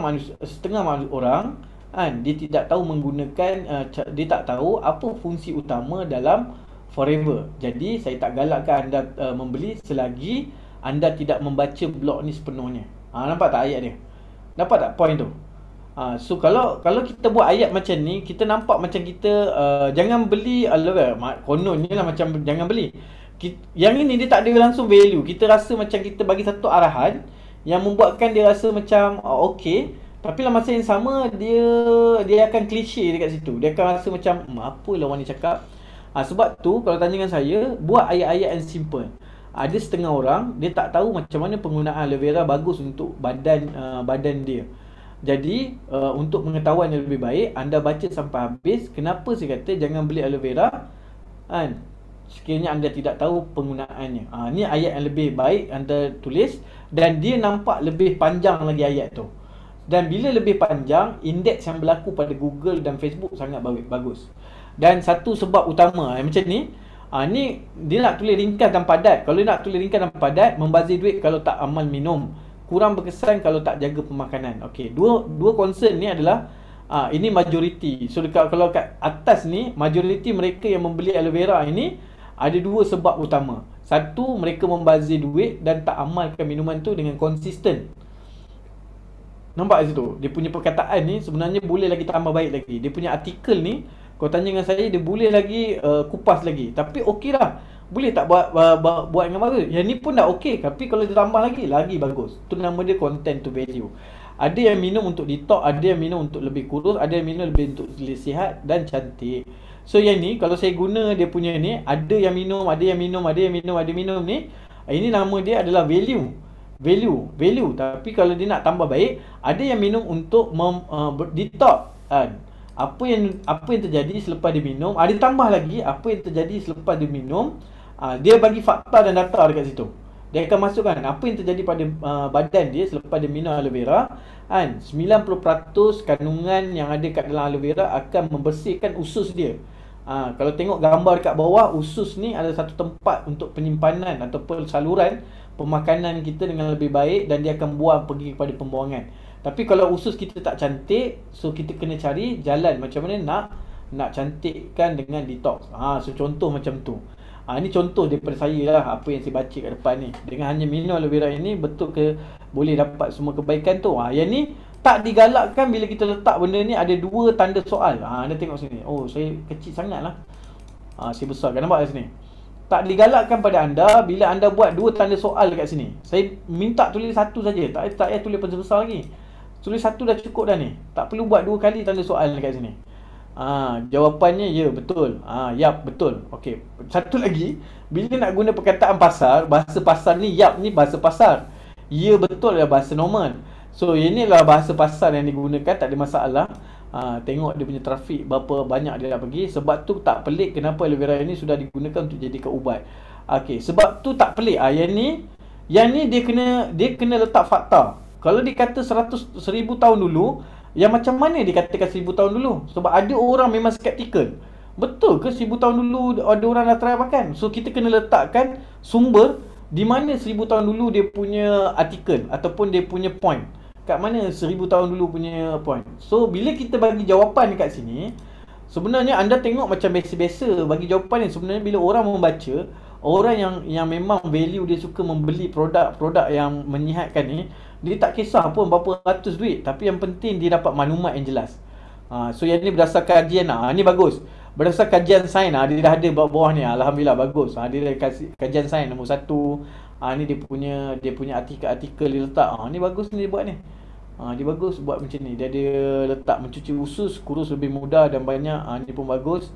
orang kan, dia tidak tahu menggunakan dia tak tahu apa fungsi utama dalam Forever. Jadi saya tak galakkan anda membeli selagi anda tidak membaca blog ni sepenuhnya. Nampak tak ayat dia? Nampak tak point tu? So kalau kita buat ayat macam ni, kita nampak macam kita jangan beli aloe vera. Kononnya lah macam jangan beli. Yang ini dia tak ada langsung value. Kita rasa macam kita bagi satu arahan yang membuatkan dia rasa macam okey, tapi dalam masa yang sama dia akan klise dekat situ. Dia akan rasa macam apalah orang ni cakap. Sebab tu kalau tanya dengan saya, buat ayat-ayat yang simple. Ada setengah orang dia tak tahu macam mana penggunaan aloe vera bagus untuk badan dia. Jadi untuk pengetahuan yang lebih baik, anda baca sampai habis. Kenapa saya kata jangan beli aloe vera kan, sekiranya anda tidak tahu penggunaannya. Ni ayat yang lebih baik anda tulis, dan dia nampak lebih panjang lagi ayat tu. Dan bila lebih panjang, indeks yang berlaku pada Google dan Facebook sangat bagus. Dan satu sebab utama macam ni, ni dia nak tulis ringkas dan padat. Kalau dia nak tulis ringkas dan padat, membazir duit kalau tak amal minum, kurang berkesan kalau tak jaga pemakanan. Okey, dua concern ni adalah ini majoriti. So kalau kat atas ni, majoriti mereka yang membeli aloe vera ini ada dua sebab utama. Satu, mereka membazir duit dan tak amalkan minuman tu dengan konsisten. Nampak kat situ? Dia punya perkataan ni sebenarnya boleh lagi tambah baik lagi. Dia punya artikel ni, kau tanya dengan saya, dia boleh lagi kupas lagi. Tapi okey lah. Boleh tak buat dengan bagus? Yang ni pun dah okey. Tapi kalau dia tambah lagi bagus. Tu nama dia content to value. Ada yang minum untuk detox, ada yang minum untuk lebih kurus, ada yang minum lebih untuk sihat dan cantik. So yang ni, kalau saya guna dia punya ni, ada yang minum ni, ini nama dia adalah value. Tapi kalau dia nak tambah baik, ada yang minum untuk detox kan. Apa yang terjadi selepas dia minum, ada tambah lagi apa yang terjadi selepas dia minum. Dia bagi fakta dan data dekat situ. Dia akan masukkan apa yang terjadi pada badan dia selepas dia minum aloe vera kan. 90% kandungan yang ada kat dalam aloe vera akan membersihkan usus dia. Kalau tengok gambar dekat bawah, usus ni ada satu tempat untuk penyimpanan ataupun saluran pemakanan kita dengan lebih baik, dan dia akan buang pergi kepada pembuangan. Tapi kalau usus kita tak cantik, so kita kena cari jalan macam mana nak cantikkan dengan detox. So contoh macam tu. Ini contoh daripada saya lah, apa yang saya baca kat depan ni. Dengan hanya minum aloe vera ini, betul ke boleh dapat semua kebaikan tu? Yang ni tak digalakkan. Bila kita letak benda ni, ada dua tanda soal. Anda tengok sini. Oh, saya kecil sangat lah. Saya besarkan. Nampak kat sini? Tak digalakkan pada anda bila anda buat dua tanda soal dekat sini. Saya minta tulis satu saja. Tak payah tulis besar lagi. Tulis satu dah cukup dah ni. Tak perlu buat dua kali tanda soal dekat sini. Jawapannya ya, betul. Yap, betul. Okey. Satu lagi, bila nak guna perkataan pasar, bahasa pasar ni, yap ni bahasa pasar. Ya, betul adalah bahasa normal. So inilah bahasa pasar yang digunakan, tak ada masalah. Tengok dia punya trafik berapa banyak dia dah pergi. Sebab tu tak pelik kenapa aloe vera ini sudah digunakan untuk jadikan ubat. Okey, sebab tu tak pelik. Yang ni dia kena letak fakta. Kalau dia kata 1000 tahun dulu, yang macam mana dia katakan 1000 tahun dulu? Sebab ada orang memang skeptikal. Betul ke 1000 tahun dulu ada orang dah try makan? So kita kena letakkan sumber di mana 1000 tahun dulu dia punya artikel ataupun dia punya point. Kat mana 1000 tahun dulu punya point. So bila kita bagi jawapan dekat sini, sebenarnya anda tengok macam biasa-biasa bagi jawapan ni. Sebenarnya bila orang membaca, orang yang memang value dia suka membeli produk-produk yang menyihatkan ni, dia tak kisah pun berapa ratus duit, tapi yang penting dia dapat maklumat yang jelas. So yang ni berdasarkan kajian. Ni bagus. Berdasarkan kajian sains, dia dah ada bawah ni. Alhamdulillah bagus. Dia dah kasih kajian sains nombor 1. Ni dia punya artikel dia letak. Ni bagus ni dia buat ni. Dia bagus buat macam ni. Dia ada letak mencuci usus, kurus lebih mudah dan banyak. Ni pun bagus.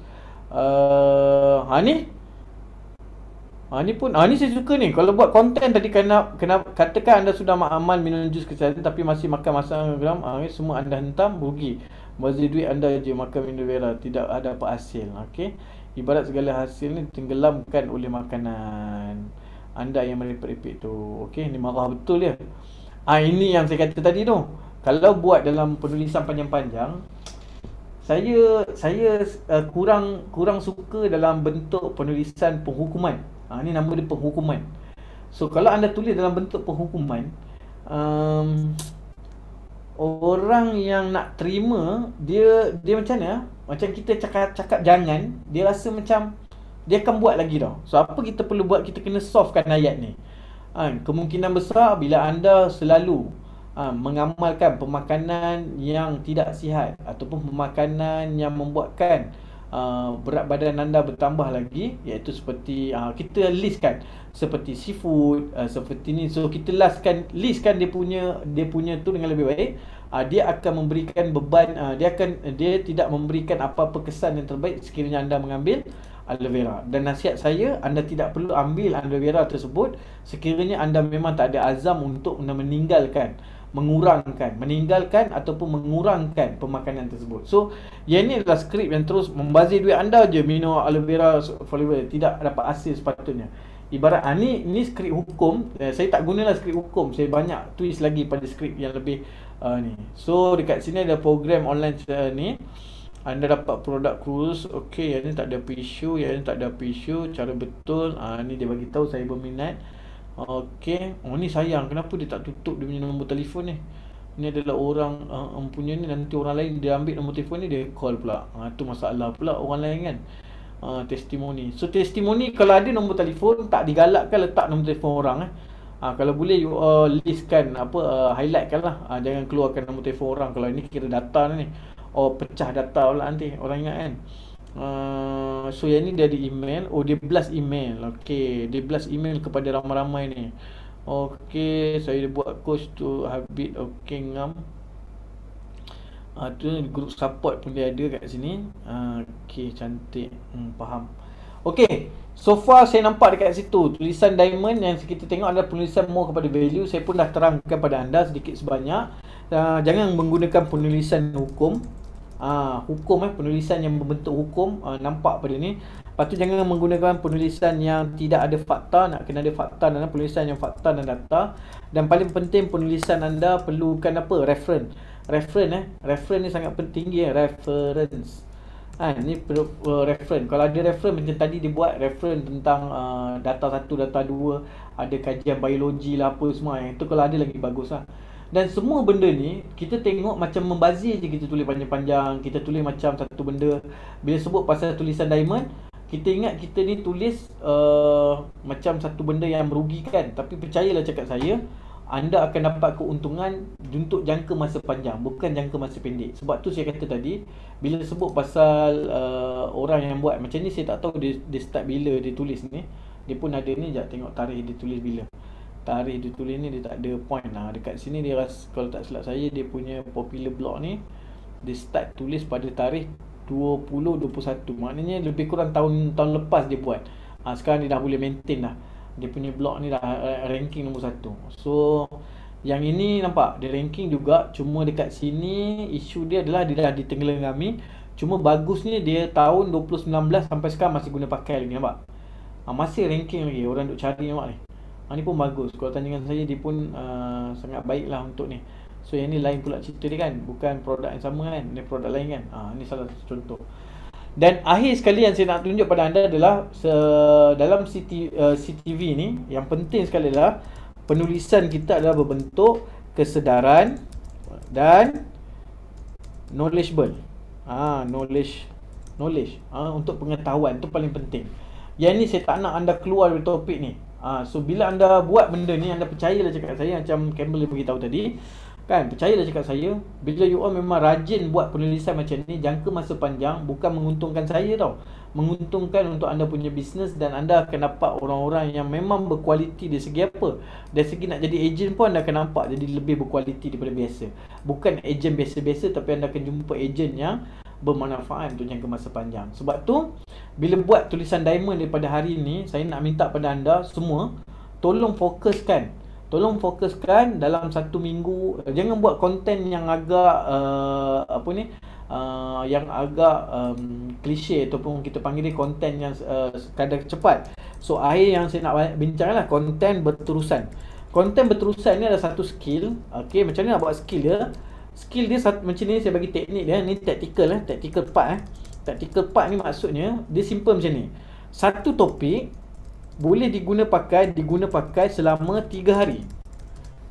Ni pun ni saya suka ni. Kalau buat konten tadi, kena katakan anda sudah amal minum jus kesihatan tapi masih makan masak gram, semua anda hentam, rugi. Bazir duit anda je makan minum vera, tidak ada apa hasil. Okey. Ibarat segala hasil ni tenggelamkan oleh makanan anda yang merepek-repek tu. Okey, ni marah betul dia. Ini yang saya kata tadi tu. Kalau buat dalam penulisan panjang-panjang, saya kurang suka dalam bentuk penulisan penghukuman. Ni nama dia penghukuman. So kalau anda tulis dalam bentuk penghukuman, orang yang nak terima dia macam mana? Macam kita cakap jangan, dia rasa macam dia akan buat lagi tau. So apa kita perlu buat? Kita kena softkan ayat ni. Kemungkinan besar bila anda selalu mengamalkan pemakanan yang tidak sihat ataupun pemakanan yang membuatkan berat badan anda bertambah lagi, iaitu seperti kita listkan seperti seafood, seperti ni. So kita listkan dia punya tu dengan lebih baik. Dia akan memberikan beban, dia tidak memberikan apa-apa kesan yang terbaik sekiranya anda mengambil aloe vera. Dan nasihat saya, anda tidak perlu ambil aloe vera tersebut sekiranya anda memang tak ada azam untuk meninggalkan ataupun mengurangkan pemakanan tersebut. So, yang ni adalah skrip yang terus membazir duit anda je minum aloe vera forever, tidak dapat hasil sepatutnya. Ibarat ni skrip hukum, saya tak gunalah skrip hukum, saya banyak twist lagi pada skrip yang lebih ni. So dekat sini ada program online ni, anda dapat produk cruise. Okey, yang ni tak ada issue, yang ni tak ada issue, cara betul. Ni dia bagi tahu saya berminat. Okey, ni sayang, kenapa dia tak tutup dia punya nombor telefon ni? Ni adalah orang punya ni, nanti orang lain dia ambil nombor telefon ni, dia call pula. Tu masalah pula orang lain kan. Testimoni. So testimoni kalau ada nombor telefon, tak digalakkan letak nombor telefon orang kalau boleh you listkan highlightkan lah. Jangan keluarkan nombor telefon orang. Kalau ini kira data ni, pecah data pula nanti orang ingat kan. So yang ni dia ada email. Dia blast email. Okey, dia blast email kepada ramai-ramai ni. Okey, saya buat coach tu habit. Okey, ngam. Tu group support pun dia ada kat sini. Okey, cantik. Faham. Okey, so far saya nampak dekat situ tulisan diamond yang kita tengok adalah penulisan more kepada value. Saya pun dah terangkan pada anda sedikit sebanyak. Jangan menggunakan penulisan hukum. Penulisan yang membentuk hukum, nampak pada ni. Lepas tu jangan menggunakan penulisan yang tidak ada fakta. Nak kena ada fakta dan penulisan yang fakta dan data. Dan paling penting penulisan anda perlukan reference. Reference ni sangat penting ya, reference. Ni reference. Kalau ada reference macam tadi dia buat reference tentang data 1, data 2, ada kajian biologi lah apa semua. Yang tu kalau ada lagi bagus lah. Dan semua benda ni kita tengok macam membazir je, kita tulis panjang-panjang, kita tulis macam satu benda. Bila sebut pasal tulisan diamond, kita ingat kita ni tulis macam satu benda yang merugikan. Tapi percayalah cakap saya, anda akan dapat keuntungan untuk jangka masa panjang, bukan jangka masa pendek. Sebab tu saya kata tadi, bila sebut pasal orang yang buat macam ni, saya tak tahu dia start bila dia tulis ni. Dia pun ada ni, sekejap tengok tarikh dia tulis bila. Tarikh dia tulis ni, dia tak ada point lah. Dekat sini dia rasa, kalau tak silap saya, dia punya popular blog ni, dia start tulis pada tarikh 2021. Maknanya lebih kurang tahun lepas dia buat. Sekarang dia dah boleh maintain dah. Dia punya blog ni dah ranking nombor 1. So yang ini nampak dia ranking juga. Cuma dekat sini isu dia adalah dia dah ditenggelamkan. Cuma bagusnya dia tahun 2019 sampai sekarang masih guna pakai lagi, nampak? Masih ranking lagi, orang duk cari, nampak ni. Ni pun bagus. Kalau tanya dengan saya, dia pun sangat baik lah untuk ni. So yang ni lain pula cerita dia kan, bukan produk yang sama kan, ni produk lain kan. Ni salah satu contoh. Dan akhir sekali yang saya nak tunjuk pada anda adalah dalam CTV ni, yang penting sekali adalah penulisan kita adalah berbentuk kesedaran dan knowledgeable. Knowledge untuk pengetahuan tu paling penting. Yang ni saya tak nak anda keluar dari topik ni. So bila anda buat benda ni, anda percayalah cakap saya, macam Campbell dia beritahu tadi kan, percayalah cakap saya, bila you all memang rajin buat penulisan macam ni, jangka masa panjang, bukan menguntungkan saya tau, menguntungkan untuk anda punya bisnes. Dan anda akan dapat orang-orang yang memang berkualiti dari segi apa, dari segi nak jadi ejen pun anda akan nampak jadi lebih berkualiti daripada biasa. Bukan ejen biasa-biasa, tapi anda akan jumpa ejen yang bermanfaat untuk jangka masa panjang. Sebab tu bila buat tulisan diamond daripada hari ni, saya nak minta pada anda semua, tolong fokuskan dalam satu minggu. Jangan buat konten yang agak yang agak klise, ataupun kita panggil dia konten yang sekadar cepat. So akhir yang saya nak bincang lah konten berterusan. Konten berterusan ni adalah satu skill. Okey, macam mana nak buat skill dia? Skill dia macam ni, saya bagi teknik dia. Ni tactical part. Tactical part ni maksudnya dia simple macam ni. Satu topik boleh diguna pakai selama 3 hari.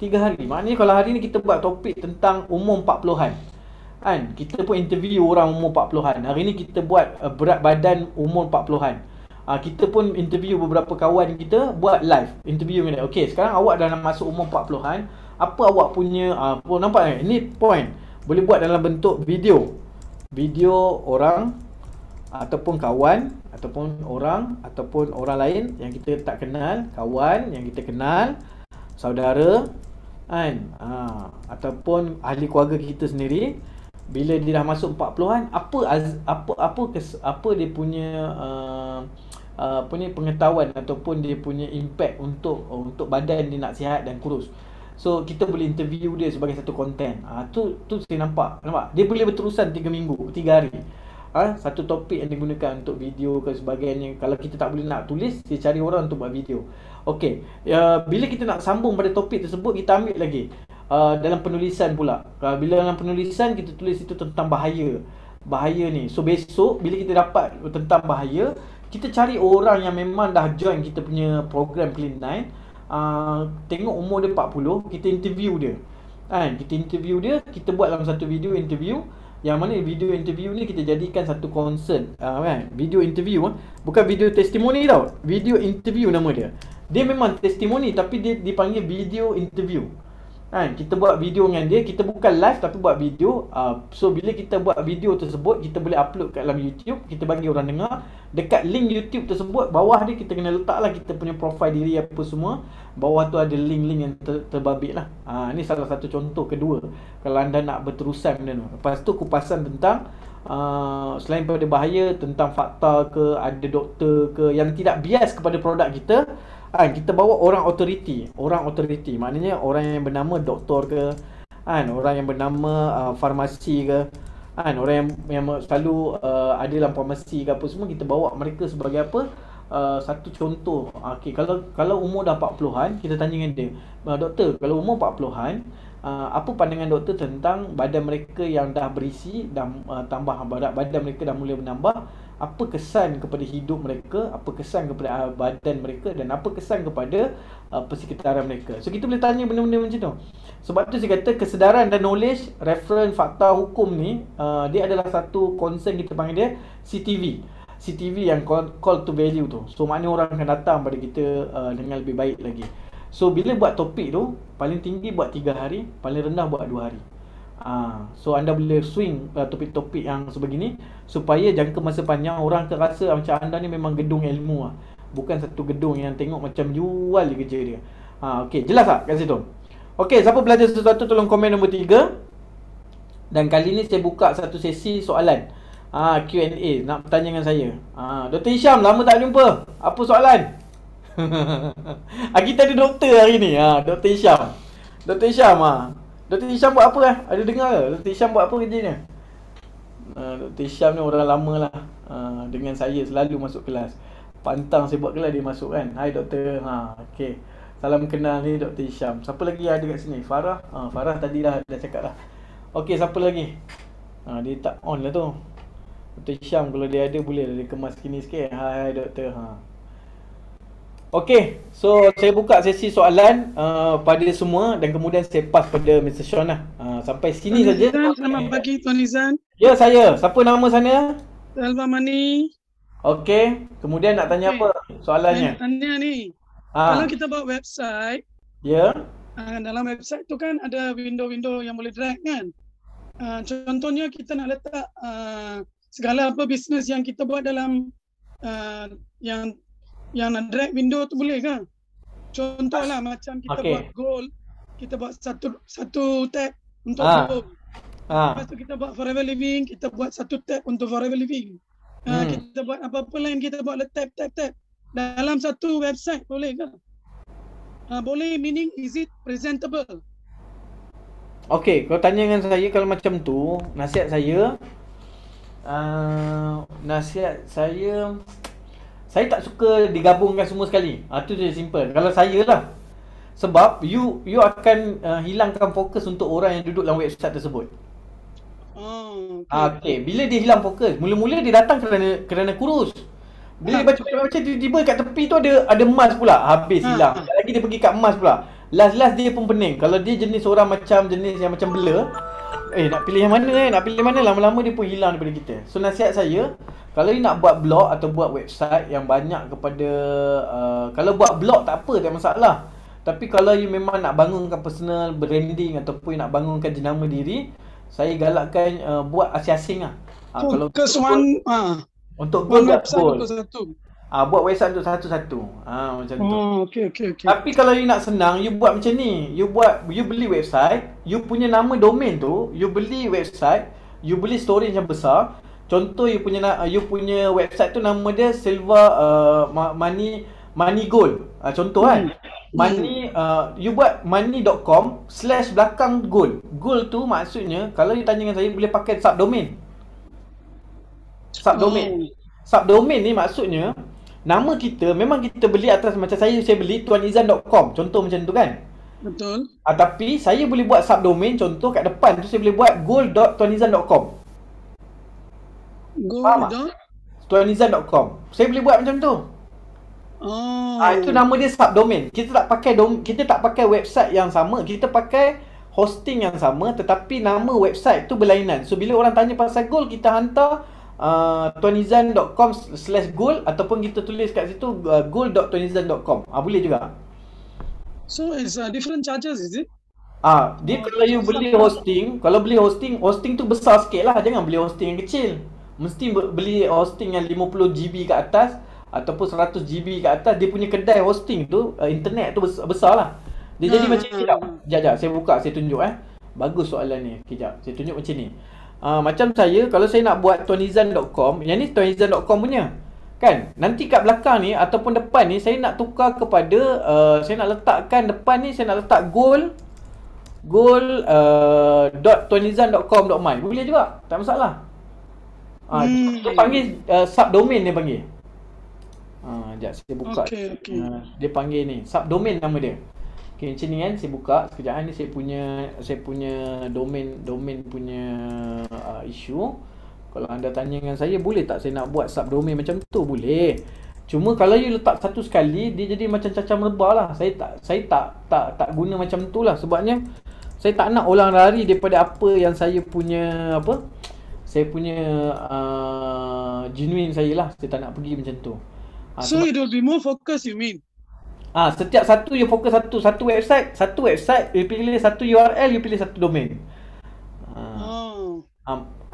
3 hari. Maknanya kalau hari ni kita buat topik tentang umur 40-an kan, kita pun interview orang umur 40-an. Hari ni kita buat berat badan umur 40-an. Kita pun interview beberapa kawan kita, buat live interview ni. Okey, sekarang awak dah masuk umur 40-an. Apa awak punya nampak ni point. Boleh buat dalam bentuk video orang ataupun kawan, ataupun orang lain yang kita tak kenal, kawan yang kita kenal, saudara kan, ataupun ahli keluarga kita sendiri. Bila dia dah masuk 40-an, apa dia punya pengetahuan ataupun dia punya impact untuk badan dia nak sihat dan kurus. So kita boleh interview dia sebagai satu konten. Tu saya nampak. Dia boleh berterusan 3 minggu, 3 hari. Satu topik yang digunakan untuk video ke sebagainya. Kalau kita tak boleh nak tulis, dia cari orang untuk buat video. Okey, bila kita nak sambung pada topik tersebut, kita ambil lagi dalam penulisan pula. Bila dalam penulisan kita tulis itu tentang bahaya ni. So besok bila kita dapat tentang bahaya, kita cari orang yang memang dah join kita punya program Clean9. Tengok umur dia 40, kita interview dia. Kita interview dia, kita buat dalam satu video interview. Yang mana video interview ni kita jadikan satu concern. Video interview bukan video testimoni tau. Video interview nama dia. Dia memang testimoni tapi dia dipanggil video interview. Kita buat video dengan dia, kita bukan live tapi buat video. So bila kita buat video tersebut, kita boleh upload kat dalam YouTube, kita bagi orang dengar. Dekat link YouTube tersebut, bawah dia kita kena letaklah kita punya profile diri apa semua. Bawah tu ada link-link yang terbabit lah. Ni salah satu contoh kedua kalau anda nak berterusan benda tu. Lepas tu kupasan tentang selain pada bahaya, tentang fakta ke, ada doktor ke yang tidak bias kepada produk kita. Kita bawa orang authority. Orang authority maknanya orang yang bernama doktor ke, orang yang bernama farmasi ke, orang yang selalu ada dalam farmasi ke apa semua, kita bawa mereka sebagai apa? Satu contoh. Kalau umur dah 40-an, kita tanya dengan dia, doktor, kalau umur 40-an, apa pandangan doktor tentang badan mereka yang dah berisi, dah tambah badan mereka dah mula menambah? Apa kesan kepada hidup mereka, apa kesan kepada badan mereka, dan apa kesan kepada persekitaran mereka. So kita boleh tanya benda-benda macam tu. Sebab tu saya kata kesedaran dan knowledge, reference, fakta, hukum ni dia adalah satu concern, kita panggil dia CTV yang call to value tu. So maknanya orang akan datang pada kita dengan lebih baik lagi. So bila buat topik tu, paling tinggi buat 3 hari, paling rendah buat 2 hari. So anda boleh swing topik-topik yang sebegini supaya jangka masa panjang orang akan rasa macam anda ni memang gedung ilmu bukan satu gedung yang tengok macam jual je kerja dia. Okey, jelas tak kat situ? Okey, siapa belajar sesuatu tolong komen nombor 3. Dan kali ni saya buka satu sesi soalan Q&A, nak bertanya dengan saya. Dr. Hisham, lama tak jumpa. Apa soalan? Kita ada doktor hari ni. Dr. Hisham. Dr. Hisham buat apa lah? Ada dengar ke? Dr. Hisham buat apa kerjanya? Dr. Hisham ni orang lama lah. Dengan saya selalu masuk kelas. Pantang saya buat kelas dia masuk kan. Hai doktor. Okay. Salam kenal ni Dr. Hisham. Siapa lagi ada kat sini? Farah. Farah tadi dah cakap dah. Okay, siapa lagi? Dia tak on lah tu. Dr. Hisham kalau dia ada boleh dia kemas kini sikit. Hai doktor. Okey, so saya buka sesi soalan pada semua dan kemudian saya pass pada Mr. Sean lah. Sampai sini saja. Selamat pagi Tuan Izan. Ya, saya. Siapa nama sana? Alva Mani. Okey, kemudian nak tanya apa soalannya? Tanya ni. Kalau kita buat website, ya. Dalam website tu kan ada window-window yang boleh drag kan. Contohnya kita nak letak segala apa bisnes yang kita buat dalam yang nak drag window tu boleh kan? Contohlah macam kita buat gold, kita buat satu tab untuk gold. Lepas tu kita buat forever living, kita buat satu tab untuk forever living. Kita buat apa-apa lain, kita buat tab. Dalam satu website boleh ke? Boleh, meaning is it presentable? Okey, kau tanya dengan saya kalau macam tu, nasihat saya tak suka digabungkan semua sekali. Tu je simple. Kalau saya lah. Sebab you akan hilangkan fokus untuk orang yang duduk dalam website tersebut. Okay. Bila dia hilang fokus, mula-mula dia datang kerana kurus. Bila dia baca tiba-tiba kat tepi tu ada emas pula. Habis hilang. Lagi dia pergi kat emas pula. Last dia pun pening. Kalau dia jenis orang jenis yang macam blur, nak pilih yang mana lama-lama dia pun hilang daripada kita. So nasihat saya, kalau you nak buat blog atau buat website yang banyak kepada kalau buat blog tak apa, tak masalah. Tapi kalau you memang nak bangunkan personal branding ataupun nak bangunkan jenama diri, saya galakkan buat asing-asing lah. Kalau untuk goal untuk satu. Buat website untuk satu-satu. Macam tu. Okay. Tapi kalau you nak senang, you buat macam ni. You beli website, you punya nama domain tu, you beli website, you beli storage yang besar. Contoh you punya website tu nama dia Silver Money Gold. Contoh kan. Money you buat money.com/belakang gold. Gold tu maksudnya kalau you tanya dengan saya boleh pakai subdomain. Subdomain ni maksudnya nama kita memang kita beli atas, macam saya beli tuanizan.com. Contoh macam tu kan. Betul. Tapi saya boleh buat subdomain, contoh kat depan tu saya boleh buat gold.tuanizan.com. Tuanizan.com. Saya boleh buat macam tu. Itu nama dia subdomain. Kita tak pakai website yang sama, kita pakai hosting yang sama tetapi nama website tu berlainan. So bila orang tanya pasal gold, kita hantar tuanizan.com/gold ataupun kita tulis kat situ gold.tuanizan.com. Boleh juga. So it's different charges, is it? Dia kalau you beli hosting, hosting tu besar sikit lah. Jangan beli hosting yang kecil. Mesti beli hosting yang 50 GB ke atas ataupun 100 GB ke atas. Dia punya kedai hosting tu, internet tu besar lah. Dia jadi macam ni tau. Sekejap, saya buka, saya tunjuk Bagus soalan ni. Sekejap, saya tunjuk macam ni. Macam saya, kalau saya nak buat tuanizan.com, yang ni tuanizan.com punya kan, nanti kat belakang ni ataupun depan ni saya nak tukar kepada saya nak letakkan depan ni, saya nak letak gold.tuanizan.com.my. boleh juga, tak masalah. Dia panggil subdomain, dia panggil. Sekejap saya buka. Dia panggil ni subdomain nama dia. Okay, macam ni kan, saya buka sekejap ni, saya punya domain punya isu. Kalau anda tanya dengan saya, boleh tak saya nak buat subdomain macam tu? Boleh. Cuma kalau you letak satu sekali, dia jadi macam cacah merebah lah. Saya tak guna macam tu lah. Sebabnya saya tak nak orang lari daripada apa yang saya punya saya punya genuine saya lah. Saya tak nak pergi macam tu. So it will be more focus, you mean? Setiap satu you fokus satu website, you pilih satu URL, you pilih satu domain.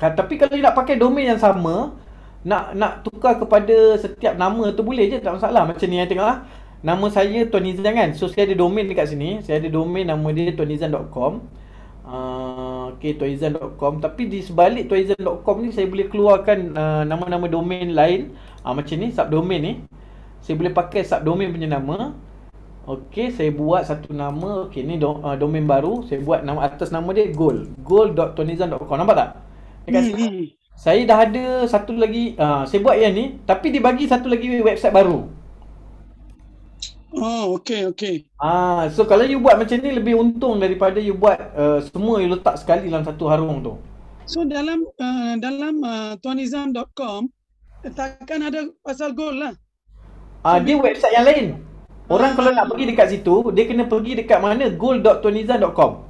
Tapi kalau you nak pakai domain yang sama, nak tukar kepada setiap nama tu boleh je, tak masalah. Macam ni yang tengok nama saya Tuanizan kan. So saya ada domain dekat sini. Saya ada domain nama dia tuanizan.com. Tuanizan.com. Tapi di sebalik tuanizan.com ni saya boleh keluarkan nama-nama domain lain. Macam ni subdomain ni. Saya boleh pakai subdomain punya nama. Saya buat satu nama. Ni domain baru. Saya buat nama atas nama dia gold.tuanizan.com. Nampak tak? Dekat sini. Saya dah ada satu lagi, saya buat yang ni, tapi dia bagi satu lagi website baru. So kalau you buat macam ni lebih untung daripada you buat semua you letak sekali dalam satu harung tu. So dalam tuanizan.com takkan ada pasal gold lah. Dia website yang lain. Orang kalau nak pergi dekat situ, dia kena pergi dekat mana? gold.tuanizan.com.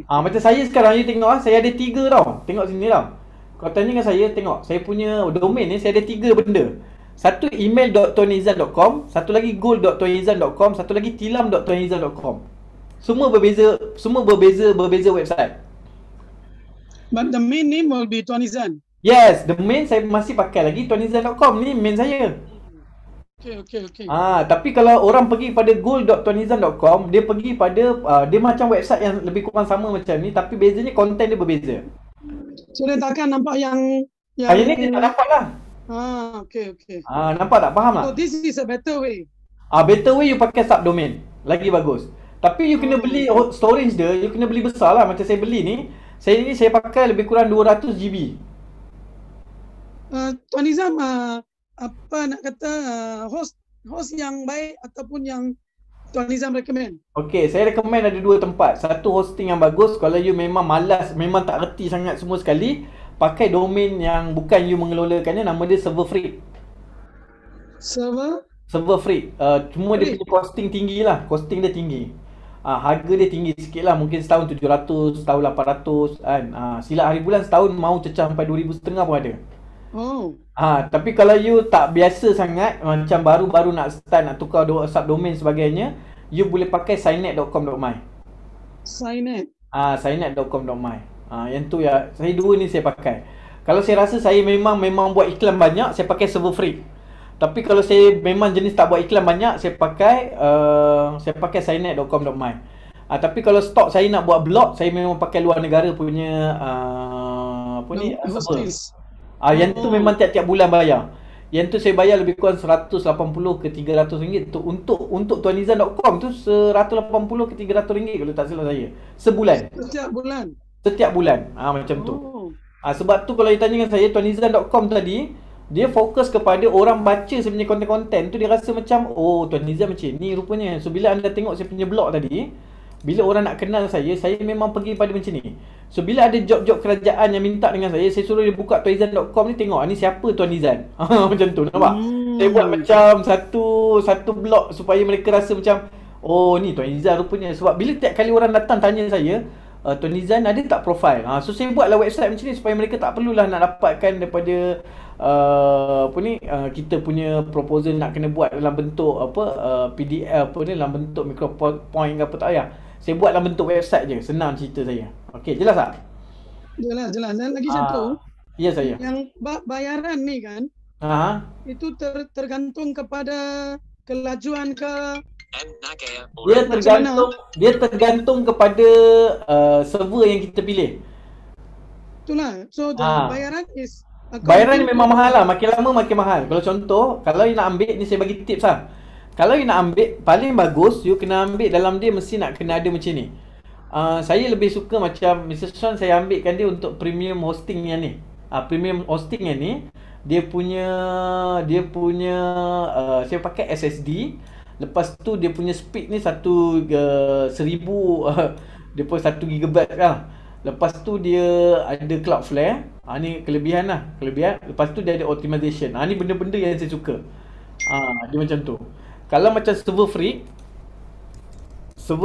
Macam saya sekarang, you tengok saya ada 3 tau. Tengok sini tau. Kalau tanya dengan saya, tengok saya punya domain ni, saya ada 3 benda. Satu email.tuanizan.com, satu lagi gold.tuanizan.com, satu lagi tilam.tuanizan.com. Semua berbeza website. But the main name will be Tuanizan. Yes, the main saya masih pakai lagi tuanizan.com, ni main saya. Tapi kalau orang pergi pada gold.tuanizan.com, dia pergi pada dia macam website yang lebih kurang sama macam ni, tapi bezanya konten dia berbeza. So dia takkan nampak yang ni dia tak nampak lah. Nampak tak? Faham tak? So this is a better way. Better way you pakai subdomain. Lagi bagus. Tapi you kena beli storage dia, you kena beli besar lah. Macam saya beli ni, saya pakai lebih kurang 200 GB. Tuanizan, apa nak kata, host yang baik ataupun yang Tuanizan recommend? Saya recommend ada 2 tempat. Satu hosting yang bagus, kalau you memang malas, memang tak reti sangat semua sekali, pakai domain yang bukan you mengelolakannya, nama dia Server Freak. Server Freak. Cuma dia punya costing tinggi lah. Costing dia tinggi. Harga dia tinggi sikit lah. Mungkin setahun 700, setahun 800 kan. Silap hari bulan setahun mau cecah sampai 2,500 pun ada. Tapi kalau you tak biasa sangat, macam baru-baru nak start, nak tukar subdomain sebagainya, you boleh pakai signet.com.my. Signet.com.my. Yang tu ya, saya 2 ni saya pakai. Kalau saya rasa saya memang buat iklan banyak, saya pakai Server Freak. Tapi kalau saya memang jenis tak buat iklan banyak, saya pakai signet.com.my. Tapi kalau stok saya nak buat blog, saya memang pakai luar negara punya server. Hostis. Yang tu memang tiap-tiap bulan bayar. Yang tu saya bayar lebih kurang 180 ke 300 ringgit tu untuk tuanizan.com tu 180 ke 300 ringgit kalau tak silap saya. Sebulan. Setiap bulan. Setiap bulan. Macam tu. Sebab tu kalau ditanya dengan saya, tuanizan.com tadi, dia fokus kepada orang baca saya punya konten-konten tu, dia rasa macam Tuan Nizam macam ni rupanya. So bila anda tengok saya punya blog tadi, bila orang nak kenal saya memang pergi pada macam ni. So bila ada job-job kerajaan yang minta dengan saya suruh dia buka tuanizan.com ni, tengok ni siapa Tuan Nizam. Macam tu, nampak? Saya buat macam satu blog supaya mereka rasa macam ni Tuan Nizam rupanya. Sebab bila tiap kali orang datang tanya saya, Tuan Nizam ada tak profile? So saya buatlah website macam ni supaya mereka tak perlulah nak dapatkan daripada kita punya proposal nak kena buat dalam bentuk PDF dalam bentuk micropoint ke apa, tak payah. Saya buat dalam bentuk website je, senang cerita saya. Okey, jelas tak? Jelas. Dan lagi satu, ya saya. Yang bayaran ni kan, itu tergantung kepada kelajuan ke. Dia tergantung kepada server yang kita pilih. Itulah. So bayaran memang mahal lah, makin lama makin mahal. Kalau contoh, kalau you nak ambil ni, saya bagi tips lah. Kalau you nak ambil, paling bagus you kena ambil dalam dia mesti nak kena ada macam ni. Saya lebih suka macam Mr. Sean, saya ambilkan dia untuk premium hosting yang ni. Premium hosting yang ni, dia punya saya pakai SSD. Lepas tu dia punya speed ni 1000 dia pun 1 GB lah. Lepas tu dia ada Cloudflare. Ni kelebihan. Lepas tu dia ada optimization. Ni benda-benda yang saya suka. Dia macam tu. Kalau macam server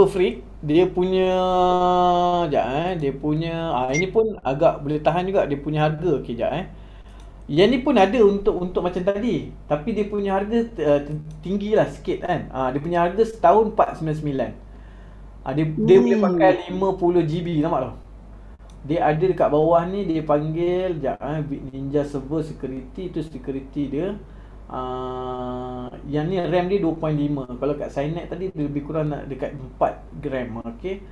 free dia punya dia punya ini pun agak boleh tahan juga dia punya harga. Okey, yang ni pun ada untuk macam tadi, tapi dia punya harga tinggi lah sikit kan. Dia punya harga setahun 499. Dia boleh pakai 50 GB, nampak tak? Dia ada dekat bawah ni, dia panggil Ninja Server Security, tu security dia. Yang ni RAM dia 2.5. Kalau kat Cynet tadi dia lebih kurang nak dekat 4 gram. Okey.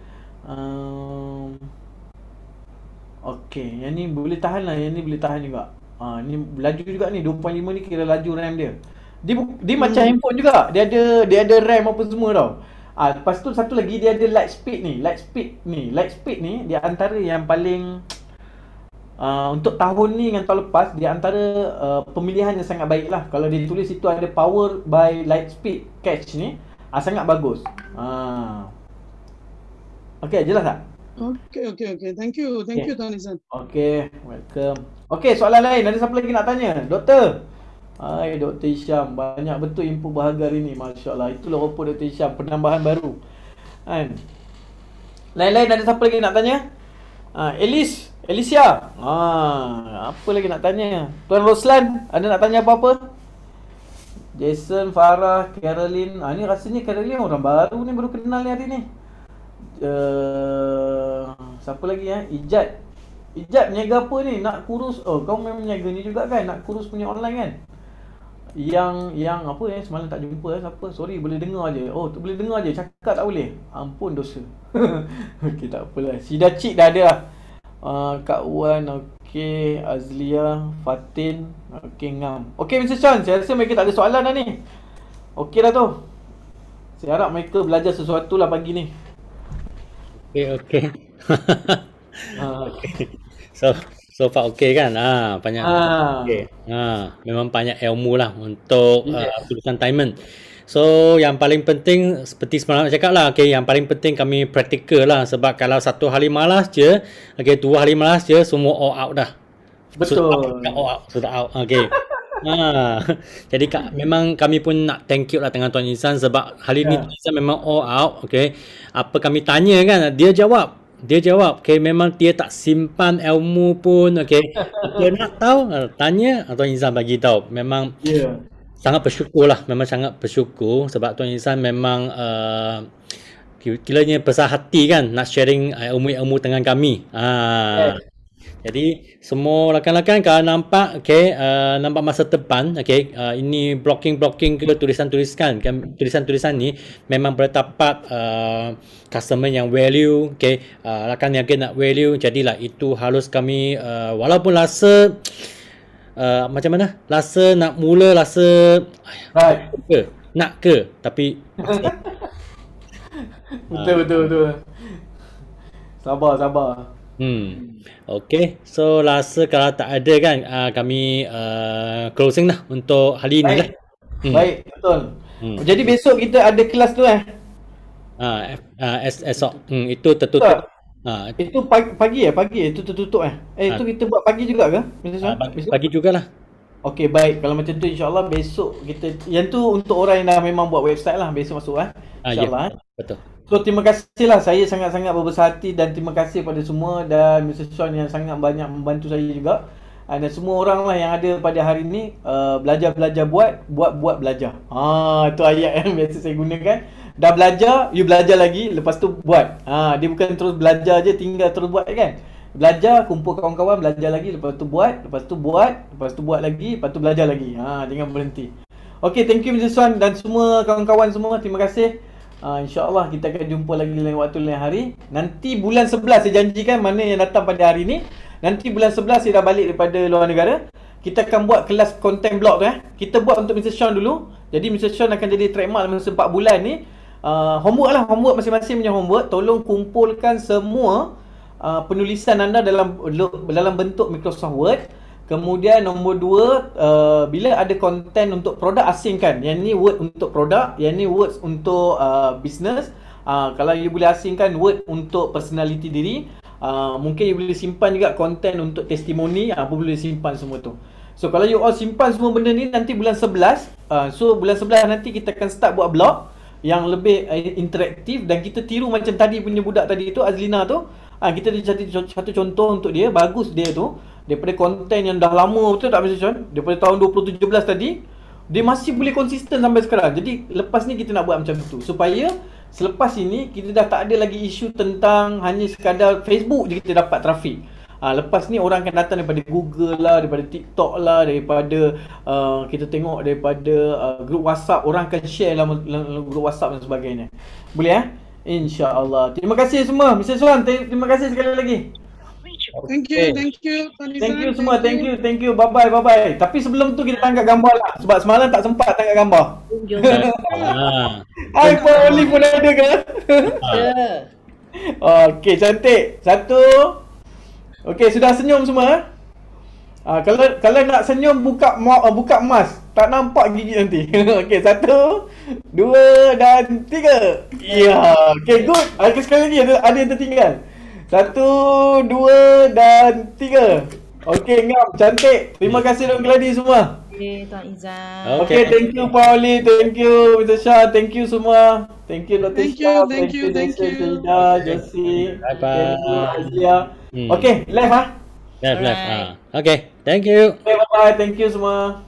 Okey, yang ni boleh tahan lah, yang ni boleh tahan juga. Ni laju juga ni, 2.5 ni kira laju RAM dia. Dia macam handphone juga. Dia ada RAM apa semua tau. Lepas tu satu lagi dia ada light speed ni. Light speed ni dia antara yang paling untuk tahun ni dengan tahun lepas, dia antara pemilihan yang sangat baik lah. Kalau dia tulis situ ada power by light speed cache ni, sangat bagus. Okey, jelas tak? Okey. Thank you Tuan Nizam. Okey, welcome. Okey, soalan lain, ada siapa lagi nak tanya? Doktor? Hai Dr. Hisham, banyak betul info berharga hari ni, masya-Allah. Itulah rupa Dr. Hisham, penambahan baru. Kan? Lain-lain ada siapa lagi nak tanya? Alicia. Apa lagi nak tanya? Tuan Roslan, ada nak tanya apa-apa? Jason, Farah, Caroline. Ni rasanya Caroline orang baru ni, baru kenal ni hari ni. Siapa lagi Ijat niaga apa ni? Nak kurus. Kau memang niaga ni juga kan? Nak kurus punya online kan? Yang apa semalam tak jumpa siapa? Sorry, boleh dengar je. Tu boleh dengar je, cakap tak boleh. Ampun dosa. Okey, tak apalah. Sida Cik dah ada lah. Kak Wan, okey. Azlia, Fatin, okey, Ngam. Okey Mr. Chan, saya rasa mereka tak ada soalan dah ni. Okey dah tu. Saya harap mereka belajar sesuatu lah pagi ni. Okey. Okay. So far okey kan? Banyak. Okey. Memang banyak ilmu lah untuk tulisan Taiman. So yang paling penting seperti semalam nak cakap lah, yang paling penting kami praktikal lah, sebab kalau satu hari malas je, 2 hari malas je, semua all out dah. Betul. Sudah out. Okey. Jadi memang kami pun nak thank you lah dengan Tuan Insan, sebab hari ni Tuan Insan memang all out. Okey. Apa kami tanya kan, dia jawab. Memang dia tak simpan ilmu pun. Dia nak tahu, tanya, Tuan Insan bagi tahu. Memang sangat bersyukur lah. Memang sangat bersyukur sebab Tuan Insan memang kiranya besar hati kan nak sharing ilmu-ilmu dengan kami. Jadi semua rakan-rakan kalau nampak nampak masa depan ini blocking ke tulisan-tulisan ni memang bertapak customer yang value rakan yang nak value, jadilah itu harus kami walaupun rasa macam mana, rasa nak mula rasa nak ke tapi betul. Sabar. Okay, so rasa kalau tak ada kan kami closing lah untuk hari ni lah. Baik, betul. Jadi besok kita ada kelas tu esok itu tertutup. Itu pagi itu tertutup itu kita buat pagi juga ke? Pagi jugalah. Okey, baik. Kalau macam tu insya-Allah besok kita, yang tu untuk orang yang dah memang buat website lah, besok masuk insya-Allah. Betul. So terima kasih lah, saya sangat-sangat berbesar hati dan terima kasih pada semua dan Mr. Sean yang sangat banyak membantu saya juga. Dan semua orang lah yang ada pada hari ni, belajar buat belajar. Itu ayat yang biasa saya gunakan. Dah belajar, you belajar lagi, lepas tu buat. Dia bukan terus belajar je tinggal terus buat kan. Belajar, kumpul kawan-kawan, belajar lagi, lepas tu buat lagi, lepas tu belajar lagi. Jangan berhenti. Okay, thank you Mr. Sean dan semua kawan-kawan semua, terima kasih. InsyaAllah kita akan jumpa lagi lain waktu lain hari. Nanti bulan 11 saya janjikan, mana yang datang pada hari ni, nanti bulan 11 saya dah balik daripada luar negara. Kita akan buat kelas content blog tu Kita buat untuk Mr. Sean dulu. Jadi Mr. Sean akan jadi trademark masa 4 bulan ni. Homework masing-masing punya homework. Tolong kumpulkan semua penulisan anda dalam bentuk Microsoft Word. Kemudian nombor 2, bila ada konten untuk produk asing kan, yang ni word untuk produk, yang ni words untuk business. Kalau you boleh asingkan word untuk personality diri, mungkin you boleh simpan juga konten untuk testimoni, boleh simpan semua tu. So kalau you all simpan semua benda ni, nanti bulan 11, so bulan 11 nanti kita akan start buat blog yang lebih interaktif. Dan kita tiru macam tadi punya budak tadi tu, Azlina tu. Kita ada satu contoh untuk dia, bagus dia tu. Daripada konten yang dah lama, betul tak Mr. Sean? Daripada tahun 2017 tadi, dia masih boleh konsisten sampai sekarang. Jadi lepas ni kita nak buat macam tu, supaya selepas ini kita dah tak ada lagi isu tentang hanya sekadar Facebook je kita dapat trafik. Lepas ni orang akan datang daripada Google lah, daripada TikTok lah, daripada kita tengok daripada grup WhatsApp, orang akan share lah grup WhatsApp dan sebagainya. Boleh InsyaAllah. Terima kasih semua Mr. Sean, terima kasih sekali lagi. Thank you semua, thank you. Bye. Tapi sebelum tu kita tangkap gambar lah, sebab semalam tak sempat tangkap gambar. Hai, Oli pun ada ke? Okey, cantik. 1. Okey, sudah senyum semua? Kalau nak senyum, buka mask, tak nampak gigi nanti. Okey, 1, 2 dan 3. Ya, okey, good. Sekali lagi ada yang tertinggal. 1, 2 dan 3. Okey, ngam, cantik. Terima kasih Dong Gladi semua. Okey, Tuan Izan. Okey, thank you Pauli, thank you Mr. Shah, thank you semua. Thank you Dr. Shah, thank you. Josie. Bye-bye. Okey, live Live. Okay, thank you. Okay, bye-bye, thank you semua.